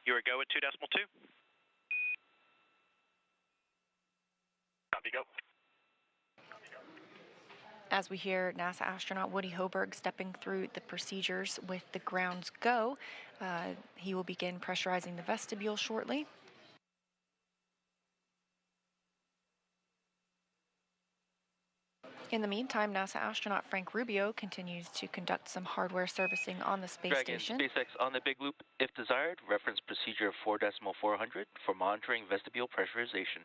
You are go at 2.2. Copy, go. As we hear NASA astronaut Woody Hoberg stepping through the procedures with the grounds go, he will begin pressurizing the vestibule shortly. In the meantime, NASA astronaut Frank Rubio continues to conduct some hardware servicing on the space station. SpaceX on the big loop. If desired, reference procedure 4.400 for monitoring vestibule pressurization.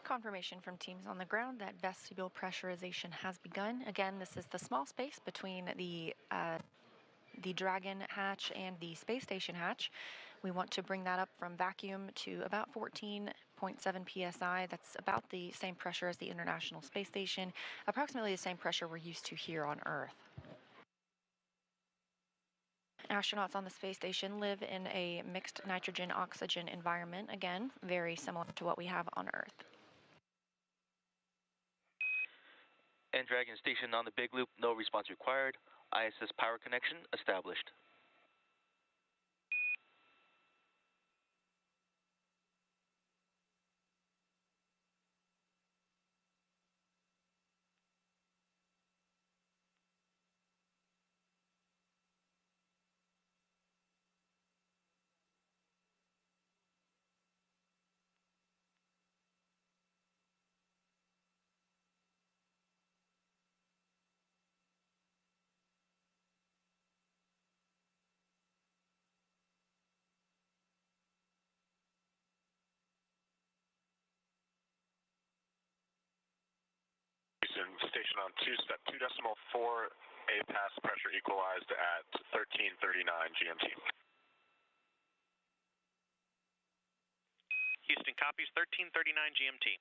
Confirmation from teams on the ground that vestibule pressurization has begun. Again, this is the small space between the Dragon hatch and the space station hatch. We want to bring that up from vacuum to about 14.7 psi. That's about the same pressure as the International Space Station, approximately the same pressure we're used to here on Earth. Astronauts on the space station live in a mixed nitrogen-oxygen environment, again, very similar to what we have on Earth. And Dragon Station on the big loop, no response required. ISS power connection established. Houston, station on step 2.4, APAS pressure equalized at 1339 GMT. Houston copies 1339 GMT.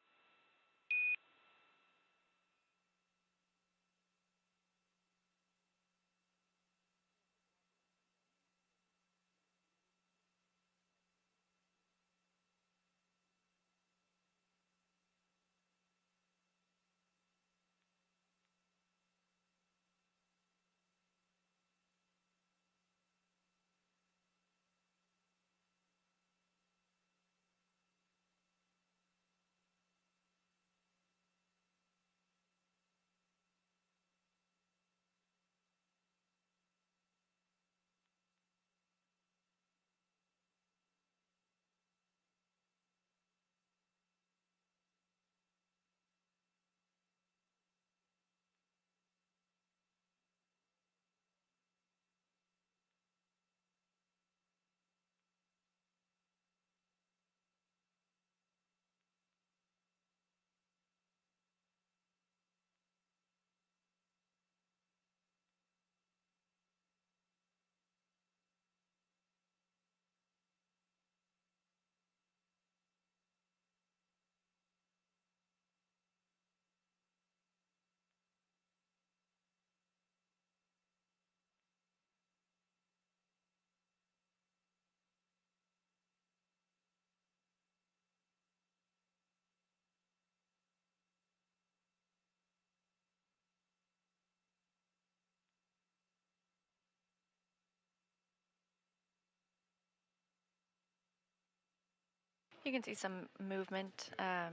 You can see some movement, and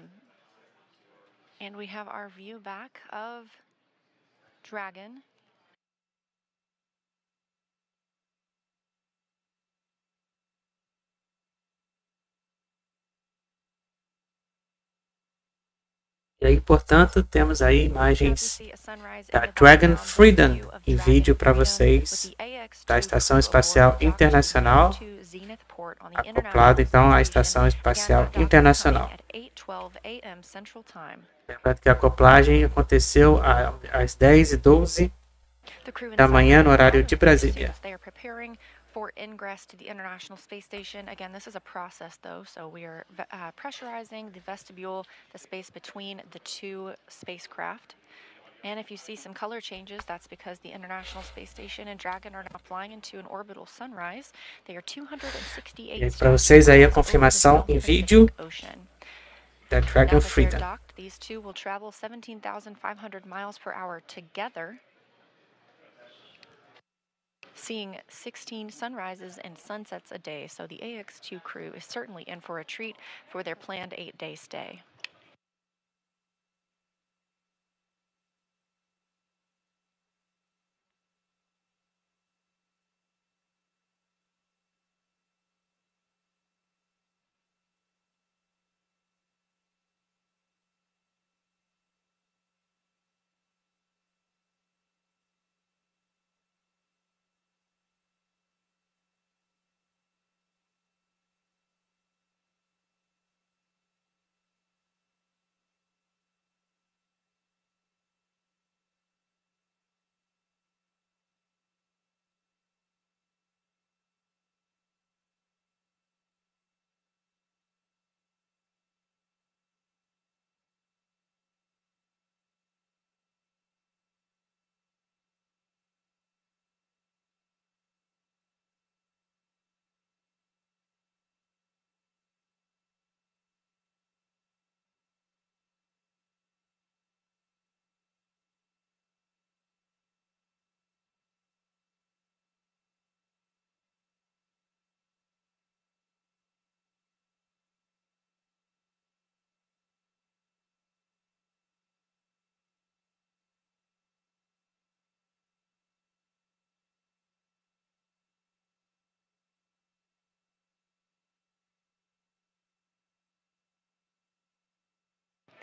we have our view back of Dragon. E aí, portanto, temos aí imagens da Dragon Freedom em vídeo para vocês, da Estação Espacial Internacional, acoplado então à Estação Espacial Internacional. Lembrando que a acoplagem aconteceu às 10h12 da manhã no horário de Brasília. For ingress to the International Space Station. Again, this is a process though, so we are pressurizing the vestibule, the space between the two spacecraft. And if you see some color changes, that's because the International Space Station and Dragon are now flying into an orbital sunrise. They are 268 para vocês aí a confirmação em vídeo da Dragon Freedom. Docked, these two will travel 17,500 miles per hour together, seeing 16 sunrises and sunsets a day, so the AX-2 crew is certainly in for a treat for their planned 8-day stay.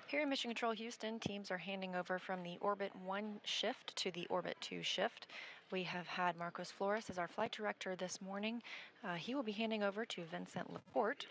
Here in Mission Control Houston, teams are handing over from the Orbit 1 shift to the Orbit 2 shift. We have had Marcos Flores as our flight director this morning. He will be handing over to Vincent Laporte.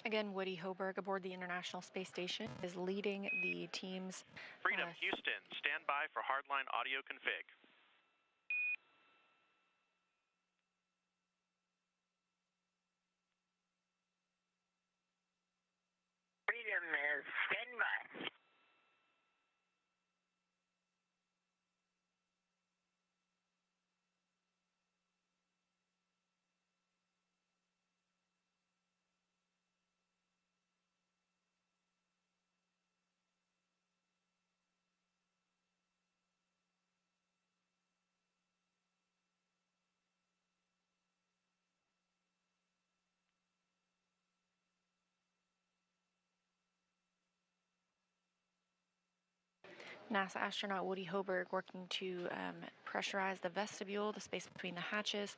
Again, Woody Hoberg aboard the International Space Station is leading the team's... Freedom, Houston, stand by for hardline audio config. Freedom is stand by. NASA astronaut Woody Hoberg working to pressurize the vestibule, the space between the hatches.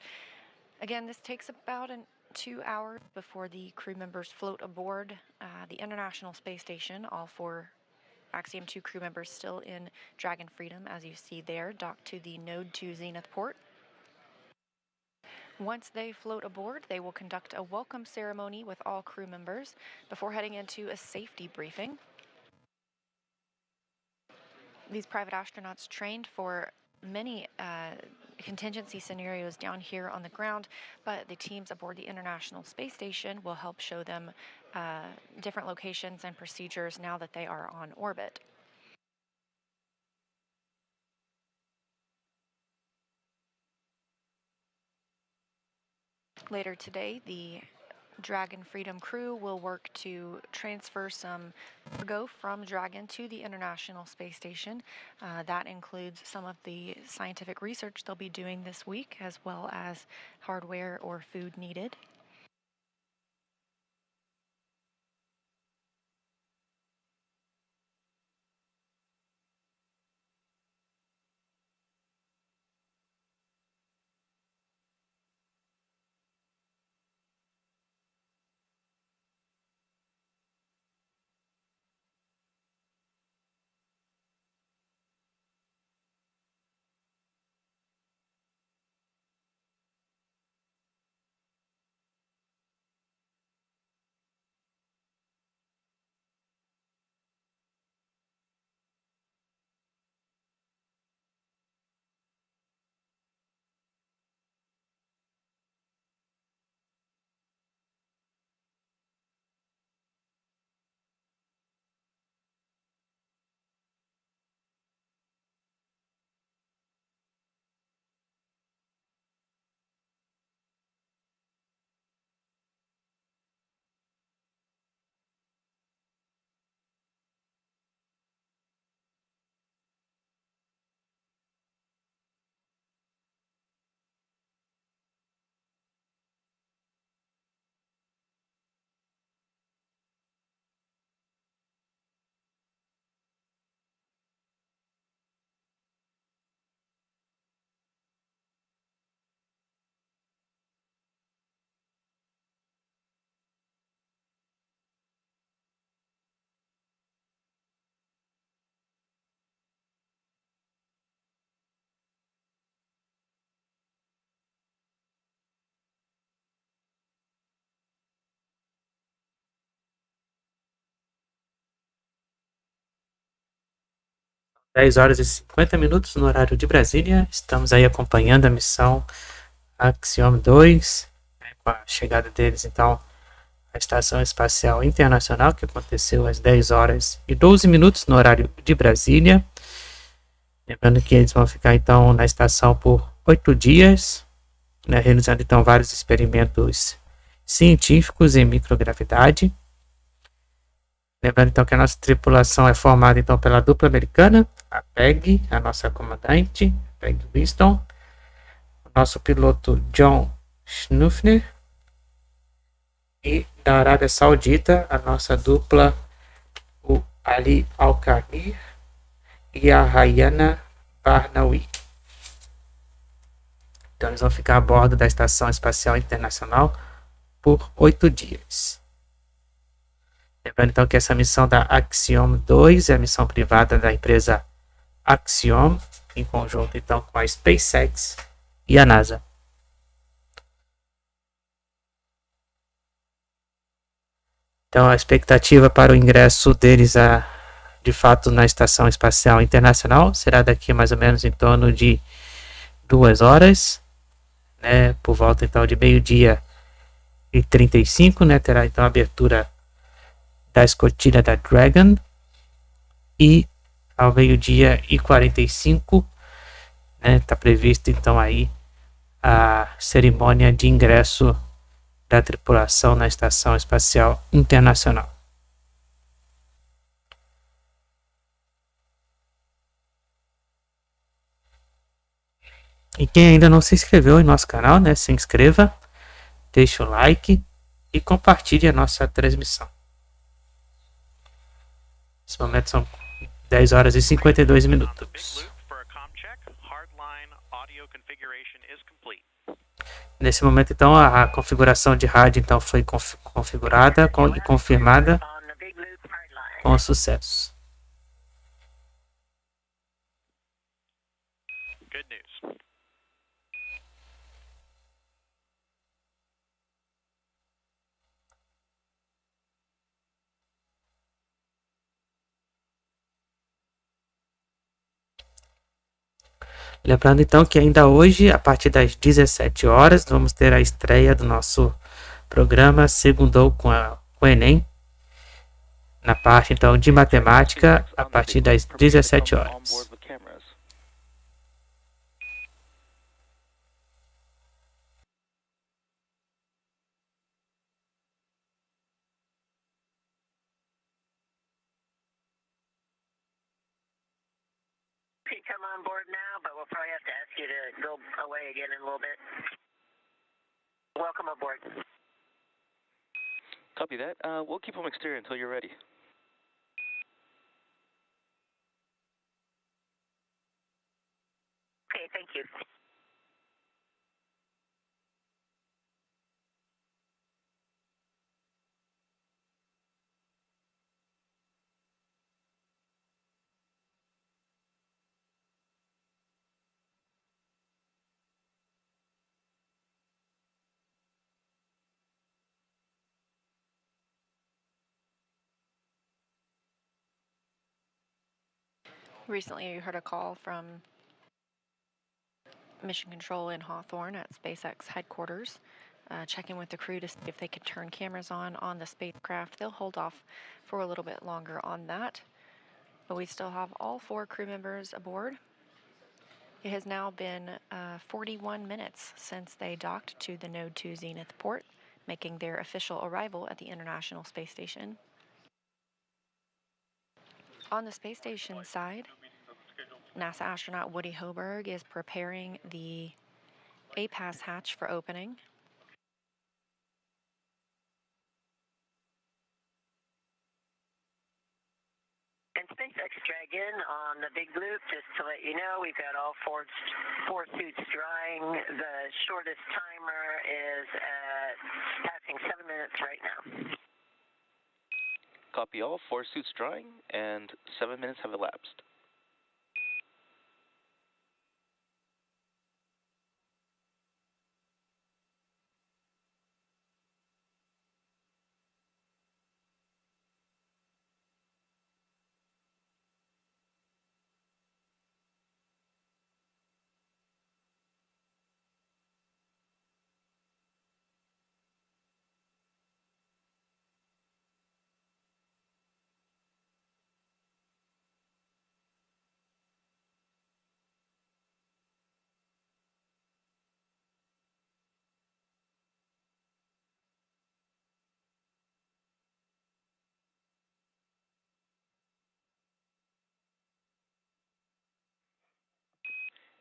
Again, this takes about 2 hours before the crew members float aboard the International Space Station. All 4 Axiom 2 crew members still in Dragon Freedom, as you see there, docked to the Node 2 Zenith port. Once they float aboard, they will conduct a welcome ceremony with all crew members before heading into a safety briefing. These private astronauts trained for many contingency scenarios down here on the ground, but the teams aboard the International Space Station will help show them different locations and procedures now that they are on orbit. Later today, the Dragon Freedom crew will work to transfer some cargo from Dragon to the International Space Station. That includes some of the scientific research they'll be doing this week, as well as hardware or food needed. Dez horas e 50 minutos no horário de Brasília. Estamos aí acompanhando a missão Axiom-2, com a chegada deles, então, à Estação Espacial Internacional, que aconteceu às 10 horas e 12 minutos no horário de Brasília. Lembrando que eles vão ficar, então, na estação por 8 dias, né, realizando, então, vários experimentos científicos em microgravidade. Lembrando, então, que a nossa tripulação é formada, então, pela dupla americana, a Peggy, a nossa comandante, Peggy Whitson, o nosso piloto John Shoffner, e da Arábia Saudita, a nossa dupla, o Ali Alqarni e a Rayyanah Barnawi. Então, eles vão ficar a bordo da Estação Espacial Internacional por 8 dias. Lembrando, então, que essa missão da Axiom-2 é a missão privada da empresa Axiom, em conjunto, então, com a SpaceX e a NASA. Então a expectativa para o ingresso deles de fato na Estação Espacial Internacional será daqui mais ou menos em torno de 2 horas, né, por volta então de meio-dia e 35, né, terá então a abertura da escotilha da Dragon, e ao meio-dia e 45, né, está previsto então aí a cerimônia de ingresso da tripulação na Estação Espacial Internacional. E quem ainda não se inscreveu em nosso canal, né, se inscreva, deixe o like e compartilhe a nossa transmissão. Nesse momento são 10 horas e 52 minutos. Nesse momento, então, a configuração de rádio então, foi configurada e confirmada com sucesso. Good news. Lembrando então que ainda hoje, a partir das 17 horas, vamos ter a estreia do nosso programa Segundou com o Enem, na parte então de matemática, a partir das 17 horas. Come on board now, but we'll probably have to ask you to go away again in a little bit. Welcome aboard. Copy that. We'll keep them exterior until you're ready. Okay, thank you. Recently, you heard a call from Mission Control in Hawthorne at SpaceX headquarters, checking with the crew to see if they could turn cameras on the spacecraft. They'll hold off for a little bit longer on that, but we still have all 4 crew members aboard. It has now been 41 minutes since they docked to the Node 2 Zenith port, making their official arrival at the International Space Station. On the space station side, NASA astronaut Woody Hoberg is preparing the APAS hatch for opening. And SpaceX Dragon on the big loop, just to let you know, we've got all four suits drying. The shortest timer is at passing 7 minutes right now. Copy all, 4 suits drying, and 7 minutes have elapsed.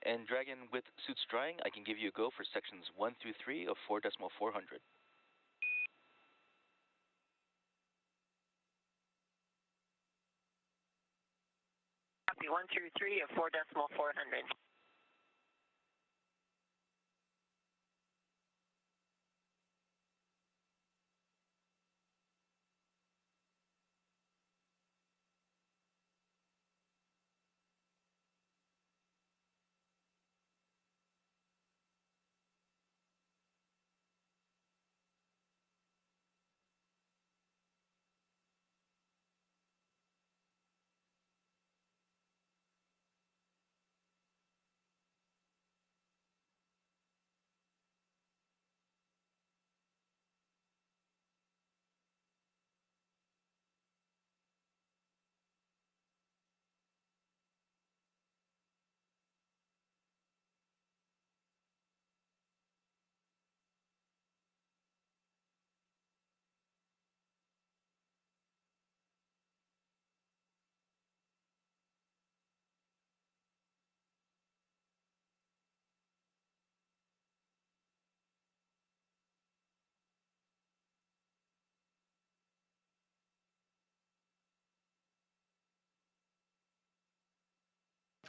And Dragon with suits drying, I can give you a go for sections 1 through 3 of 4.400. Copy 1 through 3 of 4.400.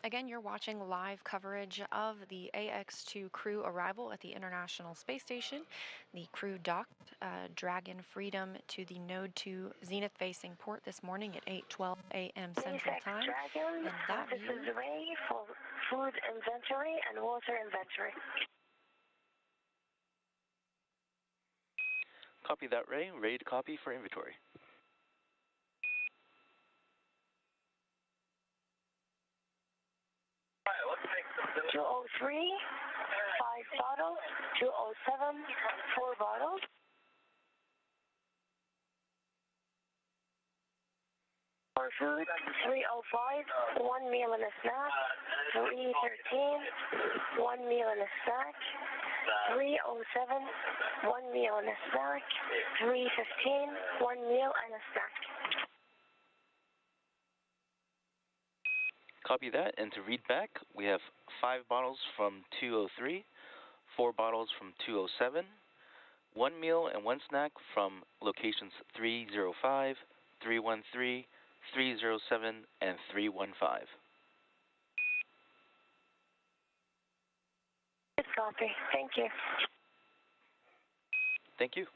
Again, you're watching live coverage of the AX-2 crew arrival at the International Space Station. The crew docked Dragon Freedom to the Node 2 zenith-facing port this morning at 8:12 a.m. Central Time. Dragon, And that this view... is Ray for food inventory and water inventory. Copy that, Ray. Ready to copy for inventory. 203, 5 bottles, 207, 4 bottles. For food, 305, 1 meal and a snack, 313, 1 meal and a snack, 307, 1 meal and a snack, 315, 1 meal and a snack. Copy that, and to read back, we have 5 bottles from 203, 4 bottles from 207, 1 meal and 1 snack from locations 305, 313, 307, and 315. Good copy. Thank you. Thank you.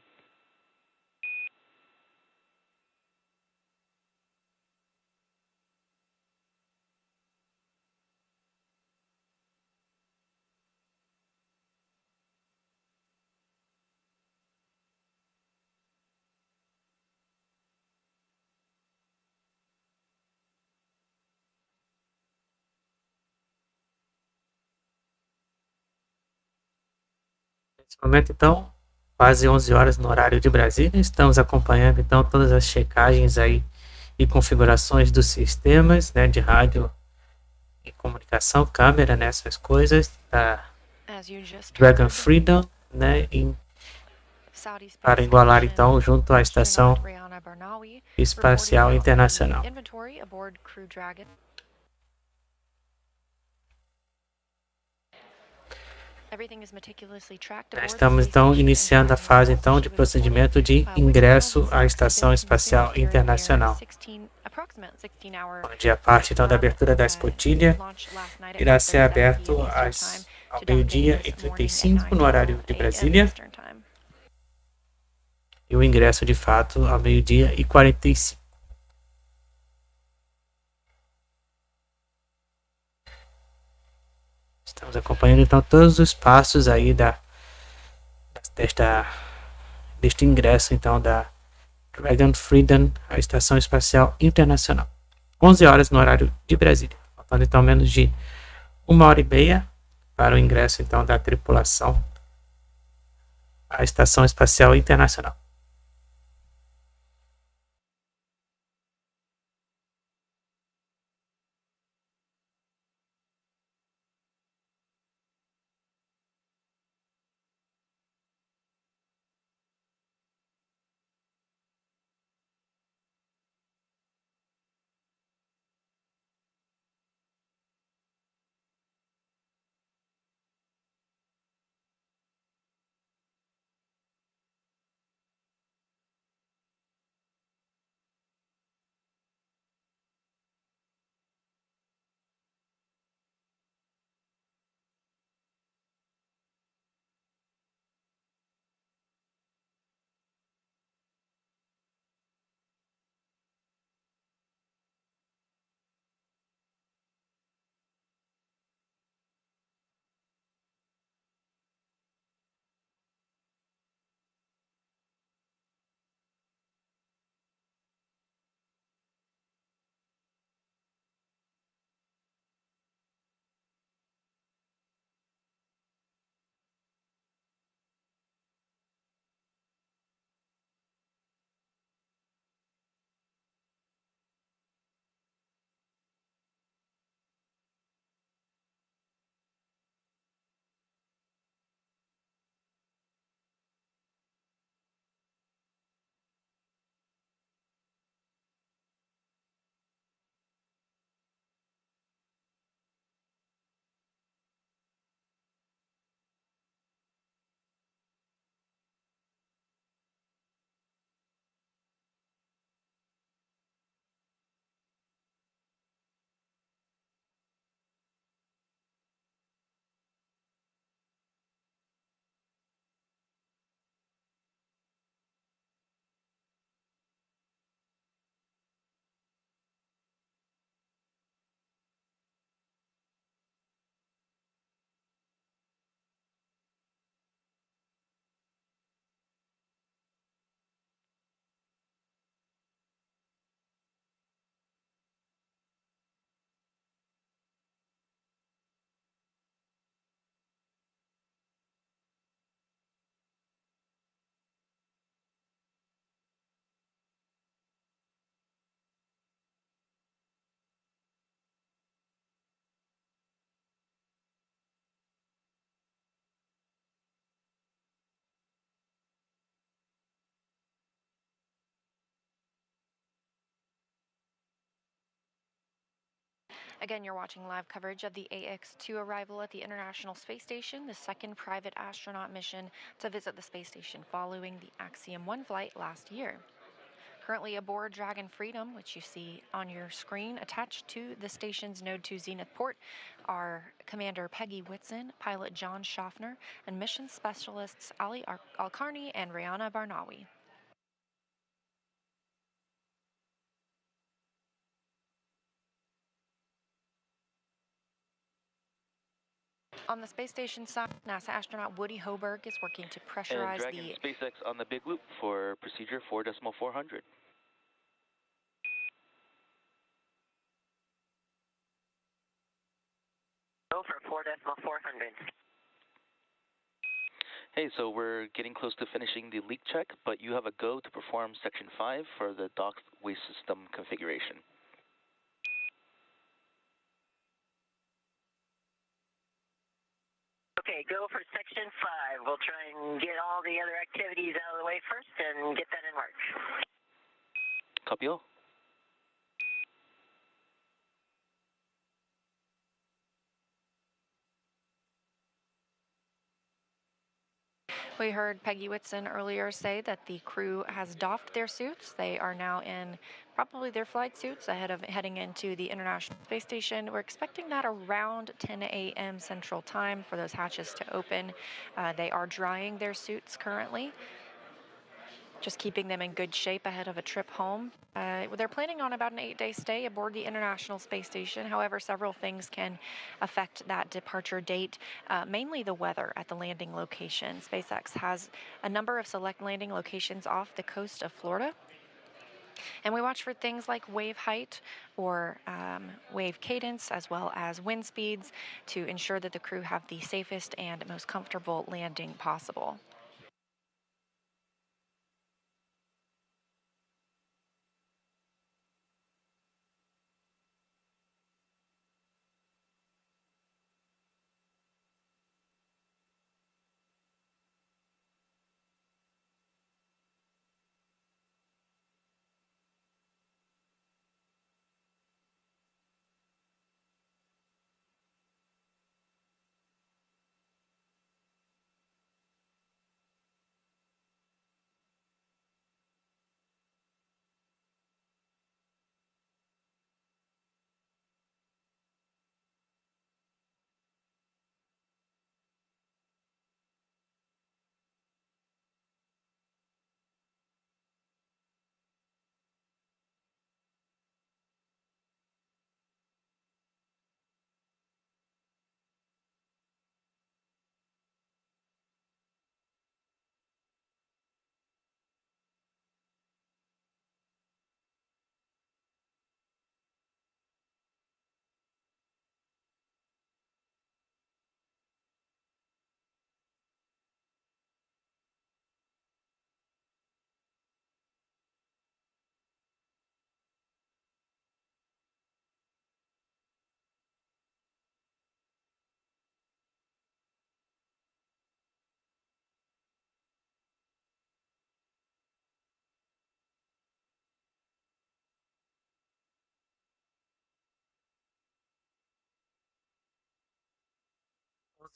Nesse momento, então, quase 11 horas no horário de Brasília, estamos acompanhando, então, todas as checagens aí e configurações dos sistemas, né, de rádio e comunicação, câmera, né, essas coisas, da Dragon Freedom, né, para igualar, então, junto à Estação Espacial Internacional. Estamos, então, iniciando a fase, então, de procedimento de ingresso à Estação Espacial Internacional, onde a parte, então, da abertura da escotilha irá ser aberto ao meio-dia e 35 no horário de Brasília, e o ingresso, de fato, ao meio-dia e 45. Estamos acompanhando, então, todos os passos aí deste ingresso, então, da Dragon Freedom à Estação Espacial Internacional. 11 horas no horário de Brasília. Faltando, então, menos de 1h30 para o ingresso, então, da tripulação à Estação Espacial Internacional. Again, you're watching live coverage of the AX-2 arrival at the International Space Station, the second private astronaut mission to visit the space station following the Axiom-1 flight last year. Currently aboard Dragon Freedom, which you see on your screen, attached to the station's Node 2 Zenith port, are Commander Peggy Whitson, pilot John Shoffner, and mission specialists Alqarni and Rayyanah Barnawi. On the space station side, NASA astronaut Woody Hoburg is working to pressurize and Dragon SpaceX on the big loop for procedure 4.400. Go for 4.400. Hey, so we're getting close to finishing the leak check, but you have a go to perform Section 5 for the docked waste system configuration. Okay, go for Section 5. We'll try and get all the other activities out of the way first and get that in March. Copy all. We heard Peggy Whitson earlier say that the crew has doffed their suits. They are now in probably their flight suits ahead of heading into the International Space Station. We're expecting that around 10 a.m. Central Time for those hatches to open. They are drying their suits currently, just keeping them in good shape ahead of a trip home. They're planning on about an 8-day stay aboard the International Space Station. However, several things can affect that departure date, mainly the weather at the landing location. SpaceX has a number of select landing locations off the coast of Florida. And we watch for things like wave height or wave cadence, as well as wind speeds, to ensure that the crew have the safest and most comfortable landing possible.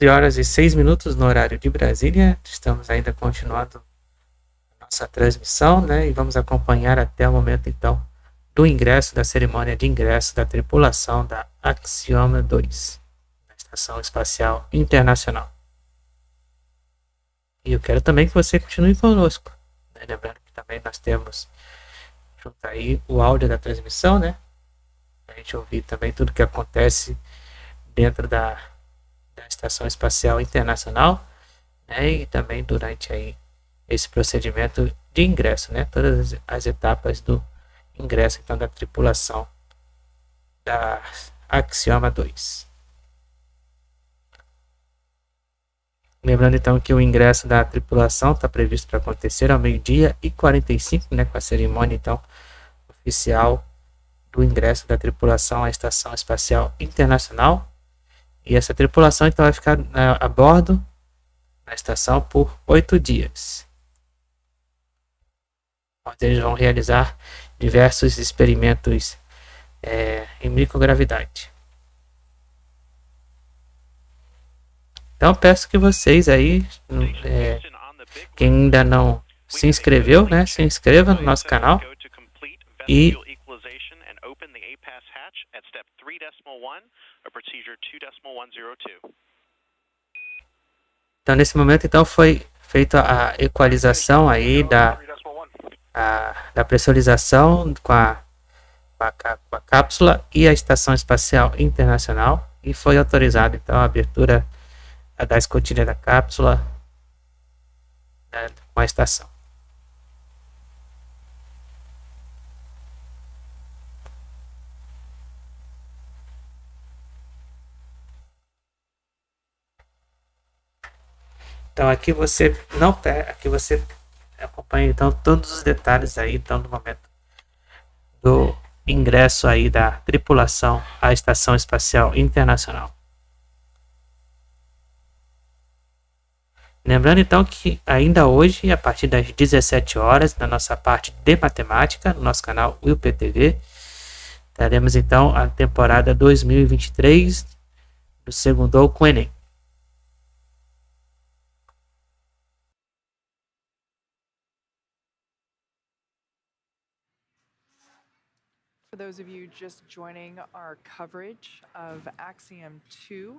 Horas e 6 minutos no horário de Brasília. Estamos ainda continuando nossa transmissão, né? E vamos acompanhar até o momento, então, do ingresso, da cerimônia de ingresso da tripulação da Axiom-2, da Estação Espacial Internacional. E eu quero também que você continue conosco, né? Lembrando que também nós temos junto aí o áudio da transmissão, né? Para a gente ouvir também tudo que acontece dentro da Estação Espacial Internacional, né, e também durante aí esse procedimento de ingresso, né, todas as etapas do ingresso então da tripulação da Axiom-2. Lembrando então que o ingresso da tripulação está previsto para acontecer ao 12h45, né, com a cerimônia então oficial do ingresso da tripulação à Estação Espacial Internacional. E essa tripulação então vai ficar a bordo na estação por 8 dias. Onde eles vão realizar diversos experimentos em microgravidade. Então peço que vocês aí, quem ainda não se inscreveu, né, se inscreva no nosso canal e então nesse momento então foi feita a equalização aí da pressurização com a cápsula e a Estação Espacial Internacional e foi autorizada então a abertura da escotilha da cápsula, né, com a estação. Então aqui você acompanha então todos os detalhes aí então do momento do ingresso aí da tripulação à Estação Espacial Internacional. Lembrando então que ainda hoje, a partir das 17 horas, na nossa parte de matemática, no nosso canal WillPTV, teremos então a temporada 2023 do Segundou com o Enem. For those of you just joining our coverage of Axiom-2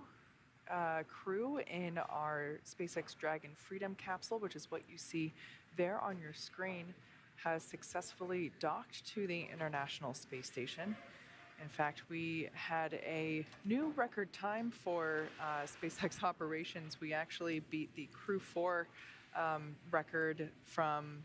crew in our SpaceX Dragon Freedom capsule, which is what you see there on your screen, has successfully docked to the International Space Station. In fact, we had a new record time for SpaceX operations. We actually beat the Crew 4 record from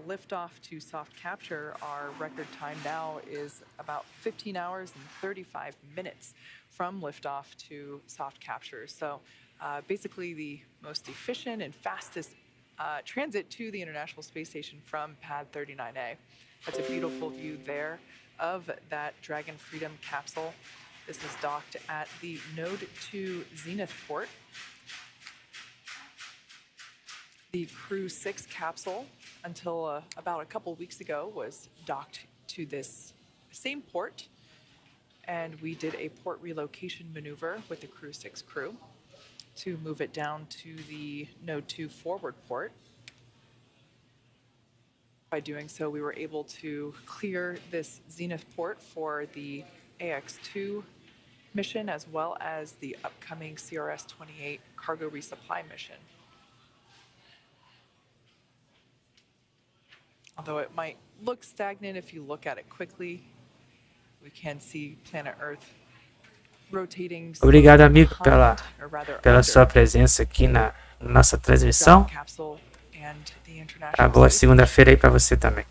liftoff to soft capture. Our record time now is about 15 hours and 35 minutes from liftoff to soft capture. So basically the most efficient and fastest transit to the International Space Station from Pad 39A. That's a beautiful view there of that Dragon Freedom capsule. This is docked at the Node 2 Zenith port. The Crew 6 capsule, until about a couple weeks ago, was docked to this same port, and we did a port relocation maneuver with the Crew 6 crew to move it down to the Node 2 forward port. By doing so, we were able to clear this Zenith port for the AX-2 mission, as well as the upcoming CRS-28 cargo resupply mission. Although it might look stagnant if you look at it quickly, we can see planet Earth rotating. Obrigado, amigo, pela sua presença aqui na nossa transmissão. Boa segunda-feira aí para você também.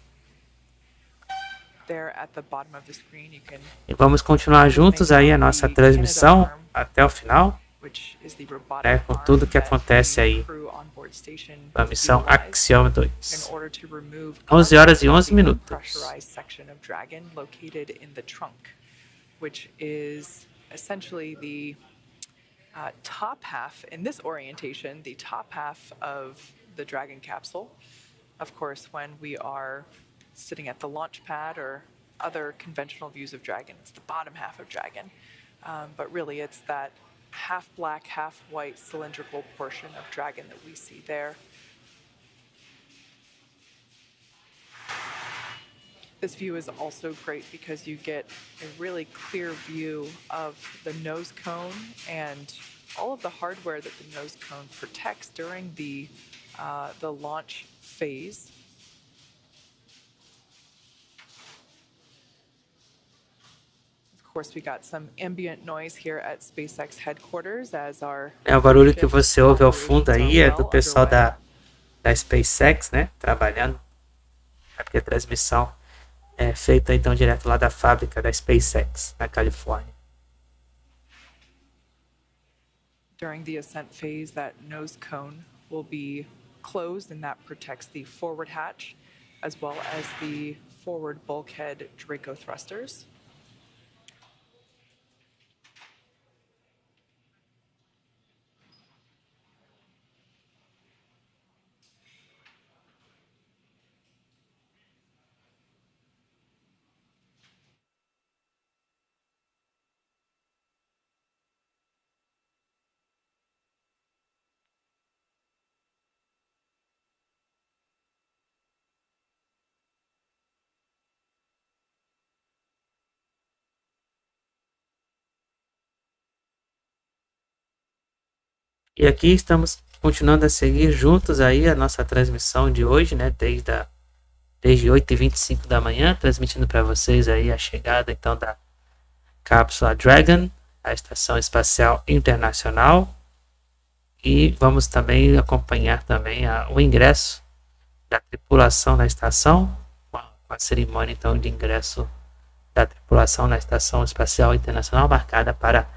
E vamos continuar juntos aí a nossa transmissão até o final, né, com tudo que acontece aí na missão Axiom-2. 11 horas e 11 minutos. Essentially the top half, in this orientation, the top half of the Dragon capsule. Of course, when we are sitting at the launch pad or other conventional views of Dragon, it's the bottom half of Dragon. But really, it's that half black, half white cylindrical portion of Dragon that we see there. This view is also great because you get a really clear view of the nose cone and all of the hardware that the nose cone protects during the launch phase. Of course, we got some ambient noise here at SpaceX headquarters as our o barulho que você ouve ao fundo aí é do pessoal da SpaceX, né, trabalhando. É porque a transmissão é feita então direto lá da fábrica da SpaceX, na Califórnia. During the ascent phase, that nose cone will be closed, and that protects the forward hatch, as well as the forward bulkhead Draco thrusters. E aqui estamos continuando a seguir juntos aí a nossa transmissão de hoje, né? Desde 8h25 da manhã, transmitindo para vocês aí a chegada então da cápsula Dragon, a Estação Espacial Internacional. E vamos também acompanhar também o ingresso da tripulação na estação, com a cerimônia então de ingresso da tripulação na Estação Espacial Internacional, marcada para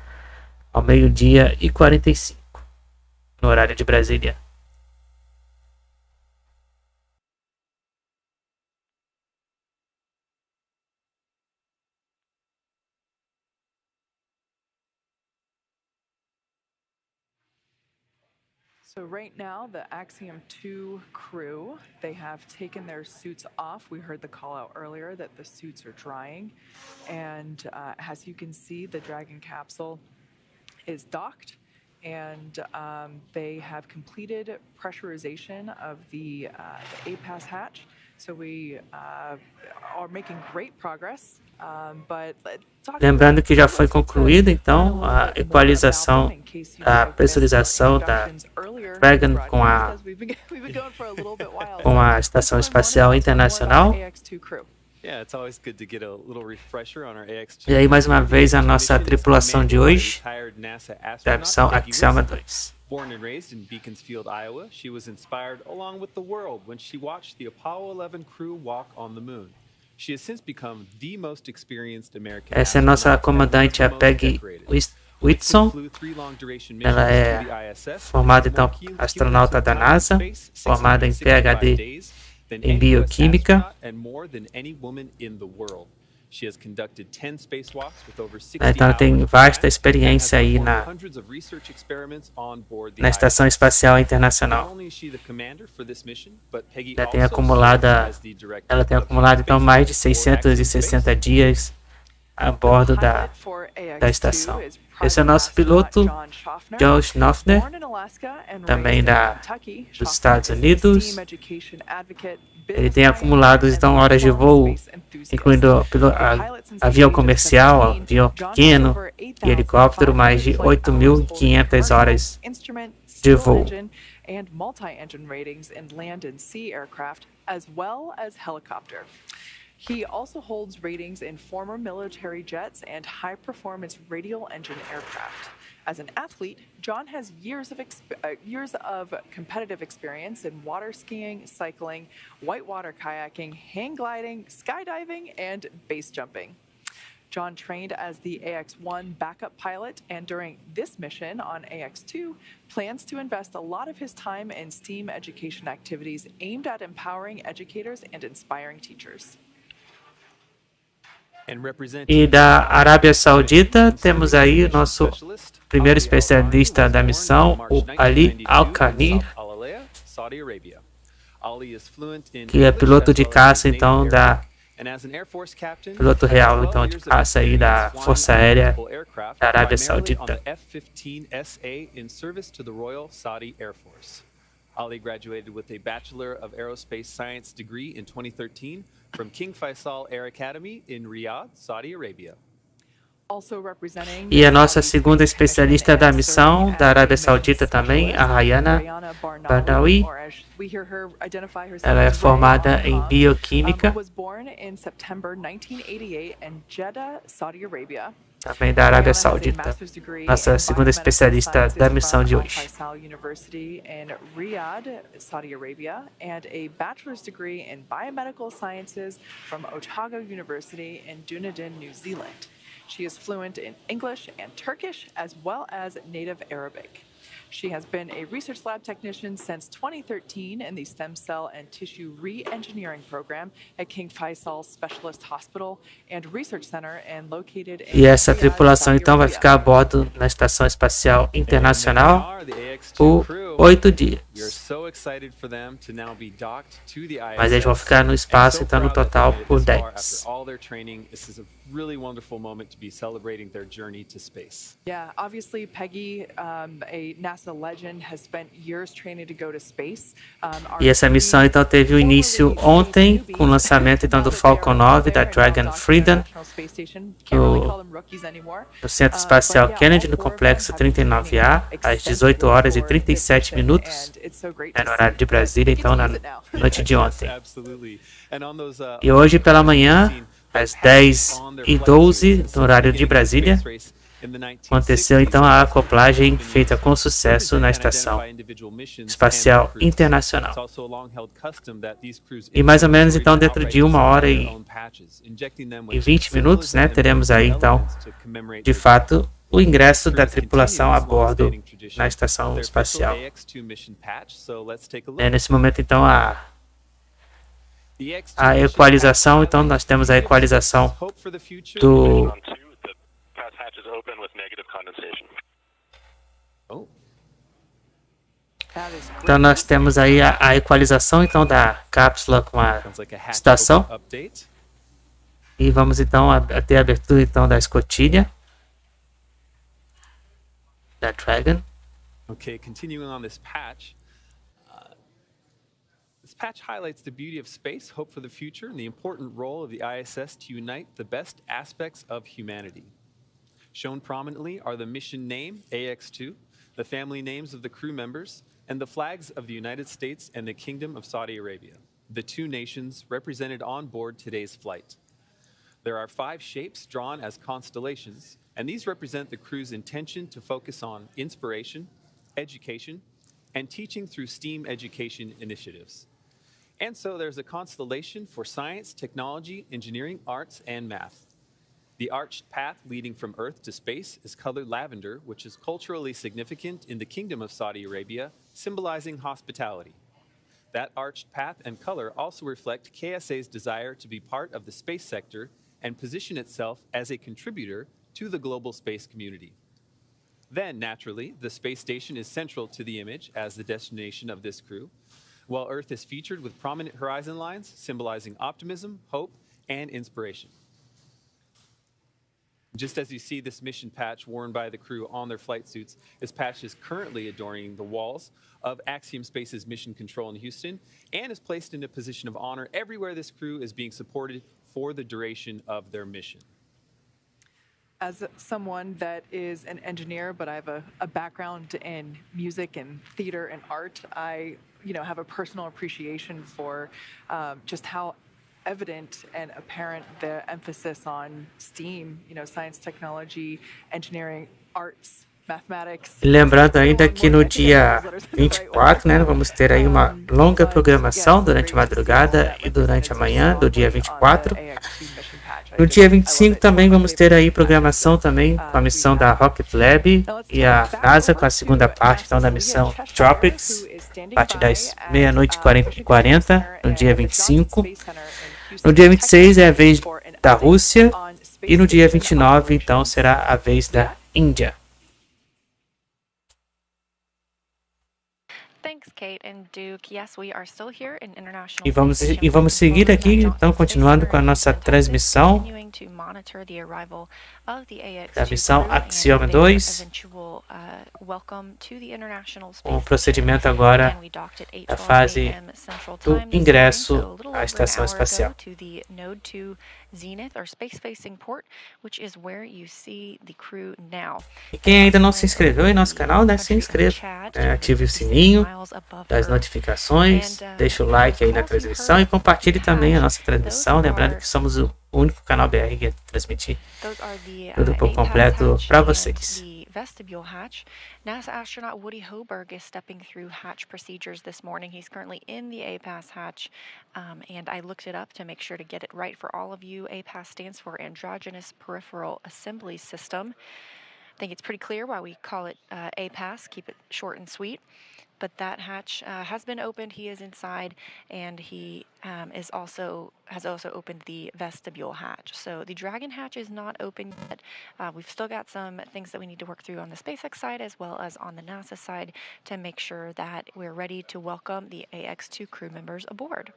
ao 12h45, no horário de Brasília. So right now, the Axiom-2 crew, they have taken their suits off. We heard the call out earlier that the suits are drying. And as you can see, the Dragon capsule is docked. And they have completed pressurization of the A-pass hatch. So we are making great progress. Lembrando que já foi concluída então a equalização, a pressurização da Dragon com a Estação Espacial Internacional. E aí mais uma vez a nossa tripulação de hoje da missão Axiom-2. Born and raised in Beaconsfield, Iowa, she was inspired along with the world when she watched the Apollo 11 crew walk on the moon. She has since become the most experienced American. Essa é a nossa comandante, a Peggy Whitson. Ela é formada então astronauta da NASA, formada em PhD em bioquímica. Então ela tem vasta experiência aí na Estação Espacial Internacional. Ela tem acumulado então mais de 660 dias a bordo da estação. Esse é o nosso piloto, John Shoffner, também dos Estados Unidos. Ele tem acumulado então horas de voo, incluindo avião comercial, avião pequeno e helicóptero, mais de 8.500 horas de voo. And multi-engine ratings in land and sea aircraft, as well as helicopter. He also holds ratings in former military jets and high-performance radial engine aircraft. As an athlete, John has years of competitive experience in water skiing, cycling, whitewater kayaking, hang gliding, skydiving, and base jumping. John trained as the AX-1 backup pilot, and during this mission on AX-2, plans to invest a lot of his time in STEAM education activities aimed at empowering educators and inspiring teachers. E da Arábia Saudita, temos aí o nosso primeiro especialista da missão, o Alqarni, que é piloto de caça, então, piloto real, então, de caça aí da Força Aérea da Arábia Saudita. Ali graduated with a Bachelor of Aerospace Science degree in 2013 from King Faisal Air Academy in Riyadh, Saudi Arabia. E a nossa segunda especialista da missão da Arábia Saudita também, a Rayyanah Barnawi. Ela é formada em bioquímica, também da Arábia Saudita, nossa segunda especialista da missão de hoje. She is fluent in English and Turkish, as well as native Arabic. She has been a research lab technician since 2013 in the Stem Cell and Tissue Re-Engineering Program at King Faisal Specialist Hospital and Research Center and located in E essa tripulação então vai ficar a bordo na Estação Espacial Internacional por 8 dias. Mas eles vão ficar no espaço, então no total por 10. Yeah, obviously Peggy, a NASA legend, has spent years training to go to space. E essa missão então teve o início ontem com o lançamento então do Falcon 9 da Dragon Freedom no Centro Espacial Kennedy no complexo 39A às 18 horas e 37 minutos, no horário de Brasília, então na noite de ontem. E hoje pela manhã às 10h12 no horário de Brasília aconteceu então a acoplagem feita com sucesso na Estação Espacial Internacional. E mais ou menos então dentro de 1h20 né, teremos aí então de fato o ingresso da tripulação a bordo na Estação Espacial. Nesse momento então a equalização, então nós temos a equalização do Então nós temos aí a equalização então da cápsula com a estação. E vamos então ter a abertura então da escotilha da Dragon. Okay, continuing on this patch. This patch highlights the beauty of space, hope for the future, and the important role of the ISS to unite the best aspects of humanity. Shown prominently are the mission name, AX-2, the family names of the crew members, and the flags of the United States and the Kingdom of Saudi Arabia, the two nations represented on board today's flight. There are 5 shapes drawn as constellations, and these represent the crew's intention to focus on inspiration, education, and teaching through STEAM education initiatives. And so there's a constellation for science, technology, engineering, arts, and math. The arched path leading from Earth to space is colored lavender, which is culturally significant in the Kingdom of Saudi Arabia, symbolizing hospitality. That arched path and color also reflect KSA's desire to be part of the space sector and position itself as a contributor to the global space community. Then, naturally, the space station is central to the image as the destination of this crew, while Earth is featured with prominent horizon lines symbolizing optimism, hope, and inspiration. Just as you see this mission patch worn by the crew on their flight suits, this patch is currently adorning the walls of Axiom Space's mission control in Houston and is placed in a position of honor everywhere this crew is being supported for the duration of their mission. As someone that is an engineer, but I have a background in music and theater and art, I have a personal appreciation for just how evident and apparent the emphasis on STEAM, science, technology, engineering, arts, mathematics. Lembrando ainda que no dia 24, né, vamos ter aí uma longa programação durante a madrugada e durante a manhã do dia 24. No dia 25 também vamos ter aí programação também com a missão da Rocket Lab e a NASA com a segunda parte então da missão Tropics, a partir das 00:40 no dia 25. No dia 26 é a vez da Rússia e no dia 29 então será a vez da Índia. E vamos seguir aqui, então, continuando com a nossa transmissão da missão Axiom-2, o procedimento agora da fase do ingresso à Estação Espacial. E quem ainda não se inscreveu em nosso canal, né, se inscreva, ative o sininho das notificações, deixe o like aí na transmissão e compartilhe também a nossa transmissão, lembrando que somos o único canal BR que transmite tudo por completo para vocês. Vestibule hatch. NASA astronaut Woody Hoberg is stepping through hatch procedures this morning. He's currently in the APAS hatch, and I looked it up to make sure to get it right for all of you. APAS stands for Androgynous Peripheral Assembly System. think it's pretty clear why we call it A-Pass, keep it short and sweet. But that hatch has been opened. He is inside, and he has also opened the vestibule hatch. So the Dragon hatch is not open yet. We've still got some things that we need to work through on the SpaceX side as well as on the NASA side to make sure that we're ready to welcome the AX-2 crew members aboard.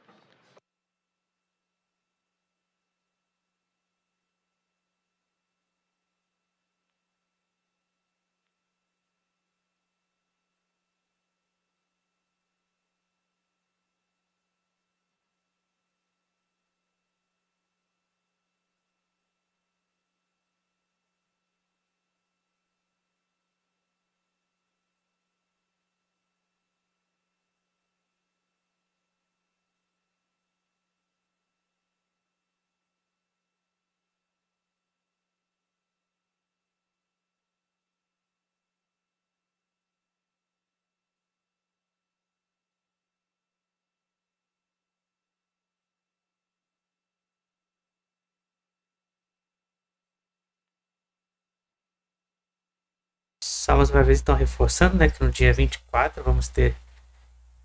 Só mais uma vez estão reforçando, né, que no dia 24 vamos ter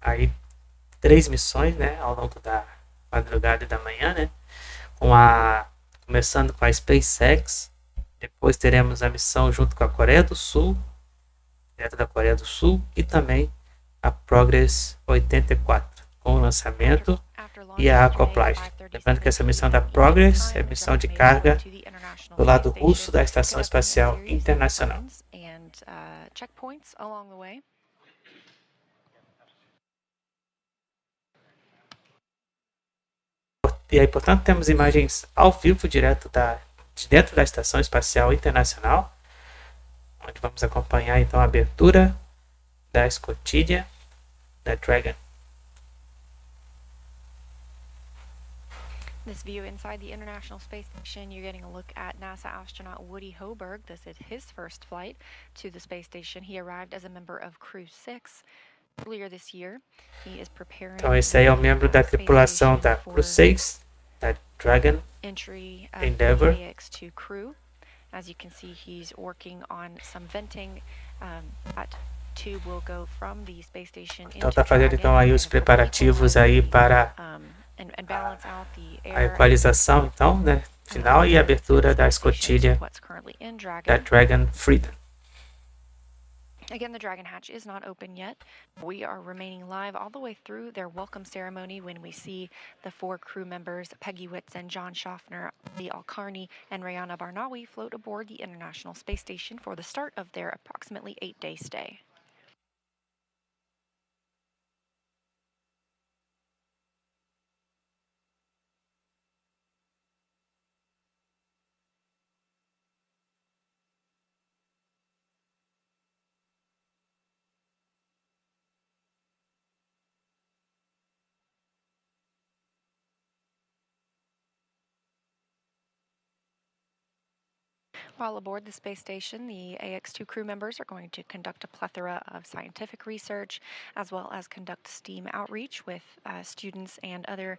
aí 3 missões, né, ao longo da madrugada e da manhã, né, começando com a SpaceX, depois teremos a missão junto com a Coreia do Sul, direto da Coreia do Sul, e também a Progress 84, com o lançamento e a Acoplagem. Lembrando que essa missão da Progress é missão de carga do lado russo da Estação Espacial Internacional. E aí, portanto, temos imagens ao vivo direto de dentro da Estação Espacial Internacional, onde vamos acompanhar então a abertura da escotilha da Dragon. This view inside the International Space Station, you're getting a look at NASA astronaut Woody Hoberg. This is his first flight to the space station. He arrived as a member of Crew 6 earlier this year. He is preparing. Então esse aí é o membro da tripulação da Crew 6, da Dragon entry Endeavour. AX-2 crew. As you can see, he's working on some venting. That tube will go from the space station. Então está fazendo então aí os preparativos aí para a equalização, então, né, final e a abertura da escotilha da Dragon Freedom. Again, the Dragon hatch is not open yet. We are remaining live all the way through their welcome ceremony when we see the 4 crew members, Peggy Whitson, John Shoffner, Alqarni, and Rayyanah Barnawi float aboard the International Space Station for the start of their approximately 8-day stay. While aboard the space station, the AX-2 crew members are going to conduct a plethora of scientific research, as well as conduct STEAM outreach with students and other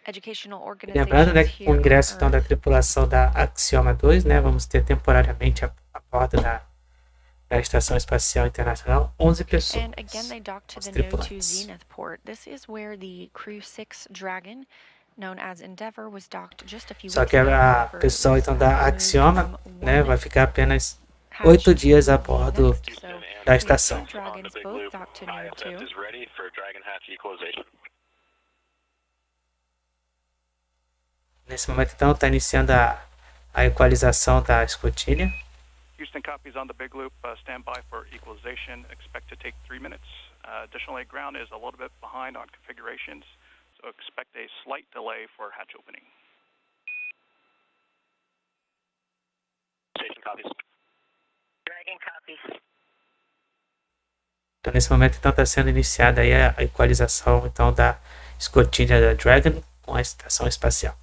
educational organizations. Lembrando, né, que com o ingresso então da tripulação da Axiom-2, né, vamos ter temporariamente a bordo da Estação Espacial Internacional 11 pessoas. And again, they dock to the No-2 Zenith port. This is where the Crew 6 Dragon, known as Endeavour, was docked just a few weeks ago. Só que a pessoa então da Axiom, né, vai ficar apenas 8 dias a bordo da estação. Nesse momento então está iniciando a equalização da escotilha. Houston copies on the big loop. Stand by for equalization. Expect to take 3 minutes. Additionally, ground is a little bit behind on configurations, so expect a slight delay for hatch opening. Station copies. Dragon copies. Então, nesse momento então está sendo iniciada aí a equalização então da escotilha da Dragon com a estação espacial.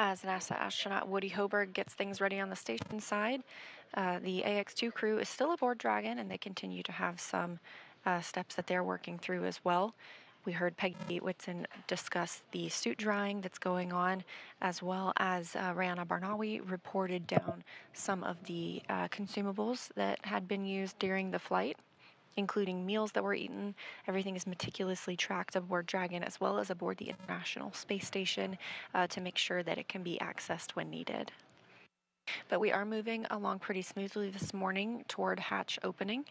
As NASA astronaut Woody Hoberg gets things ready on the station side, the AX-2 crew is still aboard Dragon, and they continue to have some steps that they're working through as well. We heard Peggy Whitson discuss the suit drying that's going on, as well as Rayyanah Barnawi reported down some of the consumables that had been used during the flight, including meals that were eaten. Everything is meticulously tracked aboard Dragon as well as aboard the International Space Station to make sure that it can be accessed when needed. But we are moving along pretty smoothly this morning toward hatch opening.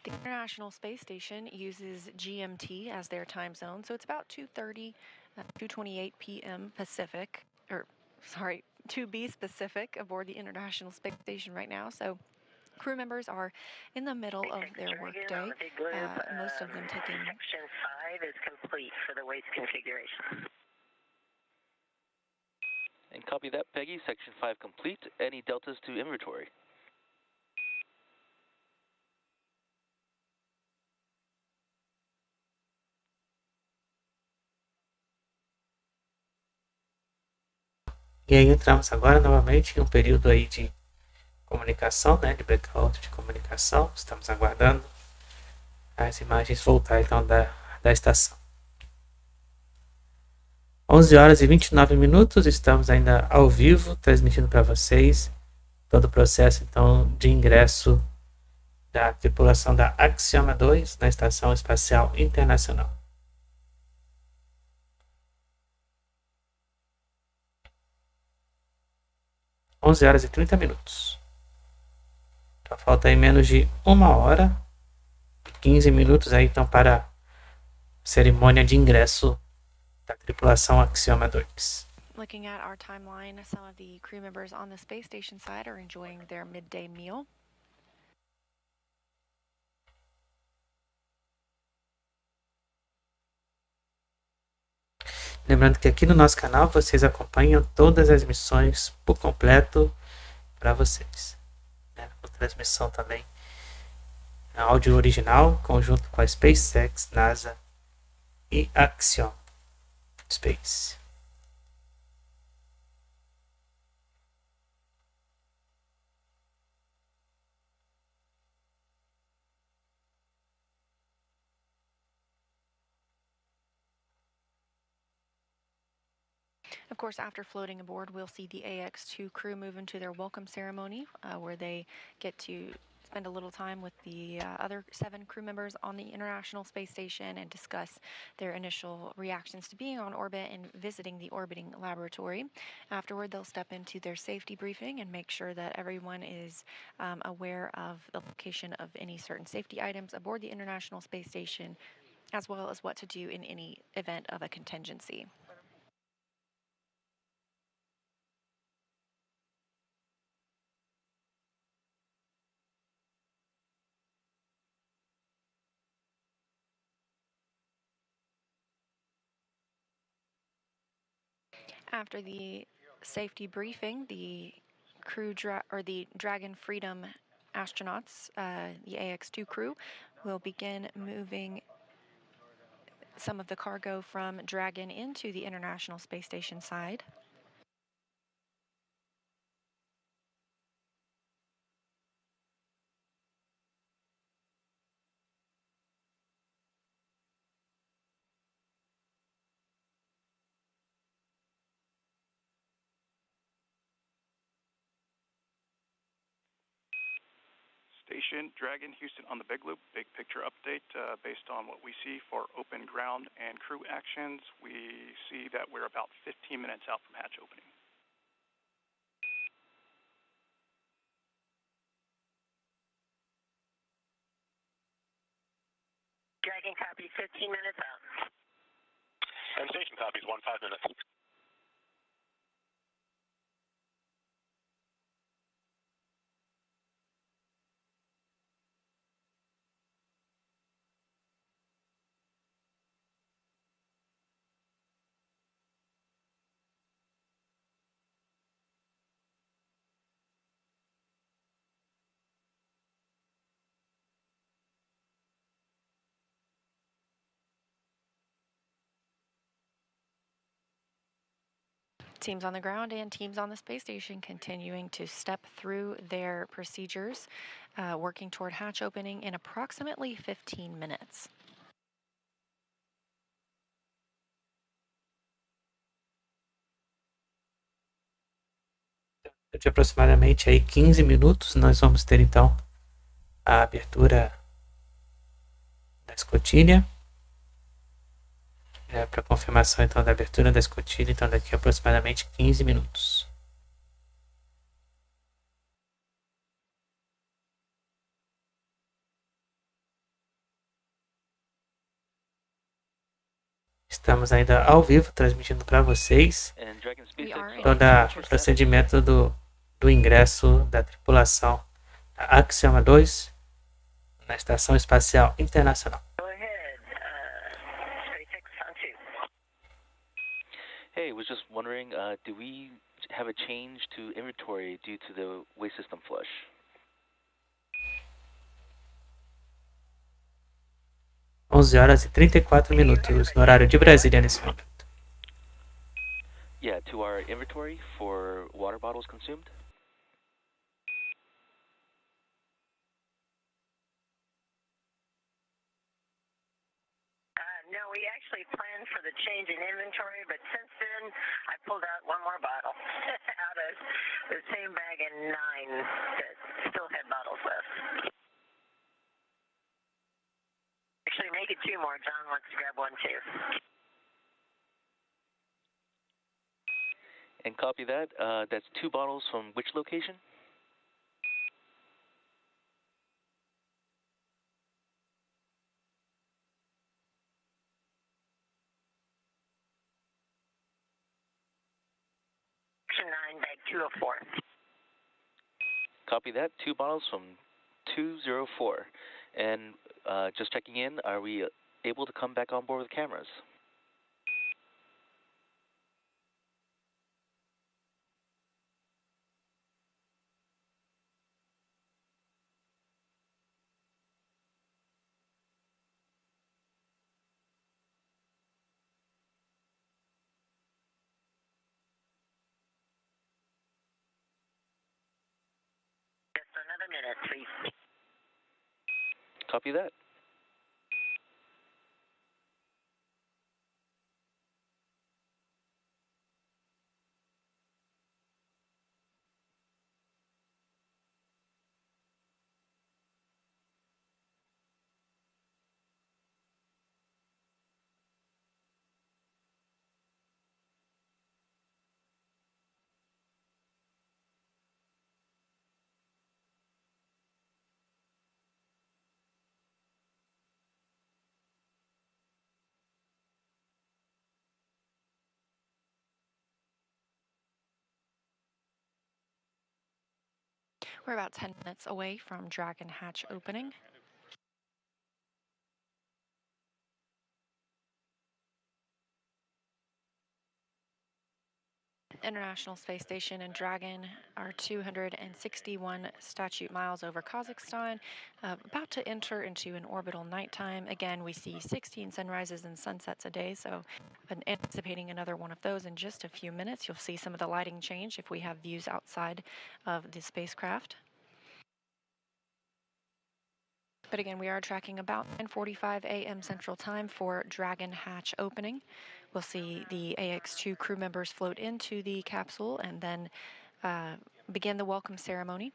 The International Space Station uses GMT as their time zone, so it's about 2:28 p.m. Pacific, 2B Pacific aboard the International Space Station right now. So crew members are in the middle of their workday, most of them taking... Section 5 is complete for the waste configuration. And copy that, Peggy. Section 5 complete. Any deltas to inventory? E aí entramos agora novamente em um período aí de comunicação, né, de blackout de comunicação. Estamos aguardando as imagens voltar então da estação. 11 horas e 29 minutos, estamos ainda ao vivo, transmitindo para vocês todo o processo então de ingresso da tripulação da Axiom-2 na Estação Espacial Internacional. Onze horas e 30 minutos. Então falta aí menos de 1 hora e 15 minutos aí então para a cerimônia de ingresso da tripulação Axiom-2. Looking at our timeline, some of the crew members on the space station side are enjoying their midday meal. Lembrando que aqui no nosso canal vocês acompanham todas as missões por completo para vocês, né? Com transmissão também, áudio original, conjunto com a SpaceX, NASA e Axiom Space. Of course, after floating aboard, we'll see the AX-2 crew move into their welcome ceremony, where they get to spend a little time with the other 7 crew members on the International Space Station and discuss their initial reactions to being on orbit and visiting the orbiting laboratory. Afterward, they'll step into their safety briefing and make sure that everyone is aware of the location of any certain safety items aboard the International Space Station, as well as what to do in any event of a contingency. After the safety briefing, the the Dragon Freedom astronauts, the AX-2 crew, will begin moving some of the cargo from Dragon into the International Space Station side. station, Dragon, Houston on the Big Loop. Big picture update based on what we see for open ground and crew actions. We see that we're about 15 minutes out from hatch opening. Dragon copies 15 minutes out. And station copies 15 minutes. Teams on the ground and teams on the space station continuing to step through their procedures, working toward hatch opening in approximately 15 minutes. De aproximadamente aí 15 minutos, nós vamos ter então a abertura da escotilha. Para confirmação então da abertura da escotilha, então daqui a aproximadamente 15 minutos. Estamos ainda ao vivo transmitindo para vocês todo o procedimento do ingresso da tripulação da Axiom-2 na Estação Espacial Internacional. Hey, was just wondering, do we have a change to inventory due to the waste system flush? Horas e 34 minutos no horário de Brasília nesse momento. Yeah, to our inventory for water bottles consumed? No, we actually planned for the change in inventory, but since then, I pulled out one more bottle out of the same bag and 9 that still had bottles left. Actually, make it 2 more. John wants to grab one too. And copy that. That's 2 bottles from which location? Section 9, bag 204. Copy that. 2 bottles from 204. And just checking in, are we able to come back on board with cameras? Just another minute, please. Copy that. We're about 10 minutes away from Dragon hatch opening. International Space Station and Dragon are 261 statute miles over Kazakhstan, about to enter into an orbital nighttime. Again, we see 16 sunrises and sunsets a day, so anticipating another one of those in just a few minutes. You'll see some of the lighting change if we have views outside of the spacecraft. But again, we are tracking about 9:45 a.m. Central Time for Dragon hatch opening. We'll see the AX-2 crew members float into the capsule and then begin the welcome ceremony.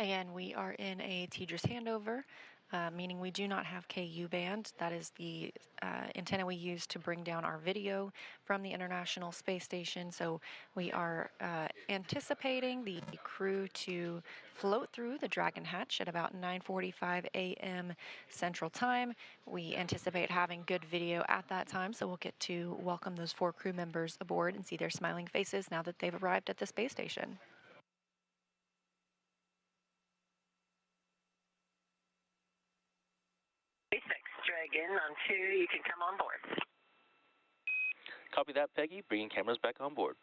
Again, we are in a TDRS handover, meaning we do not have KU band. That is the antenna we use to bring down our video from the International Space Station. So we are anticipating the crew to float through the Dragon hatch at about 9:45 a.m. Central Time. We anticipate having good video at that time, so we'll get to welcome those 4 crew members aboard and see their smiling faces now that they've arrived at the space station. Dragon on 2, you can come on board. Copy that, Peggy. Bringing cameras back on board.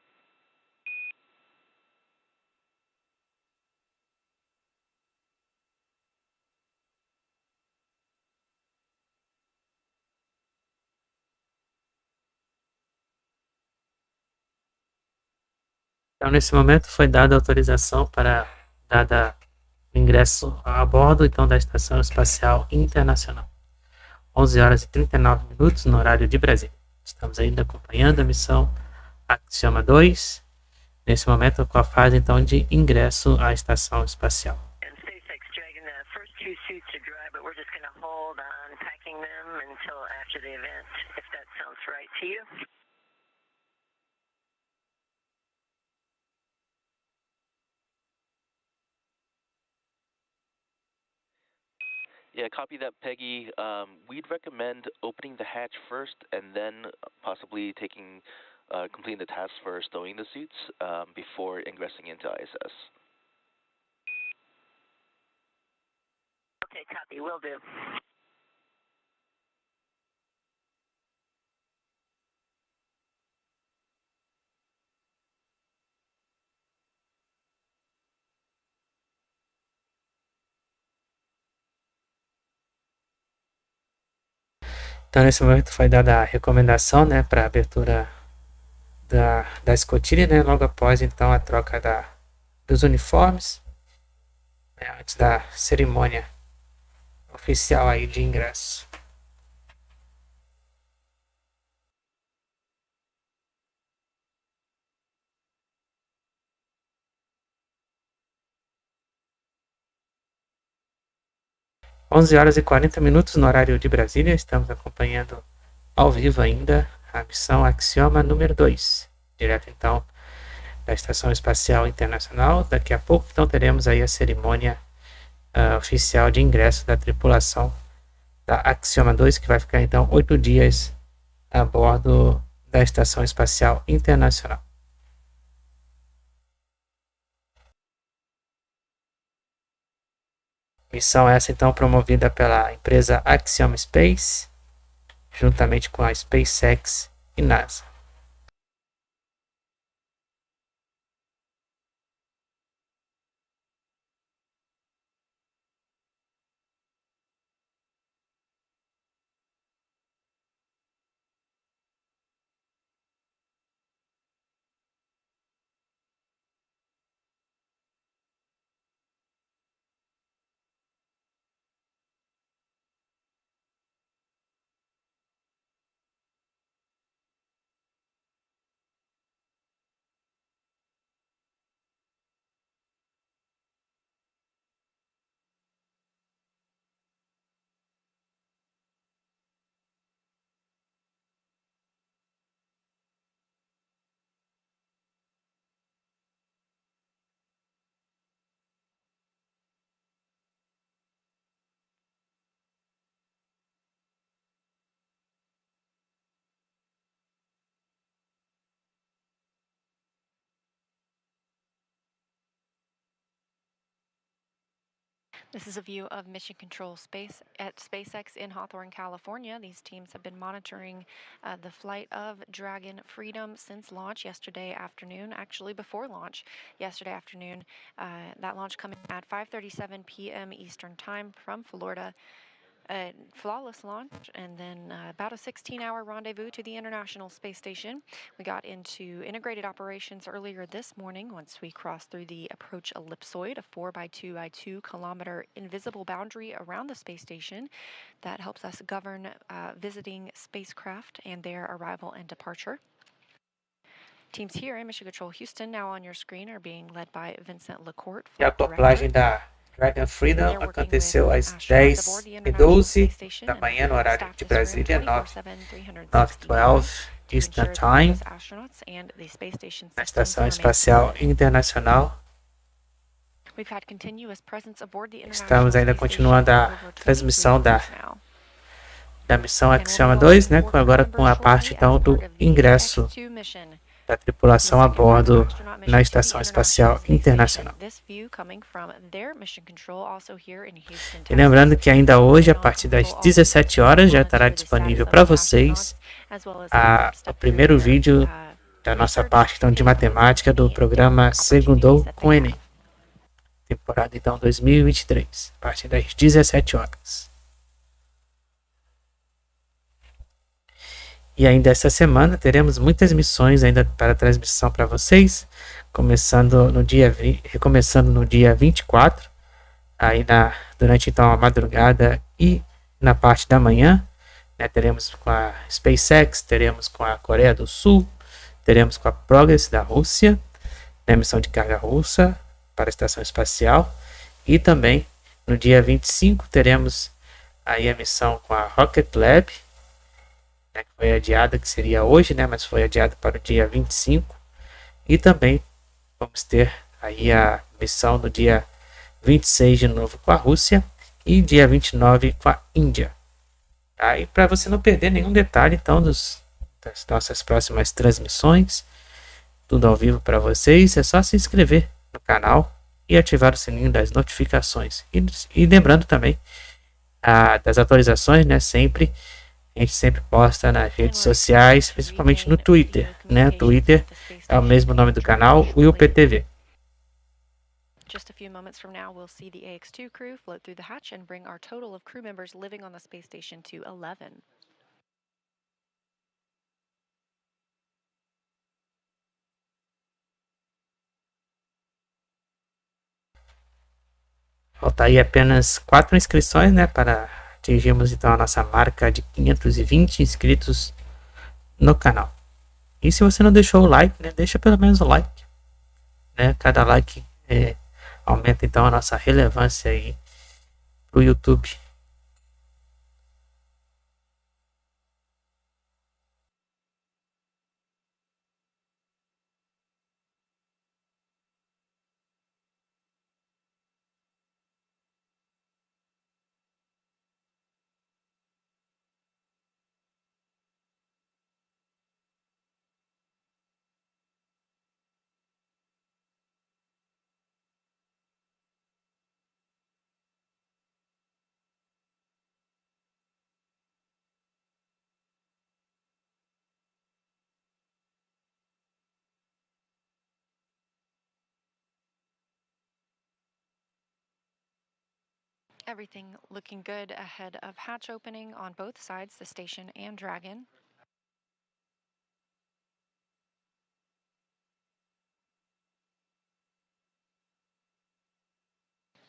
Então, nesse momento, foi dada autorização para dada ingresso a bordo então da Estação Espacial Internacional. 11 horas e 39 minutos no horário de Brasília. Estamos ainda acompanhando a missão Axiom-2, nesse momento com a fase então de ingresso à Estação Espacial. SpaceX Dragon, the first 2 suits are dry, but we're just going to hold on packing them until after the event, if that sounds right to you. Yeah, copy that, Peggy. We'd recommend opening the hatch first and then possibly completing the task for stowing the suits before ingressing into ISS. Okay, copy, will do. Então, nesse momento foi dada a recomendação, né, para a abertura da escotilha, né, logo após, então, a troca dos uniformes, né, antes da cerimônia oficial aí de ingresso. Onze horas e 40 minutos no horário de Brasília, estamos acompanhando ao vivo ainda a missão Axioma número 2, direto então da Estação Espacial Internacional. Daqui a pouco então teremos aí a cerimônia oficial de ingresso da tripulação da Axioma 2, que vai ficar então 8 dias a bordo da Estação Espacial Internacional. Missão essa então promovida pela empresa Axiom Space, juntamente com a SpaceX e NASA. This is a view of Mission Control Space at SpaceX in Hawthorne, California. These teams have been monitoring the flight of Dragon Freedom since launch yesterday afternoon, actually before launch yesterday afternoon. That launch coming at 5:37 p.m. Eastern Time from Florida. A flawless launch, and then about a 16-hour rendezvous to the International Space Station. We got into integrated operations earlier this morning once we crossed through the approach ellipsoid, a 4x2 kilometer invisible boundary around the space station that helps us govern visiting spacecraft and their arrival and departure. Teams here in Mission Control Houston, now on your screen, are being led by Vincent Lacourt, E a acoplagem da Dragon Freedom aconteceu às 10h12 da manhã no horário de Brasília, 9h12 Eastern Time, na Estação Espacial Internacional. Estamos ainda continuando a transmissão da missão Axiom-2, né? Agora com a parte então do ingresso da tripulação a bordo na Estação Espacial Internacional. E lembrando que ainda hoje, a partir das 17 horas, já estará disponível para vocês o primeiro vídeo da nossa parte então, de matemática do programa Segundou com Enem. Temporada então 2023, a partir das 17 horas. E ainda essa semana teremos muitas missões ainda para transmissão para vocês, recomeçando no dia 24, aí durante então a madrugada e na parte da manhã, né, teremos com a SpaceX, teremos com a Coreia do Sul, teremos com a Progress da Rússia, né, missão de carga russa para a Estação Espacial, e também no dia 25 teremos aí a missão com a Rocket Lab, que foi adiada, que seria hoje, né, mas foi adiada para o dia 25. E também vamos ter aí a missão no dia 26 de novo com a Rússia e dia 29 com a Índia. Tá? E para você não perder nenhum detalhe então das nossas próximas transmissões, tudo ao vivo para vocês, é só se inscrever no canal e ativar o sininho das notificações. E lembrando também das atualizações, né, a gente sempre posta nas redes sociais, principalmente no Twitter, né? Twitter é o mesmo nome do canal, WillPTV. Just a few moments from now, we'll see the AX-2 crew float through the hatch and bring our total of crew members living on the space station to 11. Falta aí apenas 4 inscrições, né, para atingirmos então a nossa marca de 520 inscritos no canal. E se você não deixou o like, né, deixa pelo menos o like, né? Cada like aumenta então a nossa relevância aí pro YouTube. Everything looking good ahead of hatch opening on both sides, the station and Dragon.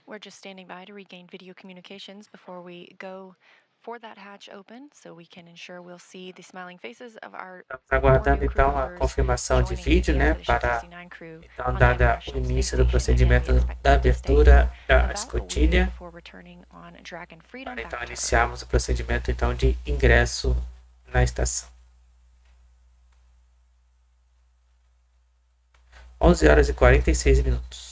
We're just standing by to regain video communications before we go for that hatch open, so we can ensure we'll see the smiling faces of our. Estamos aguardando então a confirmação de vídeo, né, para então dada o início do procedimento da abertura da escotilha, para então iniciarmos o procedimento então de ingresso na estação. 11h46.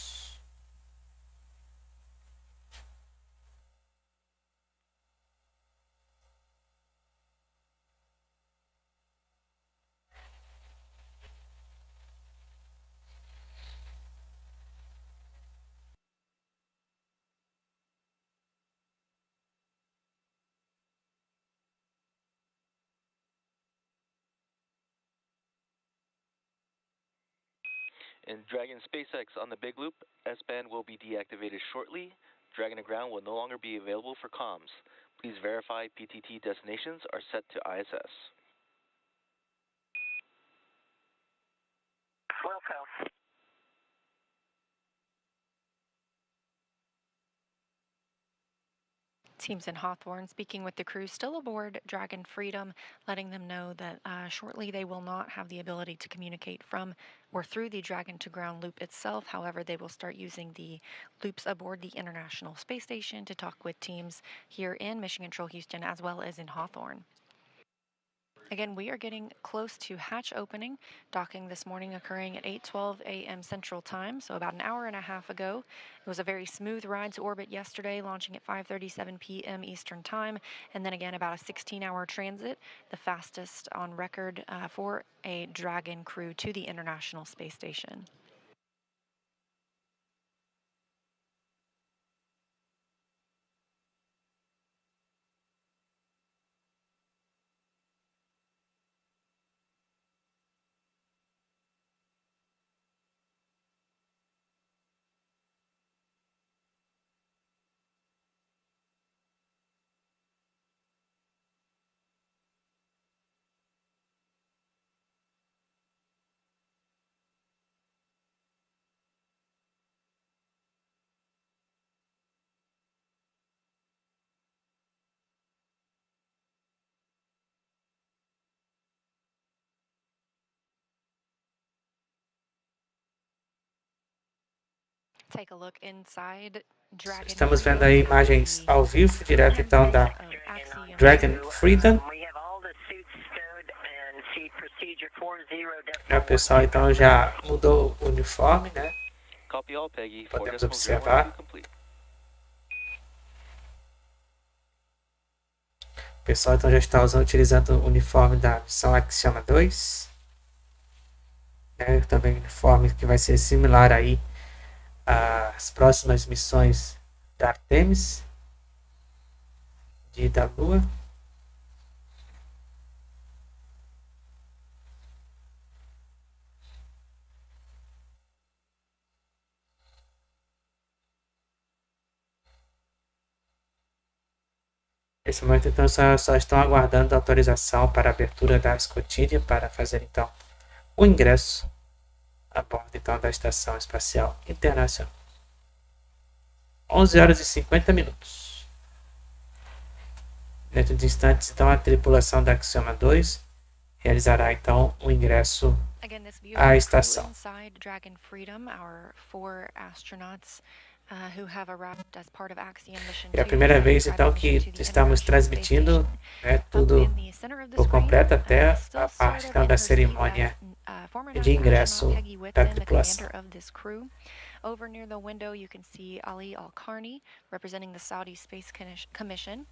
In Dragon SpaceX on the Big Loop, S-band will be deactivated shortly. Dragon to ground will no longer be available for comms. Please verify PTT destinations are set to ISS. Welcome. Teams in Hawthorne speaking with the crew still aboard Dragon Freedom, letting them know that shortly they will not have the ability to communicate from or through the Dragon to ground loop itself. However, they will start using the loops aboard the International Space Station to talk with teams here in Mission Control Houston as well as in Hawthorne. Again, we are getting close to hatch opening. Docking this morning occurring at 8:12 a.m. Central Time, so about an hour and a half ago. It was a very smooth ride to orbit yesterday, launching at 5:37 p.m. Eastern Time, and then again about a 16-hour transit, the fastest on record for a Dragon crew to the International Space Station. Take a look inside Dragon. Estamos vendo aí imagens ao vivo, direto então da Dragon Freedom. O pessoal então já mudou o uniforme, né? Podemos observar. O pessoal então já está utilizando o uniforme da missão Axiom-2. Né? Também um uniforme que vai ser similar aí às próximas missões da Artemis de da Lua. Nesse momento, então, só estão aguardando a autorização para a abertura da escotilha para fazer, então, o ingresso a bordo, então, da Estação Espacial Internacional. 11 horas e 50 minutos. Dentro de instantes, então, a tripulação da Axiom-2 realizará, então, o ingresso à estação. É a primeira vez então que estamos transmitindo, né, tudo por completo até a parte então, da cerimônia de ingresso da tripulação. Over near the window, you can see Ali Alqarni, representing the Saudi Space Commission.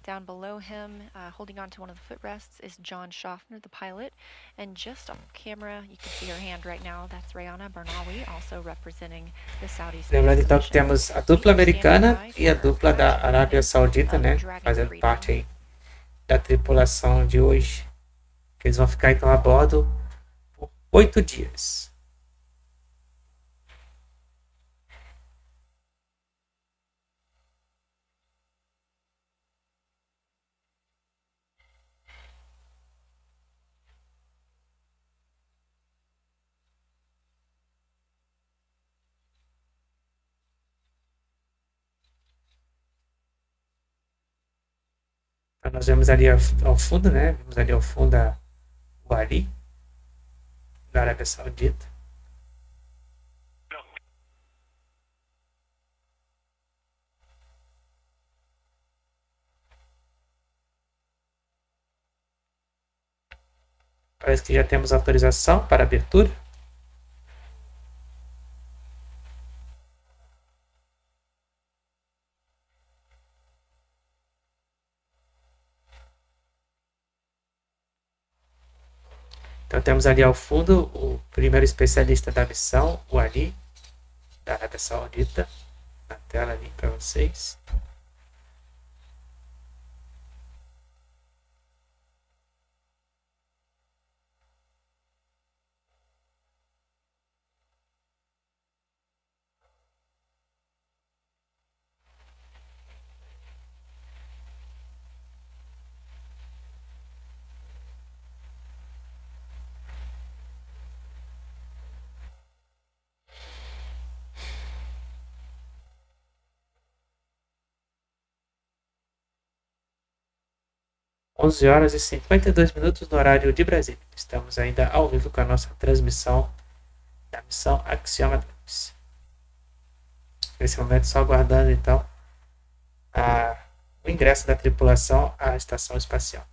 Down below him, holding on to one of the footrests, is John Shoffner, the pilot. And just off camera, you can see her hand right now. That's Rayyanah Barnawi, also representing the Saudi Space Commission. Lembrando então que temos a dupla americana e a dupla da Arábia Saudita, né, fazendo parte aí da tripulação de hoje. Que eles vão ficar então a bordo por 8 dias. Então, nós vemos ali ao fundo, né? Vemos ali ao fundo o Ali, da Arábia Saudita. Parece que já temos autorização para abertura. Então temos ali ao fundo o primeiro especialista da missão, o Ali, da Arábia Saudita, na tela ali para vocês. 11 horas e 52 minutos no horário de Brasília. Estamos ainda ao vivo com a nossa transmissão da missão Axiom-2. Nesse momento, só aguardando então o ingresso da tripulação à Estação Espacial.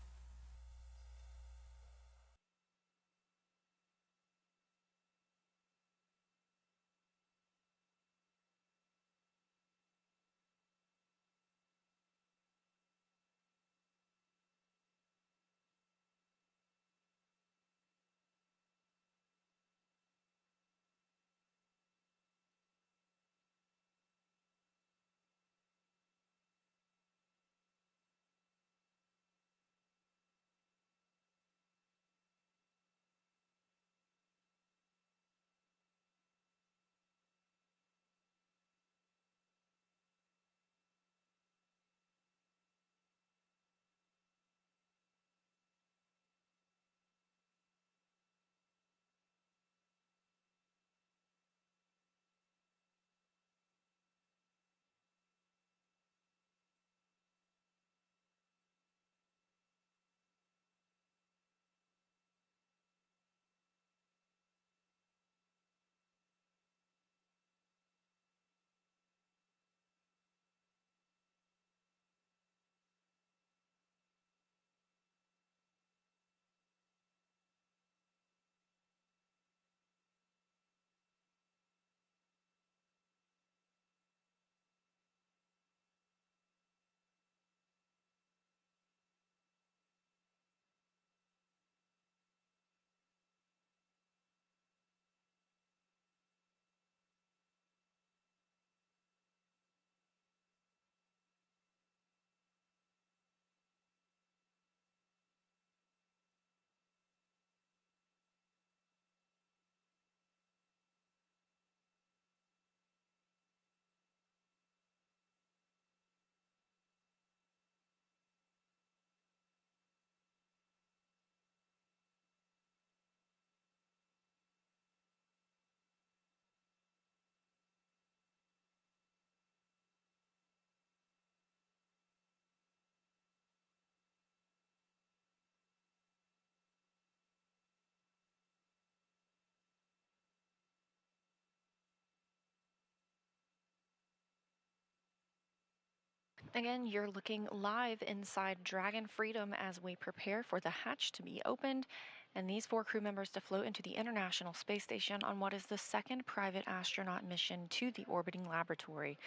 Again, you're looking live inside Dragon Freedom as we prepare for the hatch to be opened and these 4 crew members to float into the International Space Station on what is the second private astronaut mission to the orbiting laboratory.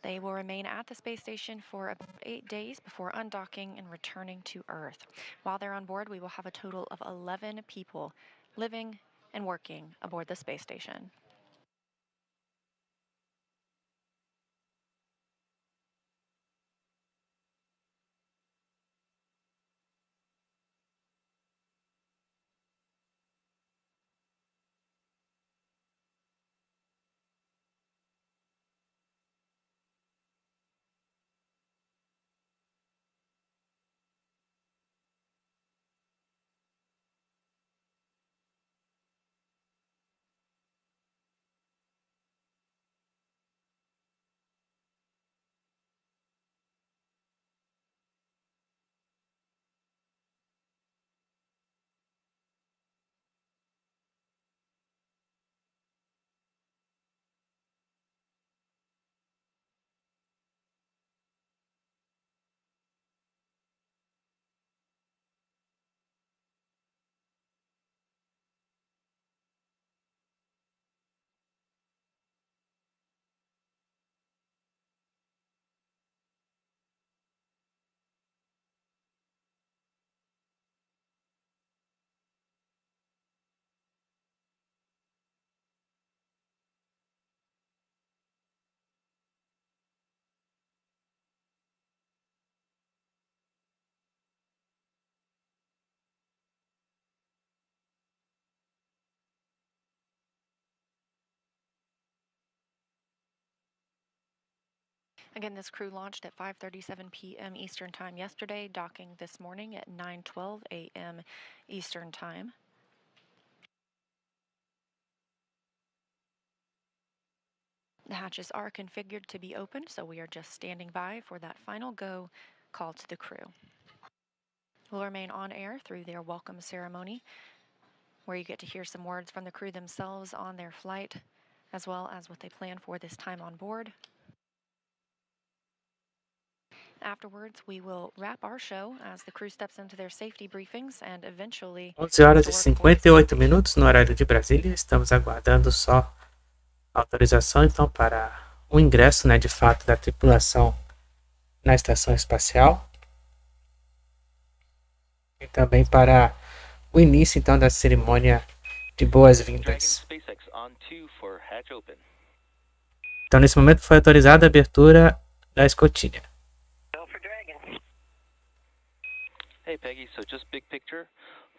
They will remain at the space station for about 8 days before undocking and returning to Earth. While they're on board, we will have a total of 11 people living and working aboard the space station. Again, this crew launched at 5:37 p.m. Eastern Time yesterday, docking this morning at 9:12 a.m. Eastern Time. The hatches are configured to be opened, so we are just standing by for that final go call to the crew. will remain on air through their welcome ceremony, where you get to hear some words from the crew themselves on their flight, as well as what they plan for this time on board. Afterwards, we will wrap our show as the crew steps into their safety briefings and eventually 11h58 no horário de Brasília. Estamos aguardando só autorização então para o ingresso, né, de fato, da tripulação na Estação Espacial e também para o início então da cerimônia de boas-vindas. Então, nesse momento foi autorizada a abertura da escotilha. Hey Peggy, so just big picture.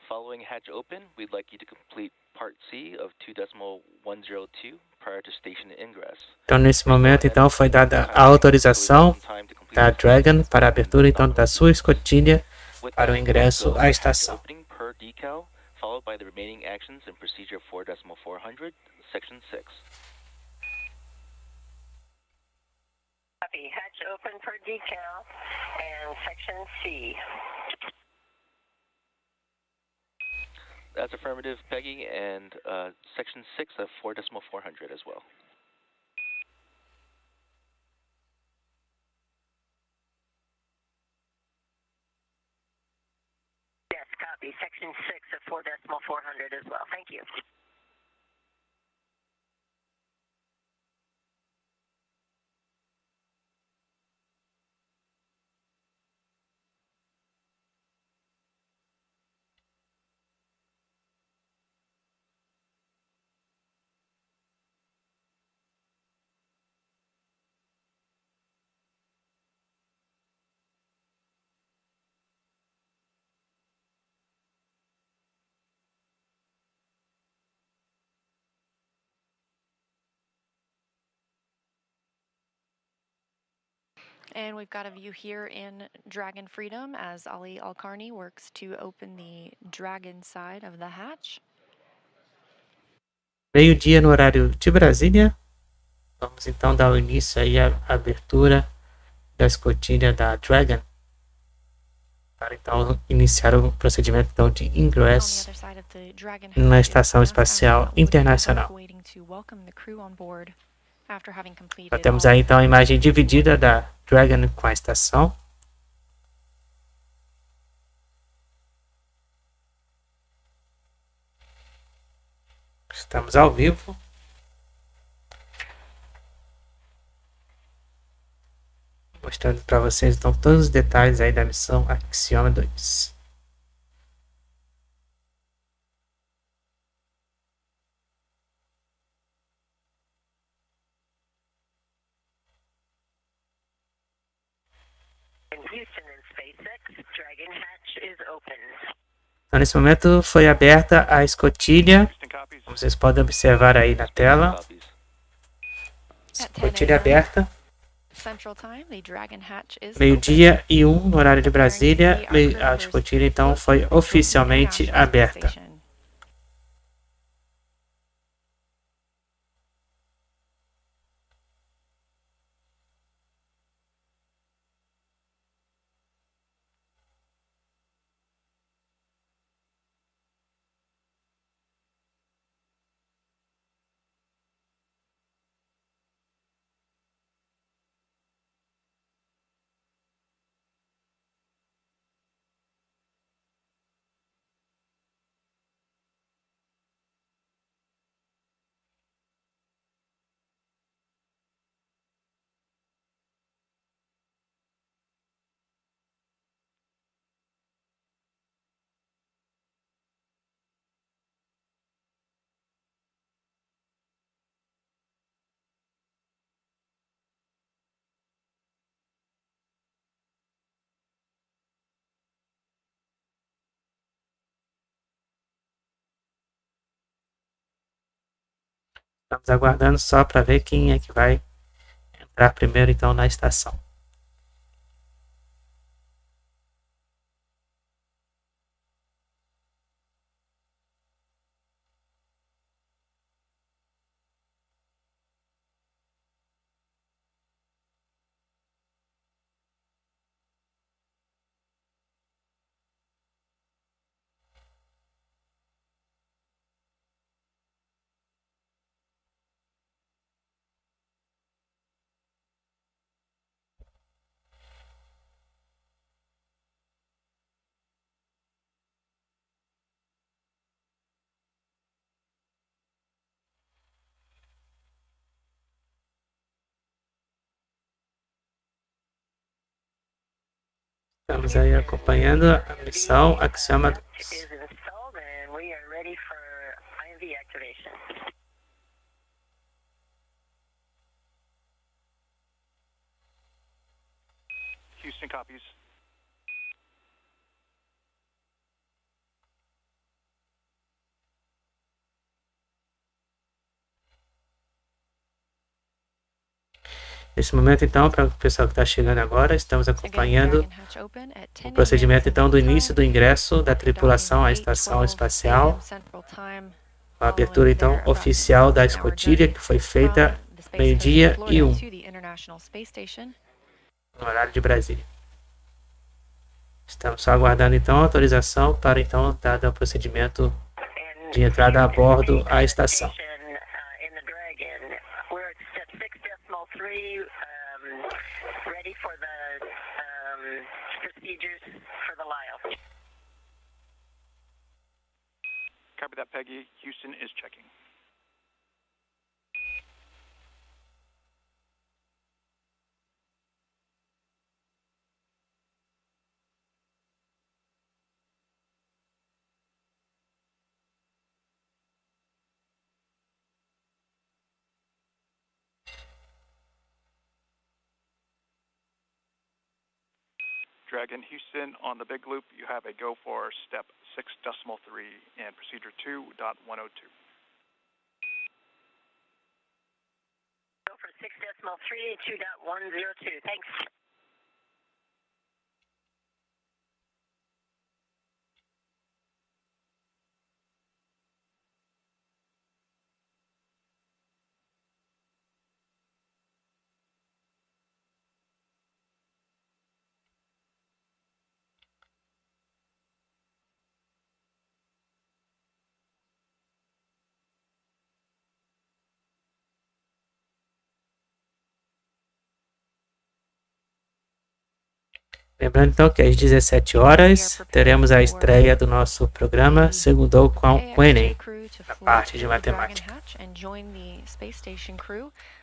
Following hatch open, we'd like you to complete part C of 2.102 prior to station ingress. Então, nesse momento, então, foi dada a autorização da Dragon para a abertura então da sua escotilha para o ingresso à estação. Followed by the remaining actions in procedure 4.400, section 6. Copy. Hatch open per decal and section C. That's affirmative, Peggy, and section 6 of 4.400 as well. Yes, copy. Section 6 of 4.400 as well. Thank you. And we've got a view here in Dragon Freedom as Ali Alqarni works to open the Dragon side of the hatch. Meio-dia no horário de Brasília. Vamos então dar o início aí à abertura da escotilha da Dragon para então iniciar o procedimento então, de ingresso na Estação Espacial Internacional. Já temos aí então a imagem dividida da Dragon com a estação. Estamos ao vivo. Mostrando para vocês então todos os detalhes aí da missão Axiom-2. Então, nesse momento foi aberta a escotilha, como vocês podem observar aí na tela. Escotilha aberta. Meio-dia e 1 no horário de Brasília. A escotilha então foi oficialmente aberta. Estamos aguardando só para ver quem é que vai entrar primeiro então na estação. Estamos aí acompanhando a missão Axiom-2. Houston copies. Nesse momento, então, para o pessoal que está chegando agora, estamos acompanhando o procedimento, então, do início do ingresso da tripulação à Estação Espacial, a abertura, então, oficial da escotilha, que foi feita meio-dia e 1, no horário de Brasília. Estamos só aguardando, então, a autorização para, então, dar o procedimento de entrada a bordo à estação. Ready for the procedures for the LIO. Copy that, Peggy. Houston is checking. Dragon Houston, on the big loop, you have a go for step 6.3 and procedure 2.102. Go for 6.3, 2.102. Thanks. Lembrando então que às 17 horas teremos a estreia do nosso programa Segundou com o Enem, a parte de matemática.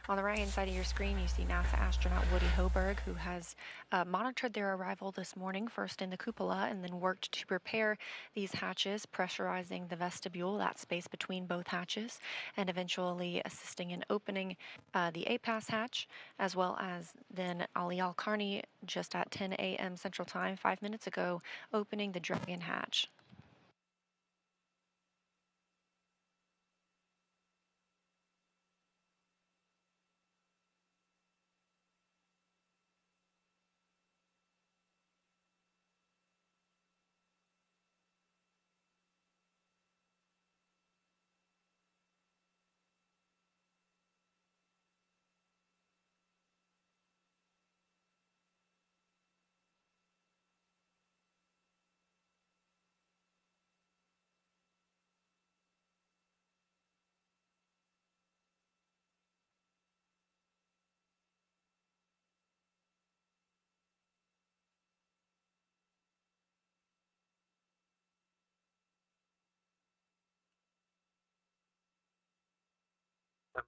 On the right-hand side of your screen, you see NASA astronaut Woody Hoberg, who has monitored their arrival this morning, first in the cupola, and then worked to prepare these hatches, pressurizing the vestibule, that space between both hatches, and eventually assisting in opening the APAS hatch, as well as then Ali Alqarni, just at 10 a.m. Central Time, 5 minutes ago, opening the Dragon hatch.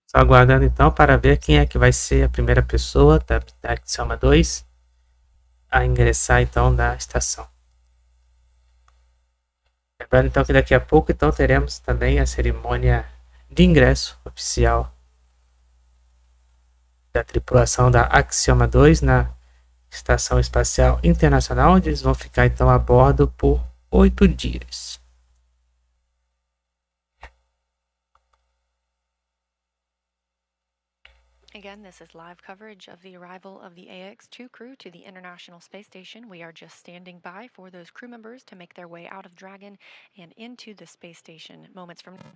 Só aguardando então para ver quem é que vai ser a primeira pessoa da Axiom-2 a ingressar então na estação. Lembrando então que daqui a pouco então teremos também a cerimônia de ingresso oficial da tripulação da Axiom-2 na Estação Espacial Internacional, onde eles vão ficar então a bordo por 8 dias. Again, this is live coverage of the arrival of the AX-2 crew to the International Space Station. We are just standing by for those crew members to make their way out of Dragon and into the space station moments from now.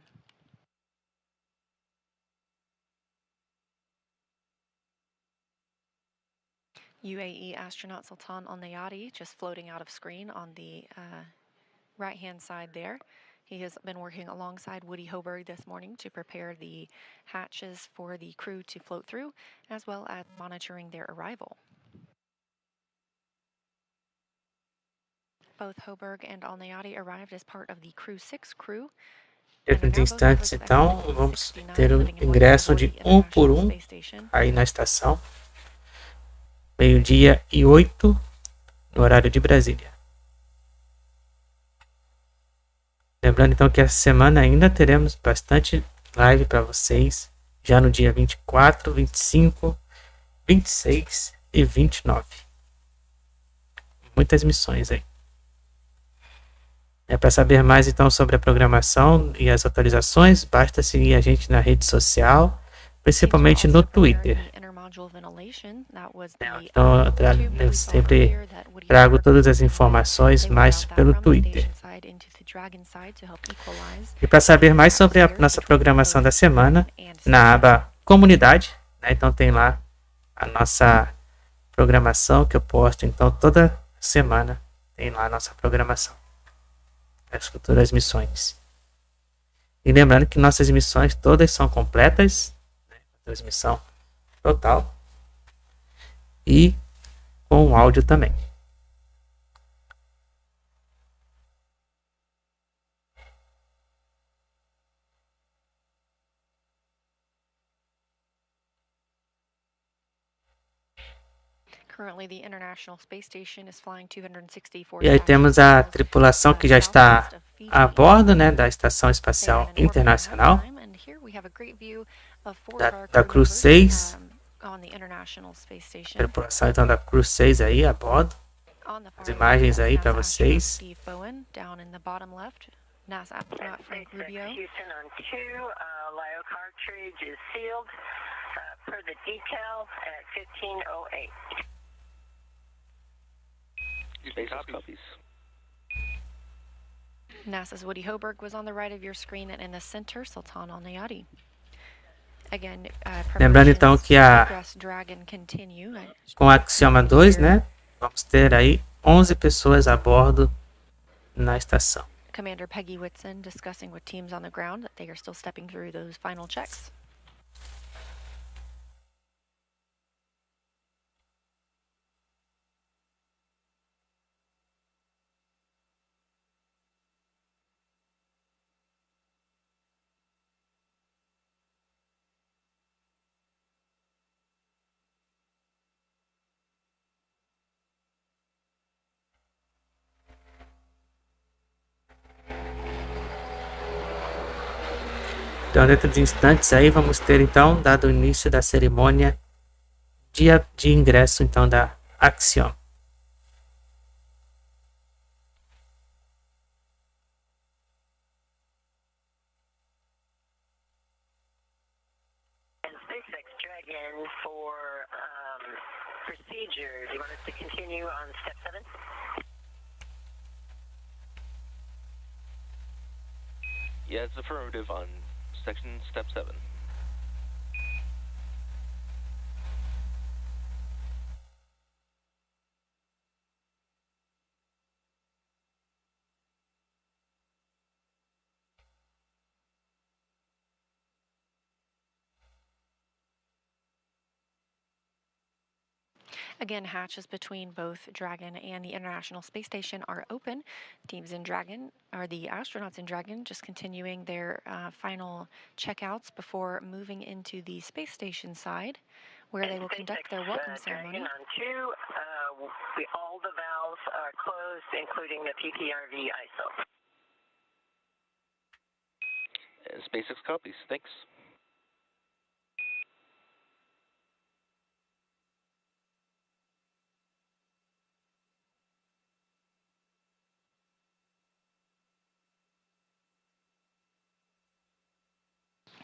UAE astronaut Sultan Al-Nayati just floating out of screen on the right-hand side there. He has been working alongside Woody Hoberg this morning to prepare the hatches for the crew to float through, as well as monitoring their arrival. Both Hoberg and Al-Nayati arrived as part of the Crew 6 crew. Nesses instantes, então, vamos ter o ingresso de um por um aí na estação. Meio-dia e 8, no horário de Brasília. Lembrando então que essa semana ainda teremos bastante live para vocês, já no dia 24, 25, 26 e 29. Muitas missões aí. Para saber mais então sobre a programação e as atualizações, basta seguir a gente na rede social, principalmente no Twitter. Então eu sempre trago todas as informações mais pelo Twitter. E para saber mais sobre a nossa programação da semana, na aba Comunidade, né, então tem lá a nossa programação que eu posto, então toda semana tem lá a nossa programação, as futuras missões. E lembrando que nossas missões todas são completas, né, transmissão total e com áudio também. E aí temos a tripulação que já está a bordo, né, da Estação Espacial Internacional, da Crew 6. Tripulação então da Crew 6 aí a bordo. As imagens aí para vocês. NASA astronaut Frank Rubio. Houston on 2, Lyo cartridge is sealed per the detail at 15:08. SpaceX copies. NASA's Woody Hoberg was on the right of your screen, and in the center, Sultan Al Nayati. Again, lembrando então que com a Axiom-2, né, vamos ter aí 11 pessoas a bordo na estação. Commander Peggy Whitson discussing with teams on the ground that they are still stepping through those final checks. Então, dentro de instantes aí, vamos ter então dado o início da cerimônia de ingresso então da Axiom. SpaceX Dragon for procedure. Do you want us to continue on step 7? Yeah, it's affirmative on section step 7. Again, hatches between both Dragon and the International Space Station are open. Teams in Dragon, or the astronauts in Dragon, just continuing their final checkouts before moving into the space station side, where they will conduct their welcome ceremony. On 2, all the valves are closed, including the PPRV ISO. SpaceX copies. Thanks.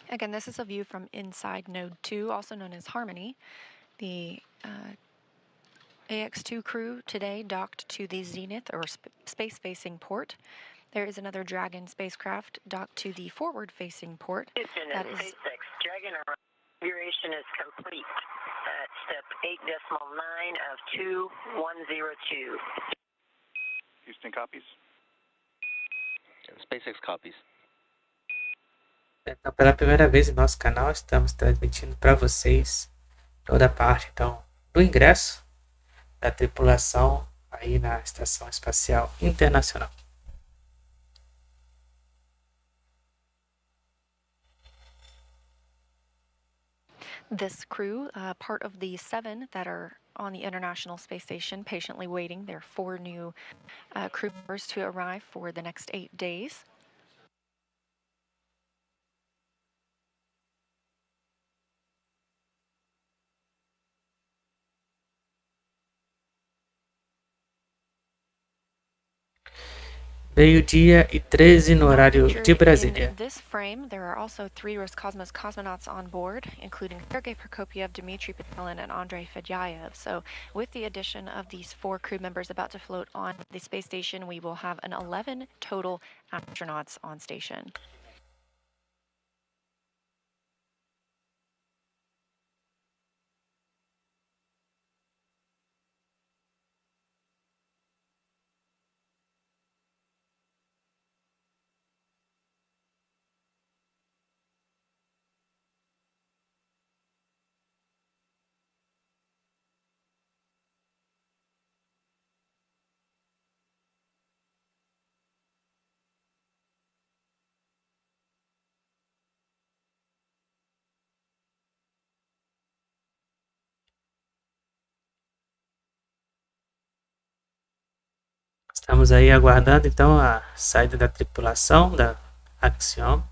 Again, this is a view from inside Node 2, also known as Harmony. The AX-2 crew today docked to the Zenith, or space-facing port. There is another Dragon spacecraft docked to the forward-facing port. That is SpaceX Dragon configuration is complete at step 8.9 of 2102. Houston copies. And SpaceX copies. Então, pela primeira vez em nosso canal, estamos transmitindo para vocês toda a parte então do ingresso da tripulação aí na Estação Espacial Internacional. This crew, part of the 7 that are on the International Space Station, patiently waiting. There are 4 new crew members to arrive for the next 8 days. Meio-dia e 13 no horário de Brasília. In this frame, there are also 3 Roscosmos cosmonauts on board, including Sergei Prokopyev, Dmitry Petelin, and Andrei Fedyaev. So with the addition of these 4 crew members about to float on the space station, we will have an 11 total astronauts on station. Estamos aí aguardando então a saída da tripulação da Axiom.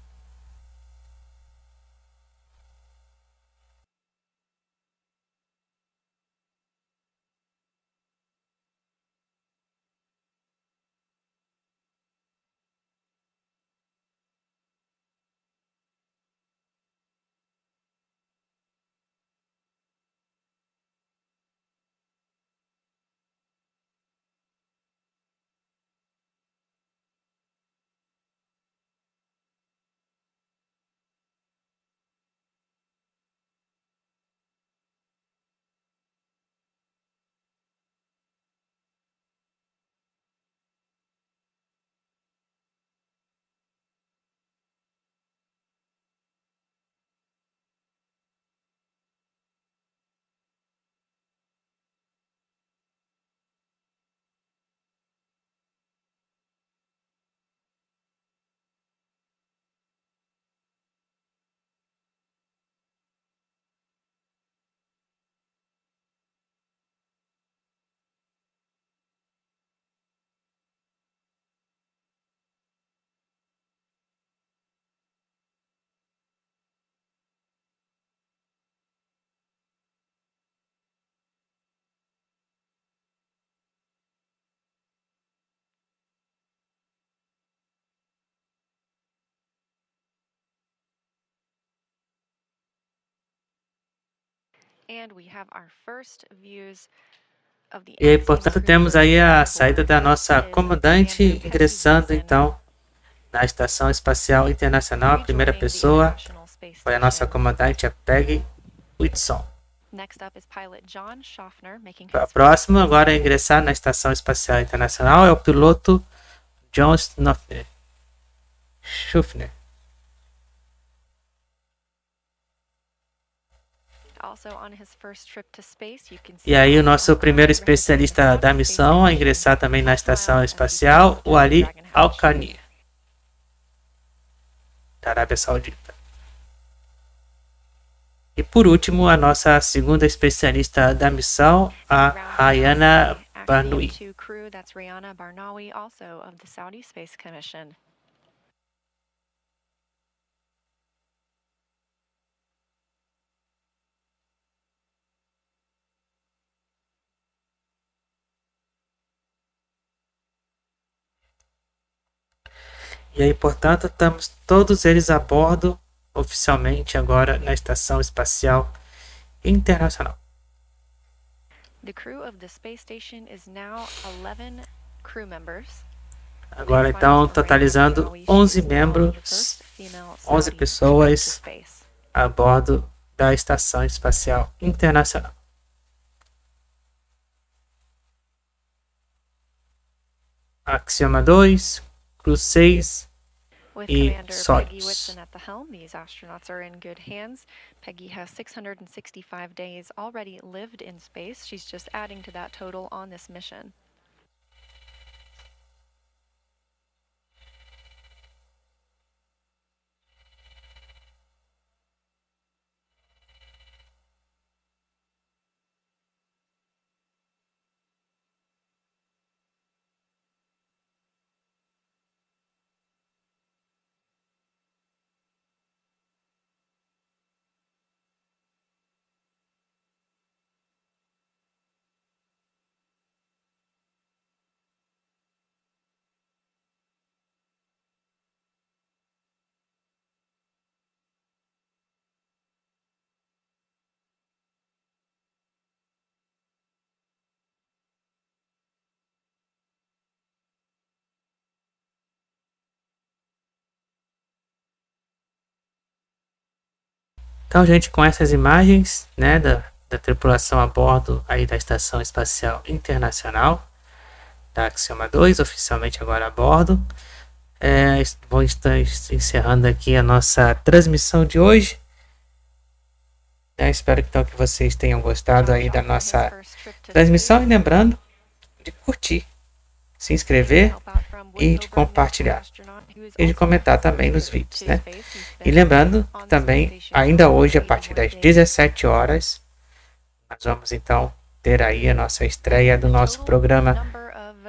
E aí, portanto, temos aí a saída da nossa comandante ingressando então na Estação Espacial Internacional. A primeira pessoa foi a nossa comandante, a Peggy Whitson. A próxima agora a ingressar na Estação Espacial Internacional é o piloto John Shoffner. E aí o nosso primeiro especialista da missão a ingressar também na Estação Espacial, o Alqarni, da Arábia Saudita. E por último, a nossa segunda especialista da missão, a Rayyanah Barnawi. Rayyanah Barnawi, also of the Saudi Space Commission. E aí, portanto, estamos todos eles a bordo, oficialmente agora na Estação Espacial Internacional. The crew of the space station is now 11 crew members. Agora, então, totalizando 11 membros, 11 pessoas a bordo da Estação Espacial Internacional. Axioma 2, Crew 6 e Sociais. At the helm, these astronauts are in good hands. Peggy has 665 days already lived in space. She's just adding to that total on this mission. Então, gente, com essas imagens, né, da tripulação a bordo aí da Estação Espacial Internacional, da Axiom-2, oficialmente agora a bordo, vou estar encerrando aqui a nossa transmissão de hoje. Espero então que vocês tenham gostado aí da nossa transmissão, e lembrando de curtir, se inscrever e de compartilhar e de comentar também nos vídeos, né? E lembrando que também ainda hoje, a partir das 17 horas, nós vamos então ter aí a nossa estreia do nosso programa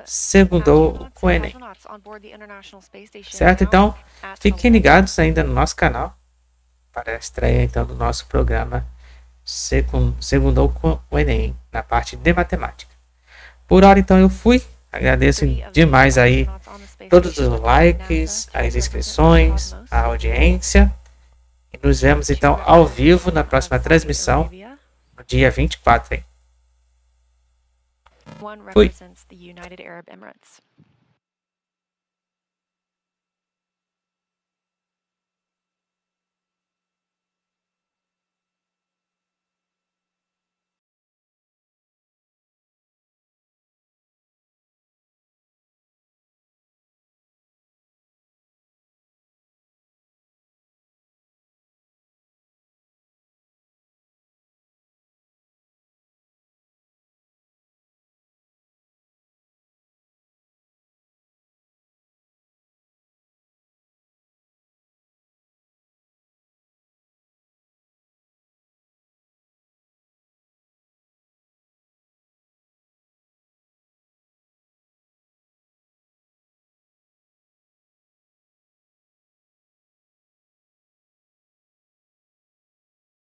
Segundo o Enem. Certo? Então, fiquem ligados ainda no nosso canal para a estreia então do nosso programa Segundo o Enem, na parte de matemática. Por hora então eu fui. Agradeço demais aí todos os likes, as inscrições, a audiência. E nos vemos então ao vivo na próxima transmissão, no dia 24. Fui.